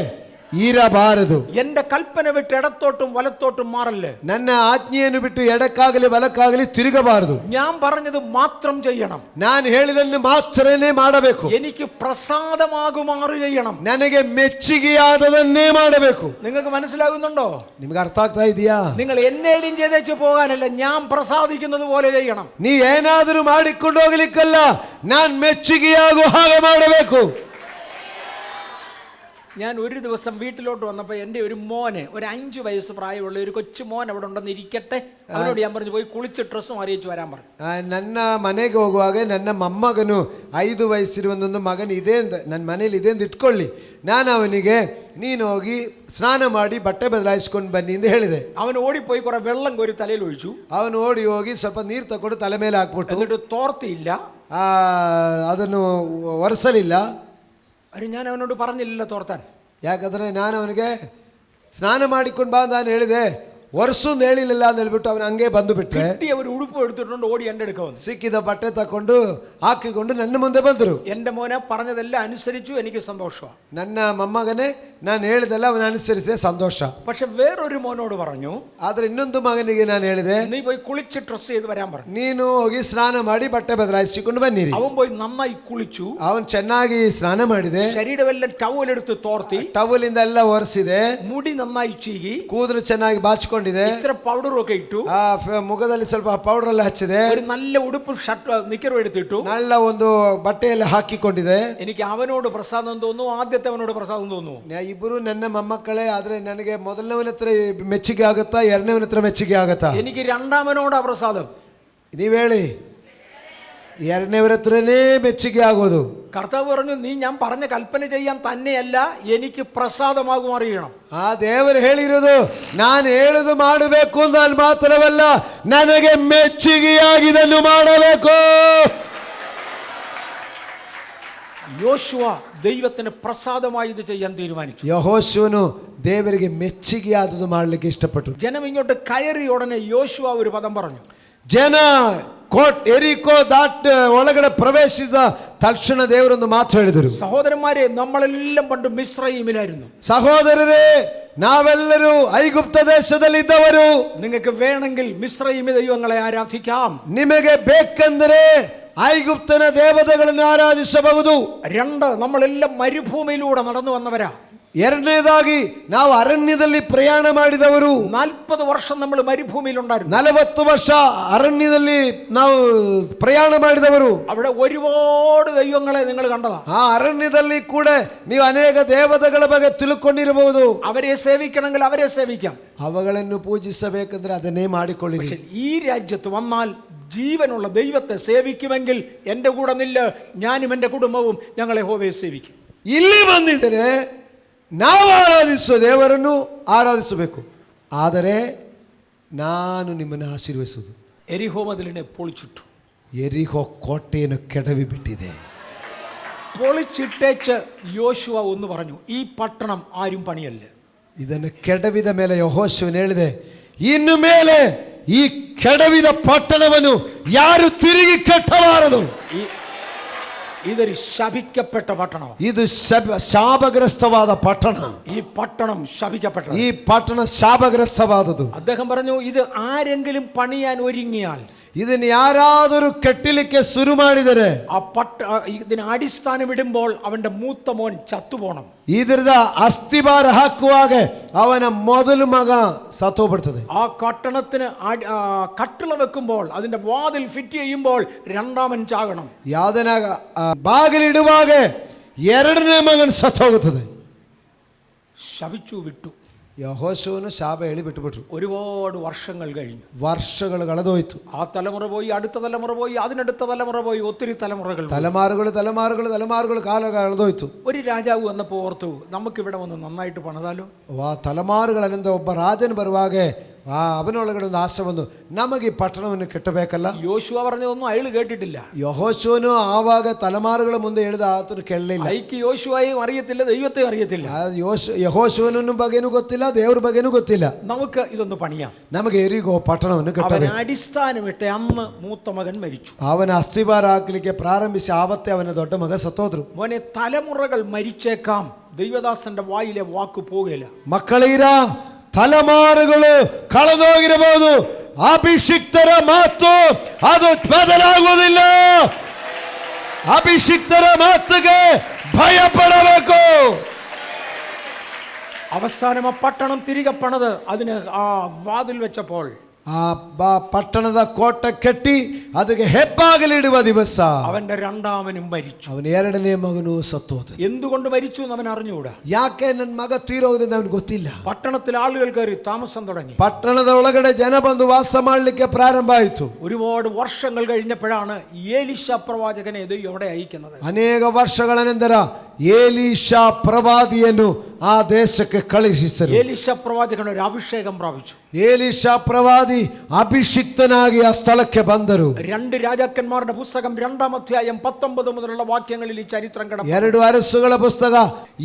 ಇರಬಾರದು. എന്റെ കൽപ്പന വിട്ട് ഇടത്തോട്ടും വലത്തോട്ടും മാറല്ലേ. ನನ್ನ ಆಜ್ಞೆಯನ್ನು ಬಿಟ್ಟು ಎಡಕ್ಕಾಗಲಿ ಬಲಕ್ಕಾಗಲಿ ತಿರುಗಬಾರದು. ഞാൻ പറഞ്ഞത് മാത്രം ചെയ്യണം. ನಾನು ಹೇಳಿದನ್ನು ಮಾತ್ರನೇ ಮಾಡಬೇಕು. എനിക്ക് പ്രസാദമാകുമാറ് ചെയ്യണം. ನನಗೆ ಮೆಚ್ಚುಗೆಯಾದದನ್ನೇ ಮಾಡಬೇಕು. നിങ്ങൾക്ക് മനസ്സിലാകുന്നുണ്ടോ? ನಿಮ್ಗೆ ಅರ್ಥ ಆಗ್ತಾ ಇದೆಯಾ? നിങ്ങൾ എന്നേലും ചെയ്തേച്ച് പോകാനല്ല, ഞാൻ പ്രസാദിക്കുന്നത് പോലെ ചെയ്യണം. ನೀ ಏನಾದರೂ ಮಾಡಿಕೊಂಡು ಹೋಗ್ಲಿಕ್ಕಲ್ಲ, ನಾನು ಮೆಚ್ಚುಗೆಯಾಗುವ ಹಾಗೆ ಮಾಡಬೇಕು. ഞാൻ ഒരു ദിവസം വീട്ടിലോട്ട് വന്നപ്പോൾ എൻ്റെ ഒരു മോന്, ഒരു 5 വയസ്സ് പ്രായമുള്ള ഒരു കൊച്ചു മോൻ അവിടെ ഉണ്ടെന്ന് ഇരിക്കട്ടെ, അവനോട് ഞാൻ പറഞ്ഞു പോയി കുളിച്ച് ഡ്രസ്സും അറിയിച്ചു വരാൻ പറഞ്ഞു. ನನ್ನ ಮನೆಗೆ ಹೋಗುವಾಗ ನನ್ನ ಮೊಮ್ಮಗನು 5 ವಯಸ್ಸಿರುವಂತ ಮಗನು ಇದೆ ಅಂತ ನನ್ನ ಮನೇಲಿ ಇದೆ ಅಂತ ಇಟ್ಕೊಳ್ಳಿ, ನಾನು ಅವನಿಗೆ ನೀನು ಹೋಗಿ ಸ್ನಾನ ಮಾಡಿ ಬಟ್ಟೆ ಬದಲಾಯಿಸ್ಕೊಂಡು ಬನ್ನಿ ಎಂದು ಹೇಳಿದೆ. അവൻ ഓടിപ്പോയി കുറെ വെള്ളം കോരി തലയിൽ ഒഴിച്ചു. ಅವನು ಓಡಿ ಹೋಗಿ ಸ್ವಲ್ಪ ನೀರು ತಗೊಂಡು ತಲೆ ಮೇಲೆ ಹಾಕ್ಬಿಟ್ಟು, എന്നിട്ട് തോർത്തിയില്ല, ಅದನ್ನು ಒರೆಸಲಿಲ್ಲ. ഞാൻ അവനോട് പറഞ്ഞില്ല തോർത്താൻ. ಯಾಕಂದರೆ ನಾನು ಅವನಿಗೆ ಸ್ನಾನ ಮಾಡಿಕೊಂಡು ಬಾ ನಾನು ಹೇಳಿದೆ, ಒರೆಸೊಂದು ಹೇಳಿಲ್ಲ ಅಂತ ಹೇಳ್ಬಿಟ್ಟು ಅವನು ಹಂಗೆ ಬಂದು ಬಿಟ್ರೆ, ഒരു ഉടുപ്പ് എടുത്തിട്ടുണ്ട് ഓടി എൻ്റെ അടുക്ക വന്നു. ಸಿಕ್ಕಿದ ಬಟ್ಟೆ ತಕೊಂಡು ಹಾಕಿಕೊಂಡು ನನ್ನ ಮುಂದೆ ಬಂದರು. എൻ്റെ മോനെ പറഞ്ഞതെല്ലാം അനുസരിച്ചു, എനിക്ക് സന്തോഷമാണ്. ನನ್ನ ಮೊಮ್ಮಗನೇ ನಾನು ಹೇಳಿದೆಲ್ಲ ಅವನು ಅನುಸರಿಸಿ ಸಂತೋಷ. പക്ഷെ വേറൊരു മോനോട് പറഞ്ഞു, ಆದರೆ ಇನ್ನೊಂದು ಮಗನಿಗೆ ನಾನು ಹೇಳಿದೆ, നീ പോയി കുളിച്ച് ഡ്രസ് ചെയ്ത് വരാൻ പറഞ്ഞു. ನೀನು ಹೋಗಿ ಸ್ನಾನ ಮಾಡಿ ಬಟ್ಟೆ ಬದಲಾಯಿಸಿಕೊಂಡು ಬನ್ನಿರಿ. അവൻ പോയി നന്നായി കുളിച്ചു. ಅವನು ಚೆನ್ನಾಗಿ ಸ್ನಾನ ಮಾಡಿದೆ, ശരീരമെല്ലാം ടവൽ എടുത്ത് തോർത്തി, ಟವಲಿಂದ ಎಲ್ಲ ಒರೆಸಿದೆ, മുടി നന്നായി ചീകി, ಕೂದಲು ಚೆನ್ನಾಗಿ ಬಾಚಿಕೊಂಡಿದೆ, ഇച്ചിരി പൗഡർ ഒക്കെ ഇട്ടു, ಮುಖದಲ್ಲಿ ಸ್ವಲ್ಪ ಪೌಡರ್ ಎಲ್ಲ ಹಚ್ಚಿದೆ, ഒരു നല്ല ഉടുപ്പ് ഷർട്ട് നിക്കറും എടുത്തിട്ടു, നല്ല ಒಂದು ಬಟ್ಟೆಯಲ್ಲಿ ಹಾಕಿಕೊಂಡಿದೆ. എനിക്ക് അവനോട് പ്രസാദം തോന്നുന്നു, ആദ്യത്തെ അവനോട് പ്രസാദം തോന്നുന്നു. ಇಬ್ಬರು ನನ್ನ ಮೊಮ್ಮಕ್ಕಳೇ, ಆದ್ರೆ ನನಗೆ ಮೊದಲನವನ ಹತ್ರ ಮೆಚ್ಚುಗೆ ಆಗುತ್ತಾ, ಎರಡನೇವನ ಹತ್ರ ಮೆಚ್ಚುಗೆ ಆಗುತ್ತಾ? എനിക്ക് രണ്ടാമനോടാ പ്രസാദം. ನೀವ್ ಹೇಳಿ, ಎರಡನೇವರ ಹತ್ರನೇ ಮೆಚ್ಚುಗೆ ಆಗೋದು. കർത്താവ് പറഞ്ഞു, നീ ഞാൻ പറഞ്ഞ കൽപ്പന ചെയ്യാൻ തന്നെയല്ല, എനിക്ക് പ്രസാദമാകും അറിയണം. ಆ ದೇವರು ಹೇಳಿರೋದು ನಾನು ಹೇಳುದು ಮಾಡಬೇಕು ಅಂದ್ ಮಾತ್ರವಲ್ಲ, ನನಗೆ ಮೆಚ್ಚುಗೆಯಾಗಿದನ್ನು ಮಾಡಬೇಕು. യോശുവ ദൈവത്തിന് പ്രസാദമായി ഇത് ചെയ്യാൻ തീരുമാനിച്ചു. ಯೆಹೋಶುವನು ದೇವರಿಗೆ ಮೆಚ್ಚುಗೆಯಾದದ್ದು ಮಾಡಲಿಕ್ಕೆ ಇಷ್ಟಪಟ್ಟರು. ജനം ഇങ്ങോട്ട് കയറി ഉടനെ യോശുവ ഒരു പദം പറഞ്ഞു. ಜನ ಎರಿಕೋ ಒಳಗಡೆ ಪ್ರವೇಶಿಸಿದ ತಕ್ಷಣ ದೇವರೊಂದು ಮಾತು ಹೇಳಿದರು. സഹോദരന്മാരെ, നമ്മളെല്ലാം പണ്ട് മിസ്രയീമിലായിരുന്നു. ಸಹೋದರರೇ, ನಾವೆಲ್ಲರೂ ಐಗುಪ್ತ ದೇಶದಲ್ಲಿದ್ದವರು. നിങ്ങൾക്ക് വേണമെങ്കിൽ മിസ്രയീമി ദൈവങ്ങളെ ആരാധിക്കാം. ನಿಮಗೆ ಬೇಕೆಂದರೆ ಐಗುಪ್ತನ ದೇವತೆಗಳನ್ನು ಆರಾಧಿಸಬಹುದು. 2, നമ്മളെല്ലാം മരുഭൂമിയിലൂടെ നടന്നു വന്നവരാ. ಎರಡನೇದಾಗಿ ನಾವು ಅರಣ್ಯದಲ್ಲಿ ಪ್ರಯಾಣ ಮಾಡಿದವರು. 40 വർഷം നമ്മൾ മരുഭൂമിയിലുണ്ടായിരുന്നു. 40 ವರ್ಷ ಅರಣ್ಯದಲ್ಲಿ ನಾವು ಪ್ರಯಾಣ ಮಾಡಿದವರು. അവിടെ ഒരുപാട് ദൈവങ്ങളെ നിങ്ങൾ കണ്ടതാ. ಆ ಅರಣ್ಯದಲ್ಲಿ ಕೂಡ ನೀವು ಅನೇಕ ದೇವತೆಗಳ ಬಗ್ಗೆ ತಿಳ್ಕೊಂಡಿರಬಹುದು. അവരെ സേവിക്കണമെങ്കിൽ അവരെ സേവിക്കാം. ಅವುಗಳನ್ನು ಪೂಜಿಸಬೇಕಂದ್ರೆ ಅದನ್ನೇ ಮಾಡಿಕೊಳ್ಳಿರಿ. പക്ഷേ ഈ രാജ്യത്ത് വന്നാൽ ജീവനുള്ള ദൈവത്തെ സേവിക്കുമെങ്കിൽ എൻ്റെ കൂടെ നില്ല്, ഞാനും എൻ്റെ കുടുംബവും ഞങ്ങൾ യഹോവയെ സേവിക്കും. ಇಲ್ಲಿ ಬಂದಿದ್ದರೆ ನಾವು ಆರಾಧಿಸುವ ದೇವರನ್ನು ಆರಾಧಿಸಬೇಕು, ಆದರೆ ನಾನು ನಿಮ್ಮನ್ನು ಆಶೀರ್ವದಿಸುವುದು. ಎರಿಹೋ ಮതിലിനെ പൊളിച്ചിട്ടു. ಎರಿಹೋ ಕೋಟೆಯನ್ನು ಕೆಡವಿ ಬಿಟ್ಟಿದೆ. പൊളിച്ചിട്ടേച്ച് യോശുവ ഒന്ന് പറഞ്ഞു, ഈ പട്ടണം ആരും പണിയല്ല. ಇದನ್ನು ಕೆಡವಿದ ಮೇಲೆ ಯೆಹೋಶುವನು ಹೇಳಿದೆ, ಇನ್ನು ಮೇಲೆ ಈ ಕೆಡವಿದ ಪಟ್ಟಣವನ್ನು ಯಾರು ತಿರುಗಿ ಕಟ್ಟಬಾರದು. ഇതൊരു ശപിക്കപ്പെട്ട പട്ടണം. ಇದು ಶಾಪಗ್ರಸ್ತವಾದ ಪಟ್ಟಣ. ഈ പട്ടണം ശപിക്കപ്പെട്ട, ಈ ಪಟ್ಟಣ ಶಾಪಗ್ರಸ್ತವಾದದ್ದು. അദ്ദേഹം പറഞ്ഞു, ഇത് ആരെങ്കിലും പണിയാൻ ഒരുങ്ങിയാൽ, ಇದನ್ನು ಯಾರಾದರೂ ಕಟ್ಟಲಿಕ್ಕೆ ಶುರು ಮಾಡಿದರೆ, ഇതിന് അടിസ്ഥാനം ഇടുമ്പോൾ അവന്റെ മൂത്ത മോൻ ചത്തുപോണം. ಇದರದ ಅಸ್ತಿವಾರ ಹಾಕುವಾಗ ಅವನ ಮೊದಲು ಮಗ ಸತ್ತೋಗ್ಬಿಡ್ತದೆ. ആ കട്ടണത്തിന് കട്ടിള വെക്കുമ്പോൾ, അതിന്റെ വാതിൽ ഫിറ്റ് ചെയ്യുമ്പോൾ രണ്ടാമൻ ചാകണം. ಯಾವ್ದನ ಬಾಗಿಲಿಡುವಾಗ ಎರಡನೇ ಮಗನ ಸತ್ತೋಗುತ್ತದೆ. ശപിച്ചു വിട്ടു. ಯೆಹೋಶುವನು ಶಾಪ ಹೇಳಿ ಬಿಟ್ಟುಬಿಟ್ರು. ഒരുപാട് വർഷങ്ങൾ കഴിഞ്ഞു, ವರ್ಷಗಳು ಕಳೆದೋಯ್ತು. ആ തലമുറ പോയി, അടുത്ത തലമുറ പോയി, അതിനടുത്ത തലമുറ പോയി, ഒത്തിരി തലമുറകൾ ತಲೆಮಾರುಗಳು ಕಾಲ ಕಳೆದೋಯ್ತು. ഒരു രാജാവ് വന്നപ്പോൾ ഓർത്തു, നമുക്കിവിടെ വന്ന് നന്നായിട്ട് പണിതാലോ. ತಲೆಮಾರುಗಳಿಂದ ಒಬ್ಬ ರಾಜನು ಬರುವಾಗ ಅವನೊಳಗಡೆ ಒಂದು ಆಸೆ ಬಂದು, ನಮಗೆ ಈ ಪಟ್ಟಣವನ್ನು ಕಟ್ಟಬೇಕಲ್ಲ. യോശുവ പറഞ്ഞതൊന്നും അയാൾ കേട്ടിട്ടില്ല. ಯೆಹೋಶುವನು ಆವಾಗ ತಲೆಮಾರುಗಳ ಮುಂದೆ ಹೇಳಿದ ಆತನು ಕೇಳಲಿಲ್ಲ. ಐಕ್ಯ യോശുവയും അറിയത്തില്ല, ദൈവത്തെ അറിയത്തില്ല. ಯೆಹೋಶುವನ ಬಗ್ಗೆನೂ ಗೊತ್ತಿಲ್ಲ, ದೇವ್ರ ಬಗ್ಗೆನೂ ಗೊತ್ತಿಲ್ಲ. നമുക്ക് ഇതൊന്ന് പണിയാം. ನಮಗೆ ಎರಿಗೋ ಪಟ್ಟಣವನ್ನು ಕಟ್ಟಬೇಕು. അടിസ്ഥാനമിട്ട് അന്ന് മൂത്ത മകൻ മരിച്ചു. ಅವನ ಅಸ್ಥಿಭಾರ ಹಾಕಲಿಕ್ಕೆ ಪ್ರಾರಂಭಿಸಿ ಆವತ್ತೇ ಅವನ ದೊಡ್ಡ ಮಗ ಸತ್ತೋದ್ರು. മോനെ, തലമുറകൾ മരിച്ചേക്കാം, ദൈവദാസന്റെ വായിലെ വാക്ക് പോകില്ല. ಮಕ್ಕಳೀರ ತಲೆಮಾರುಗಳು ಕಳೆದೋಗಿರಬಹುದು, ಅಭಿಷಿಕ್ತರ ಮಾತು ಅದು ಬದಲಾಗುವುದಿಲ್ಲ. ಅಭಿಷಿಕ್ತರ ಮಾತಿಗೆ ಭಯ ಪಡಬೇಕು. അവസാനം ആ പട്ടണം തിരികെ പണിത് അതിന് ആ വാതിൽ വെച്ചപ്പോൾ, ಆ ಪಟ್ಟಣದ ಕೋಟೆ ಕಟ್ಟಿ ಅದಕ್ಕೆ ಹೆಬ್ಬಾಗಿಲಿಡುವ ದಿವಸ അവന്റെ രണ്ടാമനും മരിച്ചു. ಅವನ ಎರಡನೇ ಮಗನು ಸತ್ತೋದ. എന്തുകൊണ്ട് മരിച്ചു എന്ന് അവൻ അറിഞ്ഞുകൂടാ. ಯಾಕೆ ನನ್ನ ಮಗ ತೀರೋದ್ರಿಂದ ಅವನಿಗೆ ಗೊತ್ತಿಲ್ಲ. പട്ടണത്തിൽ ആളുകൾ കയറി താമസം തുടങ്ങി. ಪಟ್ಟಣದ ಒಳಗಡೆ ಜನ ಬಂದು ವಾಸ ಮಾಡಲಿಕ್ಕೆ ಪ್ರಾರಂಭ ಆಯಿತು. ഒരുപാട് വർഷങ്ങൾ കഴിഞ്ഞപ്പോഴാണ് ഏലീശ പ്രവാചകനെ ദൈവം അവിടെ അയക്കുന്നത്. ಅನೇಕ ವರ್ಷಗಳ ನಂತರ ಏಲೀಷಾ ಪ್ರವಾದಿಯನ್ನು ಆ ದೇಶಕ್ಕೆ ಕಳುಹಿಸಿದರು. ഏലീശ പ്രവാചകൻ ഒരു അഭിഷേകം പ്രാപിച്ചു. ಏಲೀಷಾ ಪ್ರವಾದಿ ಅಭಿಷಿಕ್ತನಾಗಿ ಆ ಸ್ಥಳಕ್ಕೆ ಬಂದರು. 2 രാജാക്കന്മാരുടെ പുസ്തകം 2-ാം അധ്യായം 19 മുതലുള്ള വാക്യങ്ങളിൽ ഈ ചരിത്രം കിടക്കുന്നു. 2 ಅರಸುಗಳ ಪುಸ್ತಕ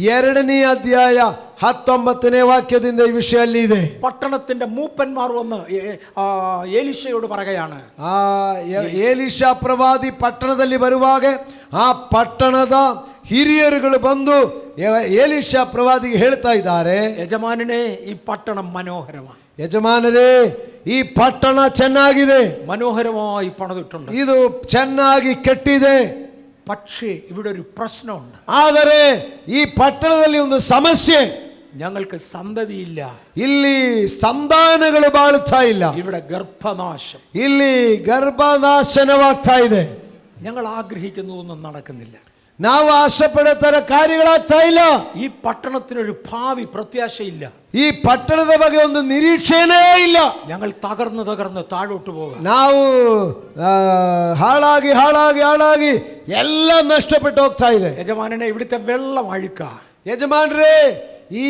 2ನೇ ಅಧ್ಯಾಯ 19ನೇ ವಾಕ್ಯದಿಂದ ಈ ವಿಷಯ ಅಲ್ಲಿ ಇದೆ. പട്ടണത്തിന്റെ മൂപ്പന്മാർ വന്ന് ഏലീശയോട് പറയുകയാണ്, ಏಲೀಷಾ ಪ್ರವಾದಿ ಪಟ್ಟಣದಲ್ಲಿ ಬರುವಾಗ ಆ ಪಟ್ಟಣದ ಹಿರಿಯರುಗಳು ಬಂದು ಏಲೀಷಾ ಪ್ರವಾದಿಗೆ ಹೇಳ್ತಾ ಇದ್ದಾರೆ, യജമാനനെ, ഈ പട്ടണം മനോഹരമാണ്. ಯಜಮಾನರೇ, ಈ ಪಟ್ಟಣ ಚೆನ್ನಾಗಿದೆ, മനോഹരമായി പണിതിട്ടുണ്ട്, ಇದು ಚೆನ್ನಾಗಿ ಕಟ್ಟಿದೆ. പക്ഷേ ഇവിടെ ഒരു പ്രശ്നമുണ്ട്. ಆದರೆ ಈ ಪಟ್ಟಣದಲ್ಲಿ ಒಂದು ಸಮಸ್ಯೆ, ഞങ്ങൾക്ക് സന്തതിയില്ല. ಇಲ್ಲಿ ಸಂತಾನಗಳು ಬಾಳುತ್ತಾ ಇಲ್ಲ, ഇവിടെ ഗർഭനാശം, ಇಲ್ಲಿ ಗರ್ಭನಾಶನವಾಗ್ತಾ ಇದೆ. ഞങ്ങൾ ആഗ്രഹിക്കുന്നതൊന്നും നടക്കുന്നില്ല. ನಾವು ಆಸೆ ಪಡೋ ತರ ಕಾರ್ಯಗಳಾಗ್ತಾ ಇಲ್ಲ. ഈ പട്ടണത്തിനൊരു ഭാവി പ്രത്യാശയില്ല. ಈ ಪಟ್ಟಣದ ಬಗ್ಗೆ ಒಂದು ನಿರೀಕ್ಷೆನೇ ಇಲ್ಲ. ഞങ്ങൾ തകർന്ന് താഴോട്ട് പോകാം. ನಾವು ಹಾಳಾಗಿ ಎಲ್ಲ ನಷ್ಟപ്പെട്ടു ಹೋಗ್ತಾ ಇದೆ. യജമാനനെ, ഇവിടുത്തെ വെള്ളം അഴുക്ക. ಯಜಮಾನ್ರೇ, ಈ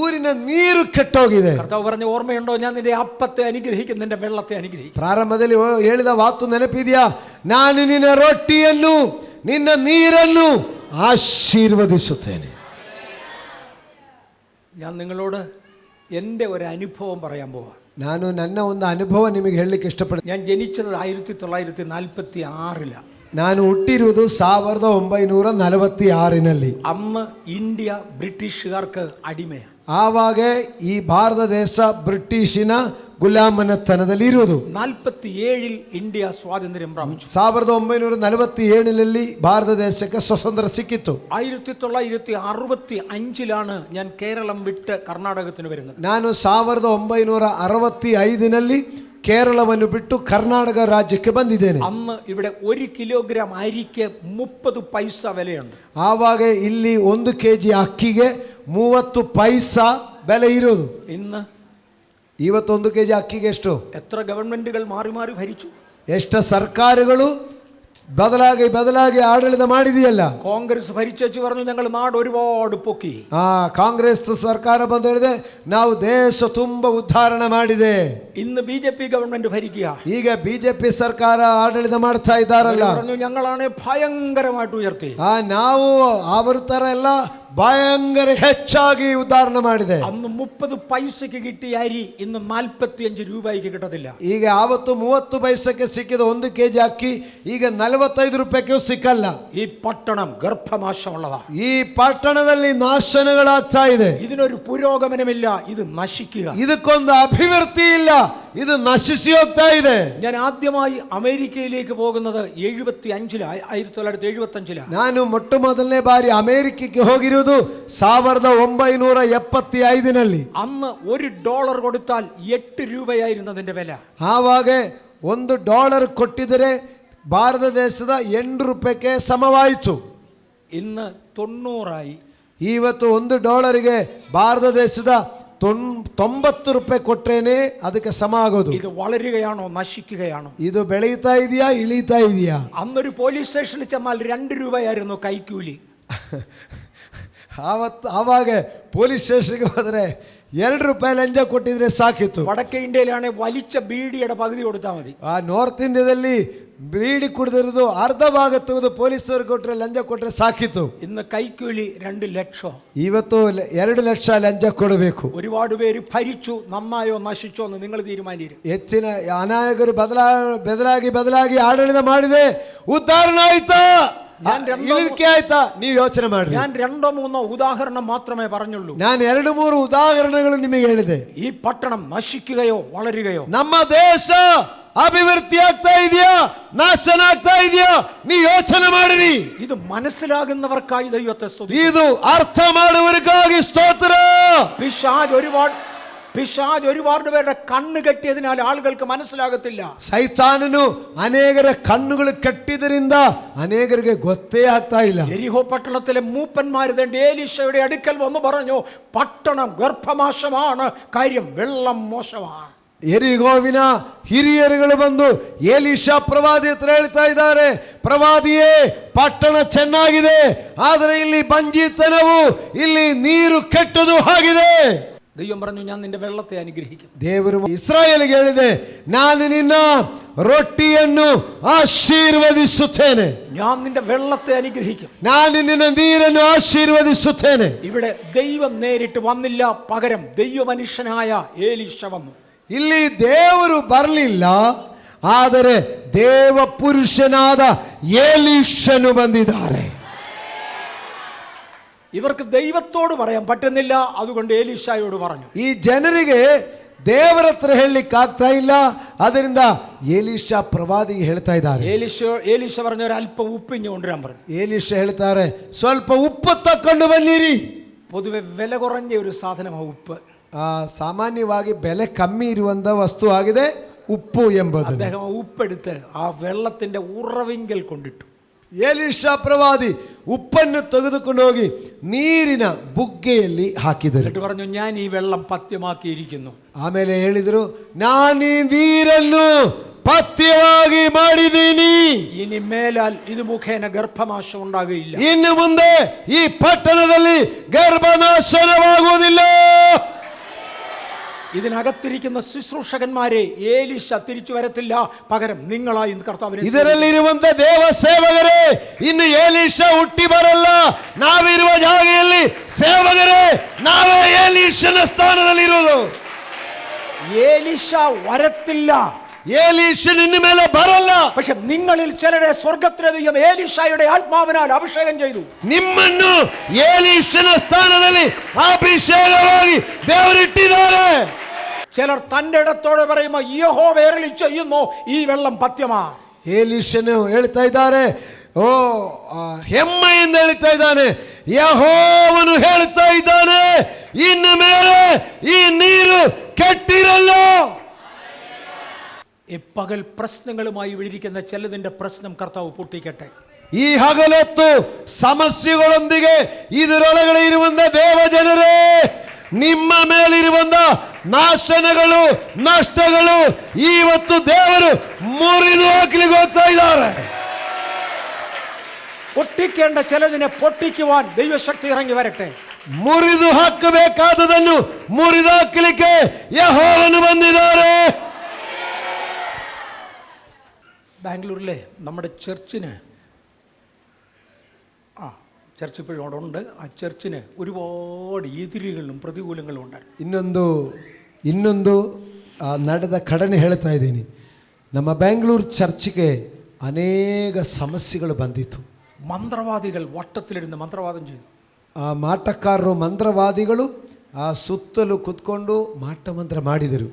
ಊರಿನ ನೀರು ಕೆಟ್ಟೋಗಿದೆ. കർത്താവ് പറഞ്ഞ ഓർമ്മയുണ്ടോ, ഞാൻ നിന്റെ അപ്പത്തെ അനുഗ്രഹിക്കും, നിന്റെ വെള്ളത്തെ അനുഗ്രഹിക്കും. ಪ್ರಾರಂಭದಲ್ಲಿ ಹೇಳಿದ ಮಾತು ನೆನಪಿದೆಯಾ? ನಾನು ನಿನ್ನ ರೊಟ್ಟಿಯನ್ನು ನಿನ್ನ ನೀರನ್ನು ಆಶೀರ್ವದಿಸುತ್ತೇನೆ. ഞാൻ നിങ്ങളോട് എൻ്റെ ഒരു അനുഭവം പറയാൻ പോവാം. ನಾನು ನನ್ನ ಒಂದು ಅನುಭವ ನಿಮಗೆ ಹೇಳಲಿಕ್ಕೆ ಇಷ್ಟಪಡ್ತೀನಿ. ഞാൻ ജനിച്ചത് 1946. ನಾನು ಹುಟ್ಟಿರುವುದು 1946. അന്ന് ഇന്ത്യ ബ്രിട്ടീഷുകാർക്ക് അടിമയാണ്. ಆವಾಗ ಈ ಭಾರತ ದೇಶ ಬ್ರಿಟಿಷಿನ ಗುಲಾಮನತನದಲ್ಲಿ ಇರುವುದು. 47 ഇന്ത്യ സ്വാതന്ത്ര്യം പ്രാപിച്ചു. 1947 ಭಾರತ ದೇಶಕ್ಕೆ ಸ್ವಾತಂತ್ರ್ಯ ಸಿಕ್ಕಿತ್ತು. 1965 ഞാൻ കേരളം വിട്ട് കർണാടകത്തിന് വരുന്നത്. ನಾನು 1965 ಕೇರಳವನ್ನು ಬಿಟ್ಟು ಕರ್ನಾಟಕ ರಾಜ್ಯಕ್ಕೆ ಬಂದಿದ್ದೇನೆ. അന്ന് ഇവിടെ 1 കിലോഗ്രാം അരിക്ക് 30 പൈസ വിലയുണ്ട്. ಆವಾಗ ಇಲ್ಲಿ 1 kg ಅಕ್ಕಿಗೆ 30 ಪೈಸಾ ಬೆಲೆ ಇರೋದು. ಇವತ್ತು 1 kg ಅಕ್ಕಿಗೆ ಎಷ್ಟು? എത്ര ഗവൺമെന്റുകൾ മാറി ഭരിച്ചു, ಎಷ್ಟು ಸರ್ಕಾರಗಳು ಬದಲಾಗಿ ಆಡಳಿತ ಮಾಡಿದೆಯಲ್ಲ. കോൺഗ്രസ് ഭരിച്ചു പറഞ്ഞു ഞങ്ങൾ നാട് ഒരുപാട് പൊക്കി. ಕಾಂಗ್ರೆಸ್ ಸರ್ಕಾರ ಬಂದು ಹೇಳಿದೆ ನಾವು ದೇಶ ತುಂಬಾ ಉದ್ಧಾರಣೆ ಮಾಡಿದೆ. ഇന്ന് ബിജെപി ഗവൺമെന്റ് ഭരിക്കുക. ಈಗ ಬಿಜೆಪಿ ಸರ್ಕಾರ ಆಡಳಿತ ಮಾಡ್ತಾ ಇದ್ದಾರಲ್ಲ. പറഞ്ഞു ഞങ്ങളാണ് ഭയങ്കരമായിട്ട് ഉയർത്തി. ನಾವು ಅವ್ರ ತರ ಎಲ್ಲ ഭയങ്കര ಹೆಚ್ಚಾಗಿ ಉದ್ಧಾರಣೆ ಮಾಡಿದೆ. അന്ന് 30 പൈസക്ക് കിട്ടിയ അരി ഇന്ന് 45 രൂപയ്ക്ക് കിട്ടത്തില്ല. ಈಗ ಆವತ್ತು 30 ಪೈಸಕ್ಕೆ ಸಿಕ್ಕಿದ 1 kg ಅಕ್ಕಿ ಈಗ 45 ರೂಪಾಯಿಗೂ ಸಿಕ್ಕಲ್ಲ. ഈ പട്ടണം ഗർഭനാശമുള്ളതാ. ಈ ಪಟ್ಟಣದಲ್ಲಿ ನಾಶನಗಳಾಗ್ತಾ ಇದೆ. ഇതിനൊരു പുരോഗമനമില്ല, ഇത് നശിക്കുക. ಇದಕ್ಕೊಂದು ಅಭಿವೃದ್ಧಿ ಇಲ್ಲ, ಇದು ನಶಿಸಿ ಹೋಗ್ತಾ ಇದೆ. ഞാൻ ആദ്യമായി അമേരിക്കയിലേക്ക് പോകുന്നത് 1975 ನಾನು ಮೊಟ್ಟ ಮೊದಲನೇ ಬಾರಿ ಅಮೆರಿಕಕ್ಕೆ ಹೋಗಿರುವುದು 1975 അന്ന് $1 കൊടുത്താൽ 8 രൂപയായിരുന്നതിന്റെ വില. ಆವಾಗ $1 ಕೊಟ್ಟಿದ್ದರೆ ಭಾರತ ದೇಶದ 8 ರೂಪಾಯಿಗೆ ಸಮವಾಯಿತು. ഇന്ന് 90 ಇವತ್ತು $1ಗೆ ಭಾರತ ದೇಶದ 90 ರೂಪಾಯಿ ಕೊಟ್ರೇನೆ ಅದಕ್ಕೆ ಸಮ ಆಗೋದು. ഇത് വളരുകയാണോ നശിക്കുകയാണോ? ಇದು ಬೆಳೀತಾ ಇದೆಯಾ ಇಳೀತಾ ಇದೆಯಾ? അന്നൊരു പോലീസ് സ്റ്റേഷനിൽ ചെന്നാൽ 2 രൂപയായിരുന്നു കൈക്കൂലി. ಆವಾಗ ಪೊಲೀಸ್ ಸ್ಟೇಷನ್ಗೆ ಹೋದರೆ 2 ರೂಪಾಯಿ ಲಂಚ ಕೊಟ್ಟಿದ್ರೆ ಸಾಕಿತ್ತು. വടക്കേ ഇന്ത്യയിലാണെ വലിച്ച ബീഡിയുടെ പകുതി കൊടുത്താൽ മതി. ನಾರ್ತ್ ಇಂಡಿಯಾದಲ್ಲಿ ಬೀಡಿ ಕುಡಿದಿರೋದು ಅರ್ಧ ಭಾಗ ತೆಗೆದು ಪೊಲೀಸರು ಕೊಟ್ಟರೆ ಲಂಚ ಕೊಟ್ಟರೆ ಸಾಕಿತ್ತು. ഇന്ന് കൈക്കൂലി 2 ലക്ഷം. ಇವತ್ತು 2 ಲಕ್ಷ ಲಂಚ ಕೊಡಬೇಕು. ഒരുപാട് പേര് ഭരിച്ചു, നന്നായോ നശിച്ചോ എന്ന് നിങ്ങൾ തീരുമാനിക്കും. ಹೆಚ್ಚಿನ ಅನಾಯಕರು ಬದಲಾಗಿ ಆಡಳಿತ ಮಾಡಿದೆ, ಉದ್ಧಾರಣೆ ಆಯ್ತಾ ಇಳಿಕೆ ಆಯ್ತಾ ನೀವು ಯೋಚನೆ ಮಾಡಿ. ഞാൻ 2-3 ഉദാഹരണം മാത്രമേ പറഞ്ഞുള്ളൂ. ನಾನು 2-3 ಉದಾಹರಣೆಗಳು ನಿಮಗೆ ಹೇಳಿದೆ. ഈ പട്ടണം നശിക്കുകയോ വളരുകയോ? ನಮ್ಮ ದೇಶ ಅಭಿವೃದ್ಧಿ ಆಗ್ತಾ ಇದೆಯಾ ನಾಶನ ಆಗ್ತಾ ಇದೆಯಾ ನೀ ಯೋಚನೆ ಮಾಡಿರಿ. ഇത് മനസ്സിലാകുന്നവർക്കായി ദൈവത്തെ സ്തുതി. ಇದು ಅರ್ಥ ಮಾಡುವವರಿಗಾಗಿ ಸ್ತೋತ್ರ. പിശാച് ഒരുപാട് പേരുടെ കണ്ണ് കെട്ടിയതിനാൽ ആളുകൾക്ക് മനസ്സിലാകത്തില്ല. ಸೈತಾನನು ಅನೇಕರ ಕಣ್ಣುಗಳು ಕಟ್ಟಿದ್ದರಿಂದ ಅನೇಕರಿಗೆ ಗೊತ್ತೇ ಆಗ್ತಾ ಇಲ್ಲ. യെരിഹോ പട്ടണത്തിലെ മൂപ്പന്മാർ ഏലീശയുടെ അടുക്കൽ വന്ന് പറഞ്ഞു, പട്ടണം ഗർഭനാശമാണ്, കാര്യം വെള്ളം മോശമാണ്. ಯೆರಿಗೋವಿನ ಹಿರಿಯರುಗಳು ಬಂದು ಎಲೀಷಾ ಪ್ರವಾದಿ ಹತ್ರ ಹೇಳ್ತಾ ಇದ್ದಾರೆ, ಪ್ರವಾದಿಯೇ ಪಟ್ಟಣ ಚೆನ್ನಾಗಿದೆ, ಆದರೆ ಇಲ್ಲಿ ಬಂಜೀತನವು, ಇಲ್ಲಿ ನೀರು ಕೆಟ್ಟದು ಆಗಿದೆ. ദൈവം പറഞ്ഞു, ഞാൻ നിന്റെ വെള്ളത്തെ അനുഗ്രഹിക്കും. ದೇವರು ಇಸ್ರಾಯೇಲಿಗೆ ಹೇಳಿದೆ, ನಾನು ನಿನ್ನ ರೊಟ್ಟಿಯನ್ನು ಆಶೀರ್ವದಿಸುತ್ತೇನೆ. ഞാൻ നിന്റെ വെള്ളത്തെ അനുഗ്രഹിക്കും. ನಾನು ನಿನ್ನ ನೀರನ್ನು ಆಶೀರ್ವದಿಸುತ್ತೇನೆ. ഇവിടെ ദൈവം നേരിട്ട് വന്നില്ല, പകരം ദൈവ മനുഷ്യനായ എലീശ വന്നു. ಇಲ್ಲಿ ದೇವರು ಬರಲಿಲ್ಲ, ಆದರೆ ದೇವ ಪುರುಷನಾದ ಎಲೀಷನು ಬಂದಿದ್ದಾರೆ. ഇവർക്ക് ദൈവത്തോട് പറയാൻ പറ്റുന്നില്ല, അതുകൊണ്ട് എലീശായോട് പറഞ്ഞു. ಈ ಜನರಿಗೆ ದೇವರ ಹತ್ರ ಹೇಳಲಿಕ್ಕೆ ಆಗ್ತಾ ಇಲ್ಲ, ಅದರಿಂದ ಎಲೀಷಾ ಪ್ರವಾದಿಗೆ ಹೇಳ್ತಾ ಇದ್ದಾರೆ. എലീശ പറഞ്ഞ ഒരു അല്പം ഉപ്പിഞ്ഞു കൊണ്ടുവരാൻ പറഞ്ഞു. ಎಲೀಷಾ ಹೇಳ್ತಾರೆ, ಸ್ವಲ್ಪ ಉಪ್ಪು ತಕೊಂಡು ಬನ್ನಿರಿ. പൊതുവെ വില കുറഞ്ഞ ഒരു സാധനമാണ് ഉപ്പ്. ಸಾಮಾನ್ಯವಾಗಿ ಬೆಲೆ ಕಮ್ಮಿ ಇರುವಂತ ವಸ್ತು ಆಗಿದೆ ಉಪ್ಪು ಎಂಬುದು. അദ്ദേഹം ഉപ്പെടുത്ത് ആ വെള്ളത്തിന്റെ ഉറവിങ്കൽ കൊണ്ടിട്ടു. ಎಲೀಷಾ ಪ್ರವಾದಿ ಉಪ್ಪನ್ನು ತೆಗೆದುಕೊಂಡು ಹೋಗಿ ನೀರಿನ ಬುಗ್ಗೆಯಲ್ಲಿ ಹಾಕಿದರು. എന്നിട്ട് പറഞ്ഞു, ഞാൻ ಈ വെള്ളം പഥ್ಯമാക്കിയിരിക്കുന്നു. ಆಮೇಲೆ ಹೇಳಿದರು, ನಾನು ಈ ನೀರನ್ನು ಪಥ್ಯವಾಗಿ ಮಾಡಿದ್ದೀನಿ. ഇനി മേലാൽ ഇത് മുഖേന ഗർഭനാശം ഉണ്ടാകുകയില്ല. ಇನ್ನು ಮುಂದೆ ಈ ಪಟ್ಟಣದಲ್ಲಿ ಗರ್ಭನಾಶನವಾಗುವುದಿಲ್ಲ. ഇതിനകത്തിരിക്കുന്ന ശുശ്രൂഷകന്മാരെ ഏലീശ തിരിച്ചു വരത്തില്ല, പകരം നിങ്ങളായി കർത്താവിനെ. ಇದರಲ್ಲಿರುವಂತ ದೇವ ಸೇವಕರೇ, ಇನ್ನು ಎಲೀಷ ಹುಟ್ಟಿ ಬರಲ್ಲ, ನಾವಿರುವ ಜಾಗೆಯಲ್ಲಿ ಸೇವಕರೇ ನಾವೇ ಎಲೀಷನ ಸ್ಥಾನದಲ್ಲಿ ಇರುವುದು. ഏലീശ വരത്തില്ല, എലീശൻ ഇന്നു മേലെ ಬರಲ್ಲ. പക്ഷെ നിങ്ങളിൽ ചിലരെ സ്വർഗ്ഗത്തിലെ ദൈവം ഏലീശയുടെ ആത്മാവിനാൽ അഭിഷേകം ചെയ്തു. ನಿಮ್ಮನ್ನು ಎಲೀಶನ ಸ್ಥಾನದಲ್ಲಿ ಅಭಿಷೇಕವಾಗಿ ದೇವರಿಟ್ಟಿದ್ದಾರೆ. ചിലർ തന്റെ ഇടത്തോടെ പറയുമ്പോൾ യഹോവ അരുളി ചെയ്യുന്നു, ഈ വെള്ളം പഥ്യമാ. ಎಲೀಶನು ಹೇಳ್ತಾ ಇದ್ದಾರೆ, ಹೆಮ್ಮೆಯಿಂದ ಹೇಳ್ತಾ ಇದ್ದಾನೆ, ಯೆಹೋವನು ಹೇಳ್ತಾ ಇದ್ದಾನೆ, ಇನ್ನು ಮೇಲೆ ಈ ನೀರು ಕೆಟ್ಟಿರಲ್ಲ. ഈ പകൽ പ്രശ്നങ്ങളുമായി വിളിരിക്കുന്ന ചിലതിന്റെ പ്രശ്നം കർത്താവ് പൊട്ടിക്കട്ടെ. ಈ ಹಗಲೊತ್ತು ಸಮಸ್ಯೆಗಳೊಂದಿಗೆ ಇದರೊಳಗಡೆ ಇರುವಂತ ದೇವಜನರೇ, ನಿಮ್ಮ ಮೇಲಿರುವಂತ ನಾಶನಗಳು ನಷ್ಟಗಳು ಇವತ್ತು ದೇವರು ಮುರಿದು ಹಾಕಲಿಕ್ಕೆ ಹೋಗ್ತಾ ಇದ್ದಾರೆ. പൊട്ടിക്കേണ്ട ചിലതിനെ പൊട്ടിക്കുവാൻ ദൈവശക്തി ഇറങ്ങി വരട്ടെ. ಮುರಿದು ಹಾಕಬೇಕಾದದನ್ನು ಮುರಿದಾಕಲಿಕ್ಕೆ ಯೆಹೋವನು ಬಂದಿದ್ದಾರೆ. ബാംഗ്ലൂരിലെ നമ്മുടെ ചർച്ചിന് ചർച്ച് ഇപ്പോഴും അവിടെ ഉണ്ട്. ആ ചർച്ചിന് ഒരുപാട് എതിരുകളും പ്രതികൂലങ്ങളും ഉണ്ടായിരുന്നു. ಇನ್ನೊಂದು ನಡೆದ ಘಟನೆ ಹೇಳ್ತಾ ಇದ್ದೀನಿ. ನಮ್ಮ ಬ್ಯಾಂಗ್ಳೂರು ಚರ್ಚ್ಗೆ ಅನೇಕ ಸಮಸ್ಯೆಗಳು ಬಂದಿತ್ತು. മന്ത്രവാദികൾ വട്ടത്തിലിരുന്ന് മന്ത്രവാദം ചെയ്തു. ಆ ಮಾಟಕಾರರು ಮಂತ್ರವಾದಿಗಳು ಆ ಸುತ್ತಲೂ ಕುತ್ಕೊಂಡು ಮಾಟ ಮಂತ್ರ ಮಾಡಿದರು.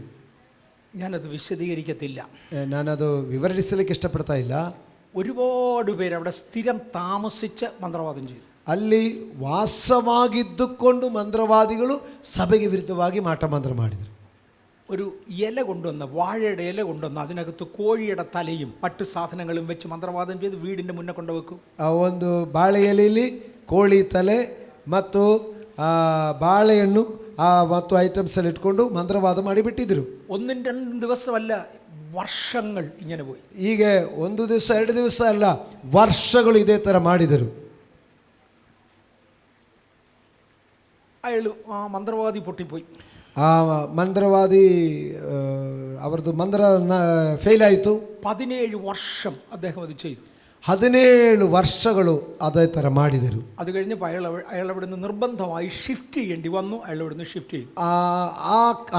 ഞാനത് വിശദീകരിക്കത്തില്ല. ನಾನದು ವಿವರಿಸಲಿಕ್ಕೆ ಇಷ್ಟಪಡ್ತಾ ಇಲ್ಲ. ഒരുപാട് പേര് അവിടെ സ്ഥിരം താമസിച്ച് മന്ത്രവാദം ചെയ്തു. ಅಲ್ಲಿ ವಾಸವಾಗಿದ್ದುಕೊಂಡು ಮಂತ್ರವಾದಿಗಳು ಸಭೆಗೆ ವಿರುದ್ಧವಾಗಿ ಮಾಟ ಮಂತ್ರ ಮಾಡಿದರು. ഒരു ഇല കൊണ്ടുവന്ന്, വാഴയുടെ ഇല കൊണ്ടുവന്ന് അതിനകത്ത് കോഴിയുടെ തലയും മറ്റു സാധനങ്ങളും വെച്ച് മന്ത്രവാദം ചെയ്ത് വീടിൻ്റെ മുന്നേ കൊണ്ടുവെക്കും. ಆ ಒಂದು ಬಾಳೆ ಎಲೆಯಲ್ಲಿ ಕೋಳಿ ತಲೆ ಮತ್ತು ಬಾಳೆಹಣ್ಣು ಮತ್ತು ಐಟಮ್ಸ್ ಎಲ್ಲ ಇಟ್ಕೊಂಡು ಮಂತ್ರವಾದ ಮಾಡಿಬಿಟ್ಟಿದ್ರು. 1-2 ദിവസമല്ല, വർഷങ്ങൾ ഇങ്ങനെ പോയി. ಹೀಗೆ 1 ದಿವಸ 2 ದಿವಸ ಅಲ್ಲ, ವರ್ಷಗಳು ಇದೇ ಥರ ಮಾಡಿದರು. അയാൾ മന്ത്രവാദി പൊട്ടിപ്പോയി. ಆ ಮಂತ್ರವಾದಿ ಅವರದು ಮಂತ್ರ ಫೇಲ್ ಆಯಿತು. 17 വർഷം അദ്ദേഹം അത് ചെയ്തു. 17 ವರ್ಷಗಳು ಅದೇ ಥರ ಮಾಡಿದರು. അത് കഴിഞ്ഞപ്പോൾ അയാൾ അവിടെ നിന്ന് നിർബന്ധമായി ഷിഫ്റ്റ് ചെയ്യേണ്ടി വന്നു. അയാൾ അവിടെ നിന്ന് ഷിഫ്റ്റ് ചെയ്തു.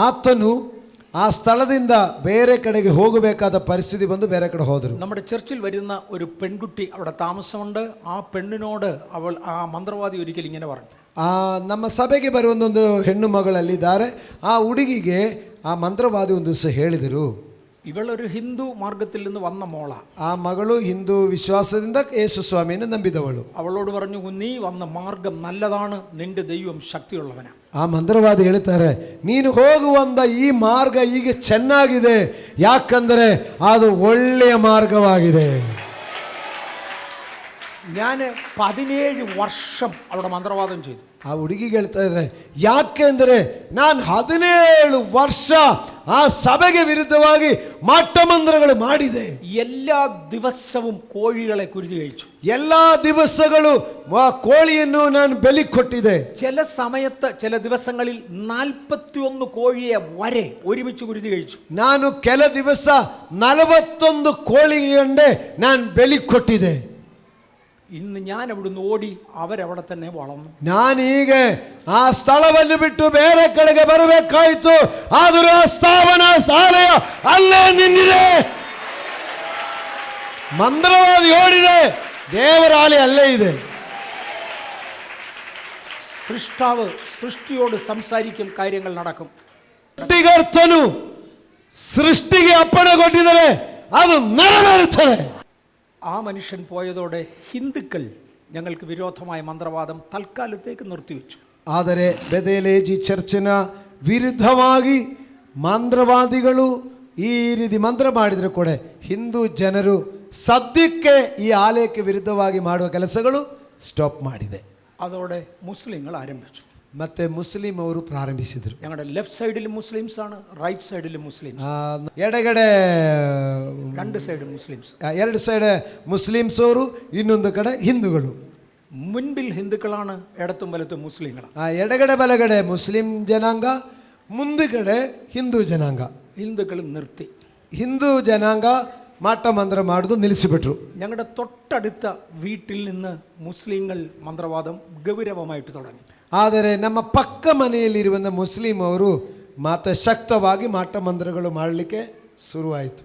ಆತನು ಆ ಸ್ಥಳದಿಂದ ಬೇರೆ ಕಡೆಗೆ ಹೋಗಬೇಕಾದ ಪರಿಸ್ಥಿತಿ ಬಂದು ಬೇರೆ ಕಡೆ ಹೋದರು. നമ്മുടെ ചർച്ചിൽ വരുന്ന ഒരു പെൺകുട്ടി അവിടെ താമസമുണ്ട്. ആ പെണ്ണിനോട് ആ മന്ത്രവാദി ഒരിക്കൽ ഇങ്ങനെ പറഞ്ഞു. ನಮ್ಮ ಸಭೆಗೆ ಬರುವೊಂದೊಂದು ಹೆಣ್ಣು ಮಗಳಲ್ಲಿದ್ದಾರೆ. ಆ ಹುಡುಗಿಗೆ ಆ ಮಂತ್ರವಾದಿ ಒಂದು ದಿವಸ ಹೇಳಿದರು. ഇവളൊരു ഹിന്ദു മാർഗത്തിൽ നിന്ന് വന്ന മോള. ಆ ಮಗಳು ಹಿಂದೂ ವಿಶ್ವಾಸದಿಂದ ಯೇಸು ಸ್ವಾಮಿಯನ್ನು ನಂಬಿದವಳು. അവളോട് പറഞ്ഞു, നീ വന്ന മാർഗം നല്ലതാണ്, നിന്റെ ദൈവം ശക്തിയുള്ളവനാ. ಆ ಮಂತ್ರವಾದಿ ಹೇಳ್ತಾರೆ, ನೀನು ಹೋಗುವಂತ ಈ ಮಾರ್ಗ ಈಗ ಚೆನ್ನಾಗಿದೆ, ಯಾಕಂದರೆ ಅದು ಒಳ್ಳೆಯ ಮಾರ್ಗವಾಗಿದೆ. ഞാൻ 17 വർഷം അവിടെ മന്ത്രവാദം ചെയ്തു. ಆ ಹುಡುಗಿಗೆ ಹೇಳ್ತಾ ಇದ್ದಾರೆ, ಯಾಕೆಂದರೆ ನಾನು 17 ವರ್ಷ ಆ ಸಭೆಗೆ ವಿರುದ್ಧವಾಗಿ ಮಾಟಮಂತ್ರಗಳು ಮಾಡಿದೆ. എല്ലാ ദിവസവും കോഴികളെ കുരുതി കഴിച്ചു. എല്ലാ ദിവസಗಳು ಕೋಳಿಯನ್ನು ನಾನು ಬಲಿ ಕೊಟ್ಟಿದೆ. ചില സമയത്ത് ചില ദിവസങ്ങളിൽ 41 കോഴിയെ വരെ ഒരുമിച്ച് കുരുതി കഴിച്ചു. ನಾನು ಕೆಲ ದಿವಸ 41 ಕೋಳಿಗಂಡೆ ನಾನು ಬಲಿ ಕೊಟ್ಟಿದೆ. ഇന്ന് ഞാൻ അവിടുന്ന് ഓടി, അവരവിടെ തന്നെ വളർന്നു. ನಾನೀಗ ಆ ಸ್ಥಳವನ್ನು ಬಿಟ್ಟು ಬೇರೆ ಕಡೆಗೆ ಬರಬೇಕಾಯಿತು. ಆದರೂ ಆ ಸ್ಥಾಪನಾ ಶಾಲೆಯ ಅಲ್ಲೇ ನಿಂತಿದೆ. ಮಂತ್ರವಾದಿ ಓಡಿದೆ, ದೇವರ ಆಲಯ ಅಲ್ಲೇ ಇದೆ. സൃഷ്ടാവ് സൃഷ്ടിയോട് സംസാരിക്കും, കാര്യങ്ങൾ നടക്കും. ಸೃಷ್ಟಿಕರ್ತನು ಸೃಷ್ಟಿಗೆ ಅಪ್ಪಣೆ ಕೊಟ್ಟಿದರೆ ಅದು ನೆರವೇರುತ್ತದೆ. ആ മനുഷ്യൻ പോയതോടെ ഹിന്ദുക്കൾ ഞങ്ങൾക്ക് വിരോധമായ മന്ത്രവാദം തൽക്കാലത്തേക്ക് നിർത്തിവെച്ചു. ಆದರೆ ಬೆದೆಲೇಜಿ ಚರ್ಚಿನ ವಿರುದ್ಧವಾಗಿ ಮಂತ್ರವಾದಿಗಳು ಈ ರೀತಿ ಮಂತ್ರ ಮಾಡಿದರೆ ಕೂಡ ಹಿಂದೂ ಜನರು ಸದ್ಯಕ್ಕೆ ಈ ಆಲಯಕ್ಕೆ ವಿರುದ್ಧವಾಗಿ ಮಾಡುವ ಕೆಲಸಗಳು ಸ್ಟಾಪ್ ಮಾಡಿದೆ. അതോടെ മുസ്ലിങ്ങൾ ആരംഭിച്ചു. ಮತ್ತೆ ಮುಸ್ಲಿಂ ಅವರು ಪ್ರಾರಂಭಿಸಿದರು. ഞങ്ങളുടെ ലെഫ്റ്റ് സൈഡിലും മുസ്ലിംസ് ആണ്, റൈറ്റ് സൈഡിലും മുസ്ലിംസ്. ಎಡಗಡೆ 2 സൈഡ് മുസ്ലിംസ്. 2 ಸೈಡ್ ಮುಸ್ಲಿಮ್ಸ್ ಅವರು, ಇನ್ನೊಂದು ಕಡೆ ಹಿಂದೂಗಳು. മുൻപിൽ ഹിന്ദുക്കളാണ്, ഇടത്തും വലത്തും മുസ്ലിങ്ങളാണ്. ಎಡಗಡೆ ಬಲಗಡೆ ಮುಸ್ಲಿಂ ಜನಾಂಗ, ಮುಂದುಗಡೆ ಹಿಂದೂ ಜನಾಂಗ. ഹിന്ദുക്കൾ നിർത്തി. ಹಿಂದೂ ಜನಾಂಗ ಮಾಟ ಮಂತ್ರ ಮಾಡೋದು ನಿಲ್ಲಿಸಿಬಿಟ್ರು. ഞങ്ങളുടെ തൊട്ടടുത്ത വീട്ടിൽ നിന്ന് മുസ്ലിങ്ങൾ മന്ത്രവാദം ഗൗരവമായിട്ട് തുടങ്ങി. ಆದರೆ ನಮ್ಮ ಪಕ್ಕ ಮನೆಯಲ್ಲಿರುವಂಥ ಮುಸ್ಲಿಂ ಅವರು ಮಾತ್ರ ಶಕ್ತವಾಗಿ ಮಾಟ ಮಂತ್ರಗಳು ಮಾಡಲಿಕ್ಕೆ ಶುರುವಾಯಿತು.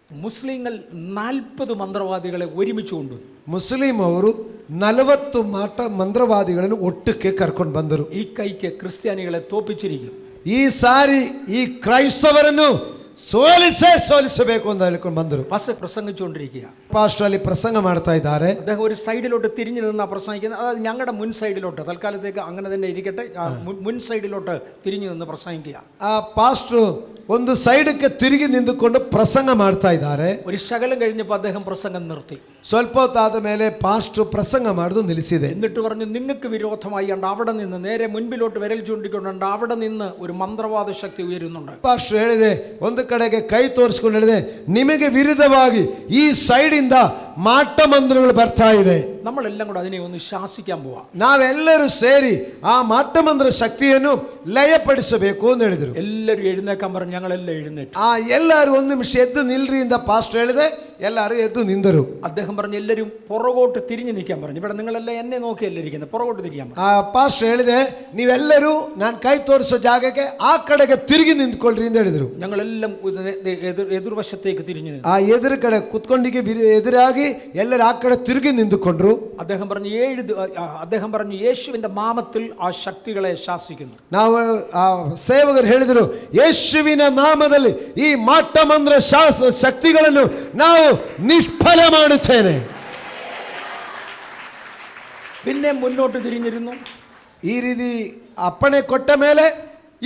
മുസ്ലിങ്ങൾ 40 മന്ത്രവാദികളെ ഒരുമിച്ച് കൊണ്ടുവന്നു. ಮುಸ್ಲಿಂ ಅವರು 40 ಮಾಟ ಮಂತ್ರವಾದಿಗಳನ್ನು ಒಟ್ಟಕ್ಕೆ ಕರ್ಕೊಂಡು ಬಂದರು. ഈ കൈക്ക് ക്രിസ്ത്യാനികളെ തോപ്പിച്ചിരിക്കും. ಈ ಸಾರಿ ಈ ಕ್ರೈಸ್ತವರನ್ನು ಸೋಲಿಸಬೇಕು ಅಂತ ಹೇಳ್ಕೊಂಡು ಬಂದರು. പ്രസംഗിച്ചുകൊണ്ടിരിക്കുക. ಪಾಸ್ಟರ್ ಅಲ್ಲಿ ಪ್ರಸಂಗ ಮಾಡ್ತಾ ಇದ್ದಾರೆ. അദ്ദേഹം ഒരു സൈഡിലോട്ട് തിരിഞ്ഞു നിന്നാ പ്രസംഗിക്കുന്നത്. അതായത് ഞങ്ങളുടെ മുൻ സൈഡിലോട്ട്, തൽക്കാലത്തേക്ക് അങ്ങനെ തന്നെ ഇരിക്കട്ടെ, മുൻ സൈഡിലോട്ട് തിരിഞ്ഞു നിന്ന് പ്രസംഗിക്കുക. ಆ ಪಾಸ್ಟರ್ ಒಂದು ಸೈಡಕ್ಕೆ ತಿರುಗಿ ನಿಂತುಕೊಂಡು ಪ್ರಸಂಗ ಮಾಡ್ತಾ ಇದ್ದಾರೆ. ഒരു ശകലം കഴിഞ്ഞപ്പോൾ അദ്ദേഹം പ്രസംഗം നിർത്തി. ಸ್ವಲ್ಪ ಹೊತ್ತಾದ ಮೇಲೆ ಪಾಸ್ಟರ್ ಪ್ರಸಂಗ ಮಾಡೋದು ನಿಲ್ಲಿಸಿದೆ. എന്നിട്ട് പറഞ്ഞു, നിങ്ങൾക്ക് വിരോധമായി കണ്ട് അവിടെ നിന്ന് നേരെ മുൻപിലോട്ട് വിരൽ ചൂണ്ടിക്കൊണ്ടുണ്ട് അവിടെ നിന്ന് ഒരു മന്ത്രവാദ ശക്തി ഉയരുന്നുണ്ട്. ಪಾಸ್ಟರ್ ಹೇಳಿದೆ, ಒಂದು ಕಡೆಗೆ ಕೈ ತೋರಿಸ್ಕೊಂಡು ಹೇಳಿದೆ, ನಿಮಗೆ ವಿರುದ್ಧವಾಗಿ ಈ ಸೈಡಿಂದ ಮಾಟ ಮಂತ್ರಗಳು ಬರ್ತಾ ಇದೆ. നമ്മളെല്ലാം കൂടെ അതിനെ ഒന്ന് ಶಾಸಿക്കാൻ പോവാ. ನಾವೆಲ್ಲರೂ ಸೇರಿ ಆ ಮಾಟ ಮಂತ್ರ ಶಕ್ತಿಯನ್ನು ಲಯಪಡಿಸಬೇಕು ಅಂತ ಹೇಳಿದ್ರು. ಎಲ್ಲರೂ ಎഴുന്നേക്കാൻ പറഞ്ഞു. ഞങ്ങളെല്ലാം എഴുന്നേറ്റു. ಎಲ್ಲರೂ ಒಂದು ನಿಮಿಷ ಎದ್ದು ನಿಲ್ರಿ ಅಂತ ಪಾಸ್ಟರ್ ಹೇಳಿದೆ. ಎಲ್ಲರೂ ಎದ್ದು ನಿಂದರು. അദ്ദേഹം പറഞ്ഞു എല്ലാവരും പുറകോട്ട് തിരിഞ്ഞു നിൽക്കാൻ പറഞ്ഞു. ഇവിടെ നിങ്ങളെല്ലാം എന്നെ നോക്കിയല്ലേ ഇരിക്കുന്നത്, പുറകോട്ട് തിരിയാൻ പറഞ്ഞു. ಪಾಸ್ಟರ್ ಹೇಳಿದೆ ನೀವೆಲ್ಲರೂ ನಾನು ಕೈ ತೋರಿಸೋ ಜಾಗಕ್ಕೆ ಆ ಕಡೆಗೆ ತಿರುಗಿ ನಿಂತ್ಕೊಳ್ರಿ ಅಂತ ಹೇಳಿದ್ರು. ഞങ്ങളെല്ലാം എതിർവശത്തേക്ക് തിരിഞ്ഞു നിന്നു. ಆ ಎದುರು ಕಡೆ ಕುತ್ಕೊಂಡಿಗೆ ಎದುರಾಗಿ ಎಲ್ಲರೂ ಆ ಕಡೆ ತಿರುಗಿ ನಿಂತುಕೊಂಡ್ರು. അദ്ദേഹം പറഞ്ഞു യേശുവിന്റെ നാമത്തിൽ ആ ശക്തികളെ ശാസിക്കുന്നു. ನಾವು ಸೇವಕರು ಹೇಳಿದರು ಯೇಸುವಿನ ನಾಮದಲ್ಲಿ ಈ ಮಾಟ ಮಂತ್ರ ಶಕ್ತಿಗಳನ್ನು ನಾವು ನಿಷ್ಫಲ ಮಾಡುತ್ತೇನೆ. പിന്നെ മുന്നോട്ട് തിരിഞ്ഞിരുന്നു. ಈ ರೀತಿ ಅಪ್ಪಣೆ ಕೊಟ್ಟ ಮೇಲೆ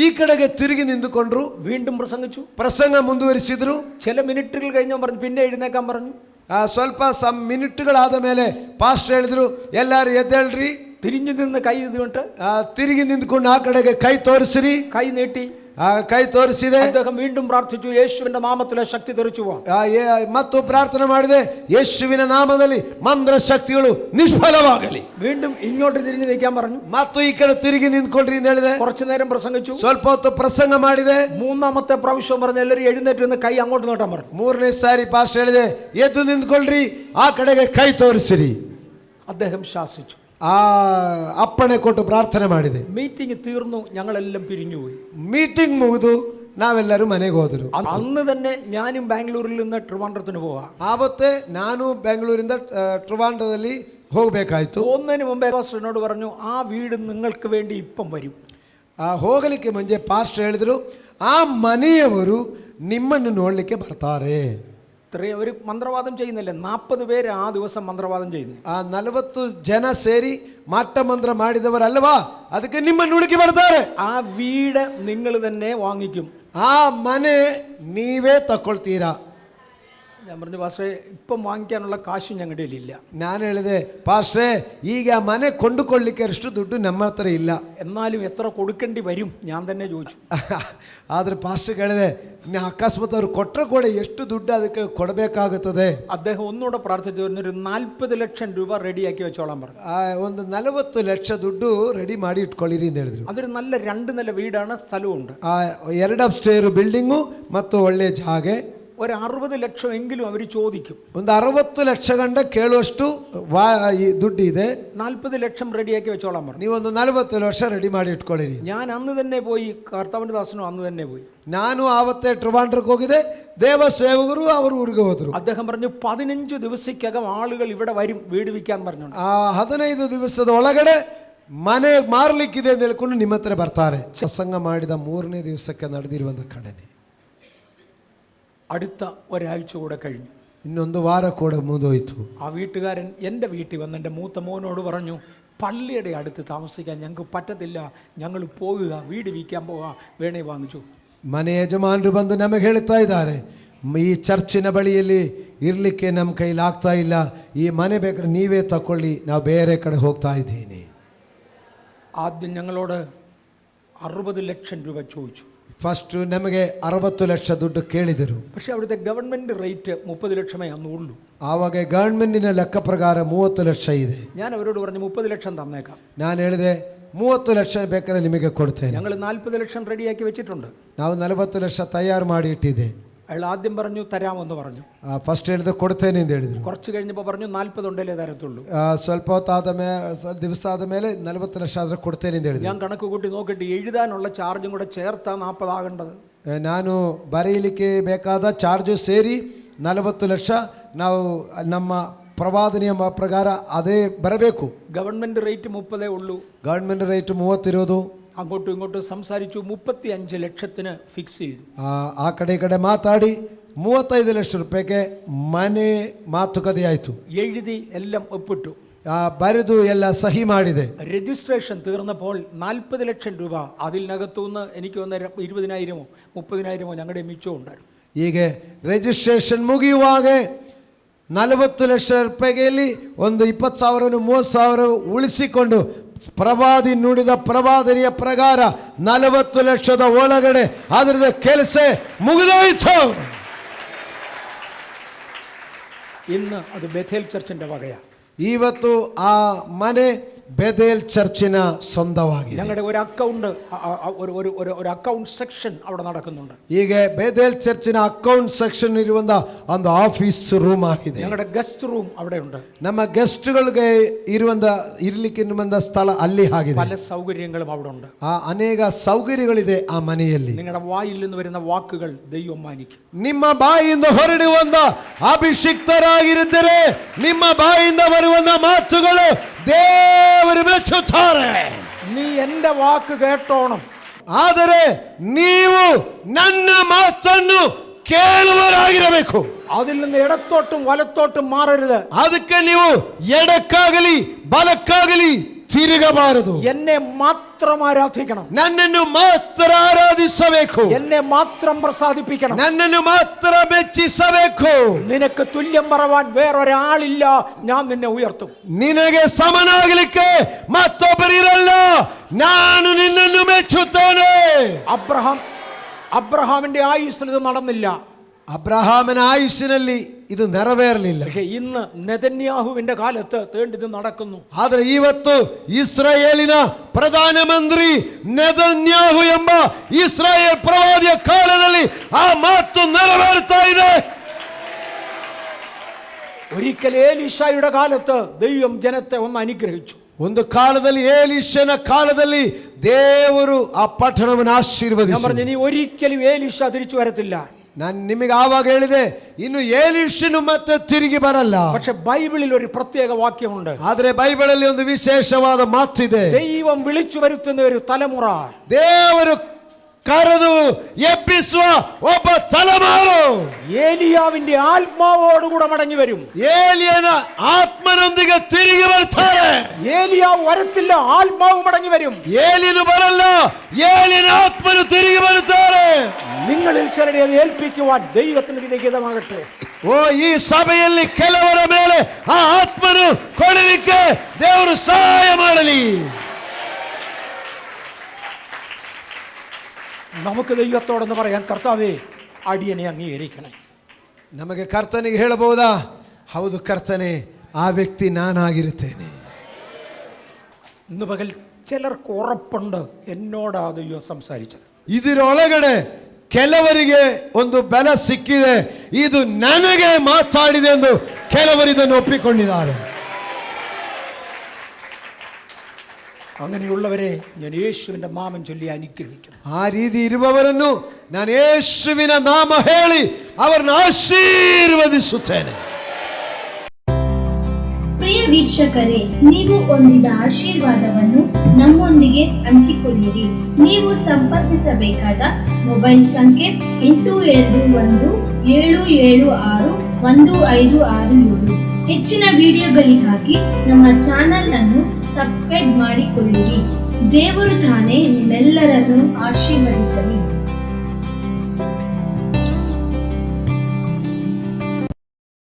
ಈ ಕಡೆಗೆ ತಿರುಗಿ ನಿಂತುಕೊಂಡ್ರು. വീണ്ടും പ്രസംഗിച്ചു. ಪ್ರಸಂಗ ಮುಂದುವರಿಸಿದ್ರು. ചില മിനിറ്റുകൾ കഴിഞ്ഞു പറഞ്ഞു പിന്നെ എഴുന്നേക്കാൻ പറഞ്ഞു. ಸ್ವಲ್ಪ ಮಿನಿಟ್ಗಳಾದ ಮೇಲೆ ಪಾಸ್ಟರ್ ಹೇಳಿದ್ರು ಎಲ್ಲರೂ ಎದ್ದೇಳ್ರಿ. തിരിഞ്ഞു നിന്ന് ಕೈ ಇದ್ಬಿಟ್ಟು ತಿರುಗಿ ನಿಂತ್ಕೊಂಡು ಆ ಕಡೆಗೆ ಕೈ ತೋರಿಸಿರಿ. ಕೈ ನೀട്ടി ಕೈ ತೋರಿಸಿದೆ. അദ്ദേഹം വീണ്ടും പ്രാർത്ഥിച്ചു യേശുവിന്റെ നാമത്തിലെ ശക്തി തെറിച്ചു പോവാ. ಮತ್ತು ಪ್ರಾರ್ಥನೆ ಮಾಡಿದೆ ಯೇಸುವಿನ ನಾಮದಲ್ಲಿ ಮಂತ್ರ ಶಕ್ತಿಗಳು ನಿಷ್ಫಲವಾಗಲಿ. വീണ്ടും ഇങ്ങോട്ട് തിരിഞ്ഞു നിൽക്കാൻ പറഞ്ഞു. ಮತ್ತು ಈ ಕಡೆ ತಿರುಗಿ ನಿಂತ್ಕೊಳ್ರಿ ಅಂತ ಹೇಳಿದೆ. കുറച്ചു നേരം പ്രസംഗിച്ചു. ಸ್ವಲ್ಪ ಹೊತ್ತು ಪ್ರಸಂಗ ಮಾಡಿದೆ. മൂന്നാമത്തെ പ്രാവശ്യം പറഞ്ഞു ಎಲ್ಲರೂ ಎഴുന്നേറ്റ് നിന്ന് ಕೈ അങ്ങോട്ട് നീട്ടാൻ പറഞ്ഞു. ಮೂರನೇ ಸಾರಿ ಪಾಸ್ಟರ್ ಹೇಳಿದೆ ಎದ್ದು ನಿಂತ್ಕೊಳ್ರಿ, ಆ ಕಡೆಗೆ ಕೈ ತೋರಿಸಿರಿ. അദ്ദേഹം ശാസിച്ചു. ಅಪ್ಪಣೆ ಕೊಟ್ಟು ಪ್ರಾರ್ಥನೆ ಮಾಡಿದೆ. മീറ്റിംഗ് തീർന്നു. ഞങ്ങളെല്ലാം പിരിഞ്ഞുപോയി. ಮೀಟಿಂಗ್ ಮುಗಿದು ನಾವೆಲ್ಲರೂ ಮನೆಗೆ ಹೋದರು. അന്ന് തന്നെ ഞാനും ബാംഗ്ലൂരിൽ നിന്ന് ട്രിവാൻഡ്രത്തിന് പോവാ. ಆವತ್ತೇ ನಾನು ಬೆಂಗಳೂರಿಂದ ಟ್ರಿವಾಂಡ್ರದಲ್ಲಿ ಹೋಗಬೇಕಾಯ್ತು. പോകുന്നതിന് മുമ്പേ പാസ്റ്റർ എന്നോട് പറഞ്ഞു ആ വീട് നിങ്ങൾക്ക് വേണ്ടി ഇപ്പം വരും. ಹೋಗಲಿಕ್ಕೆ ಮುಂಚೆ ಪಾಸ್ಟರ್ ಹೇಳಿದ್ರು ಆ ಮನೆಯವರು ನಿಮ್ಮನ್ನು ನೋಡಲಿಕ್ಕೆ ಬರ್ತಾರೆ. ഇത്രയും ഒരു മന്ത്രവാദം ചെയ്യുന്നില്ല. 40 പേര് ആ ദിവസം മന്ത്രവാദം ചെയ്യുന്നു. 40 ಜನ ಸೇರಿ ಮಾಟ ಮಂತ್ರ ಮಾಡಿದವರಲ್ವಾ, ಅದಕ್ಕೆ ನಿಮ್ಮನ್ನು ಹುಡುಕಿ ಬರ್ತಾರೆ. ആ വീട് നിങ്ങൾ തന്നെ വാങ്ങിക്കും. ಆ ಮನೆ ನೀವೇ ತಕೊಳ್ತೀರಾ. ഞാൻ പറഞ്ഞു പാസ്റ്ററെ ഇപ്പം വാങ്ങിക്കാനുള്ള കാശ് ഞങ്ങളുടെ ഇല്ല. ನಾನು ಹೇಳಿದೆ ಪಾಸ್ಟ್ರೇ ಈಗ ಮನೆ ಕೊಂಡುಕೊಳ್ಳಿಕ್ಕೆ ಅಷ್ಟು ದುಡ್ಡು ನಮ್ಮ ಹತ್ರ ಇಲ್ಲ. എന്നാലും എത്ര കൊടുക്കേണ്ടി വരും ഞാൻ തന്നെ ചോദിച്ചു. ಆದರೆ ಪಾಸ್ಟರ್ ಹೇಳಿದೆ ಅಕಸ್ಮಾತ್ ಅವ್ರು ಕೊಟ್ಟರೆ ಕೂಡ ಎಷ್ಟು ದುಡ್ಡು ಅದಕ್ಕೆ ಕೊಡಬೇಕಾಗುತ್ತದೆ. അദ്ദേഹം ഒന്നുകൂടെ പ്രാർത്ഥിച്ചു ഒരു 40 ലക്ഷം രൂപ റെഡിയാക്കി വെച്ചോളാൻ പറഞ്ഞു. ಒಂದು 40 ಲಕ್ಷ ದುಡ್ಡು ರೆಡಿ ಮಾಡಿ ಇಟ್ಕೊಳ್ಳಿರಿ ಅಂತ ಹೇಳಿದ್ರು. അതൊരു നല്ല 2 നില വീടാണ്, സ്ഥലമുണ്ട്. 2 ಅಪ್ಸ್ಟೇರ್ ಬಿಲ್ಡಿಂಗು ಮತ್ತು ಒಳ್ಳೆ ಜಾಗೆ. ഒരു 60 ലക്ഷം എങ്കിലും അവർ ചോദിക്കും. ಒಂದು 60 ಲಕ್ಷ ಗಂಟ ಕೇಳುವಷ್ಟು ದುಡ್ಡು ಇದೆ. 40 ലക്ഷം റെഡിയാക്കി വെച്ചോളാൻ പറഞ്ഞു. ನೀವೊಂದು 40 ಲಕ್ಷ ರೆಡಿ ಮಾಡಿ ಇಟ್ಕೊಳ್ಳಿರಿ. ഞാൻ അന്ന് തന്നെ പോയി. കർത്താവിന്റെ ദാസനും അന്ന് തന്നെ പോയി. ನಾನು ಆವತ್ತೇ ಟ್ರಿವಾಂಡ್ರಕ್ಕೆ ಹೋಗಿದೆ. ದೇವ ಸೇವಕರು ಅವರು ಊರಿಗೆ ಹೋದ್ರು. അദ്ദേഹം പറഞ്ഞു 15 ദിവസಕ್ಕകം ആളുകൾ ഇവിടെ വരും വീട് വിൽക്കാൻ പറഞ്ഞു. 15 ದಿವಸದ ಒಳಗಡೆ ಮನೆ ಮಾರಲಿಕ್ಕಿದೆ ಅಂತ ಹೇಳ್ಕೊಂಡು ನಿಮ್ಮ ಹತ್ರ ಬರ್ತಾರೆ. ಪ್ರಸಂಗ ಮಾಡಿದ 3ನೇ ದಿವಸಕ್ಕೆ ನಡೆದಿರುವಂಥ ಘಟನೆ. അടുത്ത ഒരാഴ്ച കൂടെ കഴിഞ്ഞു. ಇನ್ನೊಂದು ವಾರ ಕೂಡ ಮುಂದೋಯ್ತು. ആ വീട്ടുകാരൻ എൻ്റെ വീട്ടിൽ വന്ന് എൻ്റെ മൂത്ത മോനോട് പറഞ്ഞു പള്ളിയുടെ അടുത്ത് താമസിക്കാൻ ഞങ്ങൾക്ക് പറ്റത്തില്ല, ഞങ്ങൾ പോകുക, വീട് വിൽക്കാൻ പോവുക, വേണേ വാങ്ങിച്ചു. ಮನೆ ಯಜಮಾನರು ಬಂದು ನಮಗೆ ಹೇಳ್ತಾ ಇದ್ದಾರೆ ಈ ಚರ್ಚಿನ ಬಳಿಯಲ್ಲಿ ಇರಲಿಕ್ಕೆ ನಮ್ಮ ಕೈಲಾಗ್ತಾ ಇಲ್ಲ, ಈ ಮನೆ ಬೇಕಾದ್ರೆ ನೀವೇ ತಗೊಳ್ಳಿ, ನಾವು ಬೇರೆ ಕಡೆ ಹೋಗ್ತಾ ಇದ್ದೀನಿ. ആദ്യം ഞങ്ങളോട് 60 ലക്ഷം രൂപ ചോദിച്ചു. ಫಸ್ಟ್ ನಮಗೆ 60 ಲಕ್ಷ ದುಡ್ಡು ಕೇಳಿದರು. പക്ഷേ അവിടുത്തെ ഗവൺമെൻറ് റേറ്റ് 30 ലക്ഷമേ അന്നുള്ളൂ. ಆವಾಗ ಗವರ್ಮೆಂಟಿನ ಲೆಕ್ಕ ಪ್ರಕಾರ 30 ಲಕ್ಷ ಇದೆ. ഞാൻ അവരോട് പറഞ്ഞു 30 ലക്ഷം തന്നേക്കാം. ನಾನು ಹೇಳಿದೆ 30 ಲಕ್ಷ ಬೇಕಾದ್ರೆ ನಿಮಗೆ ಕೊಡ್ತೇನೆ. ഞങ്ങൾ 40 ലക്ഷം റെഡിയാക്കി വെച്ചിട്ടുണ്ട്. ನಾವು 40 ಲಕ್ಷ ತಯಾರು ಮಾಡಿ ಇಟ್ಟಿದೆ. അയാൾ ആദ്യം പറഞ്ഞു തരാമെന്ന് പറഞ്ഞു. ಫಸ್ಟ್ ಹೇಳಿದ್ರೆ ಕೊಡ್ತೇನೆ ಅಂತ ಹೇಳಿದ್ರು. കുറച്ച് കഴിഞ്ഞപ്പോൾ പറഞ്ഞു 40 ഉണ്ടല്ലേ തരത്തുള്ളൂ. ಸ್ವಲ್ಪ ಹೊತ್ತಾದ ದಿವಸ ಆದ ಮೇಲೆ 40 ಲಕ್ಷ ಆದ್ರೆ ಕೊಡ್ತೇನೆ ಅಂತ ಹೇಳಿದ್ರು. ഞാൻ കണക്ക് കൂട്ടി നോക്കിയിട്ട് എഴുതാനുള്ള ചാർജും കൂടെ ചേർത്താ 40 ആകേണ്ടത്. ನಾನು ಬರೆಯಲಿಕ್ಕೆ ಬೇಕಾದ ಚಾರ್ಜು ಸೇರಿ 40 ಲಕ್ಷ ನಾವು ನಮ್ಮ ಪ್ರವಾದನೆಯ ಪ್ರಕಾರ ಅದೇ ಬರಬೇಕು. ഗവൺമെൻറ് റേറ്റ് 30 ഉള്ളൂ. ಗವರ್ಮೆಂಟ್ ರೇಟ್ 30 ಇರೋದು. അങ്ങോട്ടും ഇങ്ങോട്ടും സംസാരിച്ചു. 35 ലക്ഷത്തിന് ഫിക്സ് ചെയ്തു. ಆ ಕಡೆ ಈ ಕಡೆ ಮಾತಾಡಿ 35 ಲಕ್ಷ ರೂಪಾಯಿಗೆ ಮನೆ ಮಾತುಕತೆ ಆಯಿತು. എഴുതി എല്ലാം ഒപ്പിട്ടു. ಬರೆದು ಎಲ್ಲ ಸಹಿ ಮಾಡಿದೆ. രജിസ്ട്രേഷൻ തീർന്നപ്പോൾ 40 ലക്ഷം രൂപ അതിനകത്തുനിന്ന് എനിക്ക് വന്ന 20,000 30,000 ഞങ്ങളുടെ മിച്ചം ഉണ്ടായിരുന്നു. ಹೀಗೆ ರಿಜಿಸ್ಟ್ರೇಷನ್ ಮುಗಿಯುವಾಗ 40 ಲಕ್ಷ ರೂಪಾಯಿಯಲ್ಲಿ ಒಂದು 20,000 30,000 ಉಳಿಸಿಕೊಂಡು ಪ್ರವಾದಿ ನುಡಿದ ಪ್ರವಾದನೆಯ ಪ್ರಕಾರ 40 ಲಕ್ಷದ ಒಳಗಡೆ ಅದರದ ಕೆಲಸ ಮುಗಿದೋಯ್ತು. ഇന്ന് അത് ബഥേൽ ചർച്ചിന്റെ വകയാണ്. ಇವತ್ತು ಆ ಮನೆ ಬೆಥೇಲ್ ಚರ್ಚಿನ ಸ್ವಂತವಾಗಿದೆ. ഞങ്ങളുടെ ഒരു അക്കൗണ്ട് ഒരു അക്കൗണ്ട് സെക്ഷൻ അവിടെ നടക്കുന്നുണ്ട്. ಈಗ ಬೆಥೇಲ್ ಚರ್ಚಿನ ಅಕೌಂಟ್ ಸೆಕ್ಷನ್ ಇರುವಂತ ಒಂದು ಆಫೀಸ್ ರೂಮ್ ಆಗಿದೆ. ഞങ്ങളുടെ ഗസ്റ്റ് റൂം അവിടെ ഉണ്ട്. ನಮ್ಮ ಗೆಸ್ಟ್ಗಳಿಗೆ ಇರುವಂತ ಇರಲಿಕ್ಕೆ ಇರುವಂತ ಸ್ಥಳ ಅಲ್ಲಿ ಆಗಿದೆ. പല സൗകര്യങ്ങളും അവിടെ ഉണ്ട്. ಅನೇಕ ಸೌಕರ್ಯಗಳಿದೆ ಆ ಮನೆಯಲ್ಲಿ. നിങ്ങളുടെ വായിൽ നിന്ന് വരുന്ന വാക്കുകൾ ദൈവം മാനിക്കും. ನಿಮ್ಮ ಬಾಯಿಂದ ಹೊರಡುವಂತ ಅಭಿಷಿಕ್ತರಾಗಿದ್ದರೆ ನಿಮ್ಮ ಬಾಯಿಂದ ಬರುವಂತ ಮಾತುಗಳು ದೇವರು ಮೆಚ್ಚುತ್ತಾರೆ. നീ എന്റെ വാക്ക് കേട്ടോണം. ಆದರೆ ನೀವು ನನ್ನ ಮಾತನ್ನು ಕೇಳುವವರಾಗಿರಬೇಕು. അതിൽ നിന്ന് ഇടത്തോട്ടും വലത്തോട്ടും മാറരുത്. ಅದಕ್ಕೆ ನೀವು ಎಡಕ್ಕಾಗಲಿ ಬಲಕ್ಕಾಗಲಿ ತಿರುಗಬಾರದು. എന്നെ മാത്രം ആരാധിക്കണം. ನನ್ನನ್ನು ಮಾತ್ರ ಆರಾಧಿಸಬೇಕು. എന്നെ മാത്രം പ്രസാദിപ്പിക്കണം. ನನ್ನನ್ನು ಮಾತ್ರ ಮೆಚ್ಚಿಸಬೇಕು. നിനക്ക് തുല്യം പറവാൻ വേറൊരാളില്ല. ഞാൻ നിന്നെ ഉയർത്തും. ನಿನಗೆ ಸಮನಾಗಲಿಕ್ಕೆ ಮತ್ತೊಬ್ಬರಿರಲ್ಲ. ನಾನು ನಿನ್ನನ್ನು ಮೆಚ್ಚುತ್ತೇನೆ. അബ്രഹാമിന്റെ ആയുസ്സിൽ ഇത് നടന്നില്ല. ಅಬ್ರಹಾಮನ ಆಯುಷ್ಯನಲ್ಲಿ ಇದು ನೆರವೇರಲಿಲ್ಲ. പക്ഷേ ഇന്ന് നെതന്യാഹുവിന്റെ കാലത്ത് ഇത് നടക്കുന്നു. ಆದರೆ ಇವತ್ತು ಇಸ್ರಾಯೇಲಿನ ಪ್ರಧಾನಮಂತ್ರಿ ನೆತನ್ಯಾಹು ಎಂಬ ಇಸ್ರಾಯೇಲ್ ಪ್ರವಾದಿಯ ಕಾಲದಲ್ಲಿ ಆ ಮಾತು ನೆರವೇರ್ತಾ ಇದೆ. ഒരിക്കൽ ഏലീശായുടെ കാലത്ത് ദൈവം ജനത്തെ ഒന്ന് അനുഗ്രഹിച്ചു. ಒಂದು ಕಾಲದಲ್ಲಿ ಏಲೀಷನ ಕಾಲದಲ್ಲಿ ದೇವರು ಆ ಪಟ್ಟಣವನ್ನು ಆಶೀರ್ವದಿಸಿದರು. ഇനി ഒരിക്കലും ഏലീശ തിരിച്ചു വരത്തില്ല. ನಾನು ನಿಮಗೆ ಆವಾಗ ಹೇಳಿದೆ, ಇನ್ನು ಏಲೀಷನು ಮತ್ತೆ ತಿರುಗಿ ಬರಲ್ಲ. പക്ഷെ ബൈബിളിൽ ഒരു പ്രത്യേക വാക്യമുണ്ട്. ಆದರೆ ಬೈಬಲಲ್ಲಿ ಒಂದು ವಿಶೇಷವಾದ ಮಾತಿದೆ. ദൈവം വിളിച്ചു വരുത്തുന്ന ഒരു തലമുറ, ದೇವರು ಕರೆದು ಎಬ್ಬಿಸುವ ಒಬ್ಬ ತಲೆಮಾರು ഏലിയാവിന്റെ ആത്മാവോടുകൂടെ മടങ്ങി വരും. ಏಲಿಯನ ಆತ್ಮನೊಂದಿಗೆ ತಿರುಗಿ ಬರ್ತಾರೆ. ഏലിയാവ് വരത്തില്ല, ആത്മാവ് മടങ്ങി വരും. ಏಲಿಯನು ಬರಲ್ಲ, ಏಲಿಯನ ಆತ್ಮನು ತಿರುಗಿ ಬರುತ್ತಾರೆ. നിങ്ങളിൽ ചിലരെ അത് ഏൽപ്പിക്കുവാൻ ദൈവത്തിന് വിധേയമാകട്ടെ. ಓ, ಈ ಸಭೆಯಲ್ಲಿ ಕೆಲವರ ಮೇಲೆ ಆ ಆತ್ಮನು ಕೊಡಲಿಕ್ಕೆ ದೇವರು ಸಹಾಯ ಮಾಡಲಿ. നമുക്ക് ദൈവത്തോടെന്ന് പറയാൻ, കർത്താവേ അടിയനെ അംഗീകരിക്കണേ. ನಮಗೆ ಕರ್ತನಿಗೆ ಹೇಳಬಹುದಾ? ಹೌದು ಕರ್ತನೆ, ಆ ವ್ಯಕ್ತಿ ನಾನಾಗಿರುತ್ತೇನೆ. ഇന്ന് പകൽ ചിലർക്ക് ഉറപ്പുണ്ട് എന്നോടാ ദൈവം സംസാരിച്ചത്. ಇದರೊಳಗಡೆ ಕೆಲವರಿಗೆ ಒಂದು ಬಲ ಸಿಕ್ಕಿದೆ, ಇದು ನನಗೆ ಮಾತಾಡಿದೆ ಎಂದು ಕೆಲವರು ಇದನ್ನು ಒಪ್ಪಿಕೊಂಡಿದ್ದಾರೆ. അങ്ങനെയുള്ളവരെ ഞാൻ യേശുവിന്റെ നാമം ചൊല്ലി അനുഗ്രഹിക്കുന്നു. ಆ ರೀತಿ ಇರುವವರನ್ನು ನಾನು ಯೇಸುವಿನ ನಾಮ ಹೇಳಿ ಅವರನ್ನು ಆಶೀರ್ವದಿಸುತ್ತೇನೆ. ಪ್ರಿಯ ವೀಕ್ಷಕರೇ, ನೀವು ಹೊಂದಿದ ಆಶೀರ್ವಾದವನ್ನು ನಮ್ಮೊಂದಿಗೆ ಹಂಚಿಕೊಳ್ಳಿರಿ. ನೀವು ಸಂಪರ್ಕಿಸಬೇಕಾದ ಮೊಬೈಲ್ ಸಂಖ್ಯೆ 8217761567. ಹೆಚ್ಚಿನ ವಿಡಿಯೋಗಳಿಗಾಗಿ ನಮ್ಮ ಚಾನೆಲ್ ಅನ್ನು ಸಬ್ಸ್ಕ್ರೈಬ್ ಮಾಡಿಕೊಳ್ಳಿರಿ. ದೇವರು ತಾನೇ ನಿಮ್ಮೆಲ್ಲರನ್ನು ಆಶೀರ್ವದಿಸಲಿ.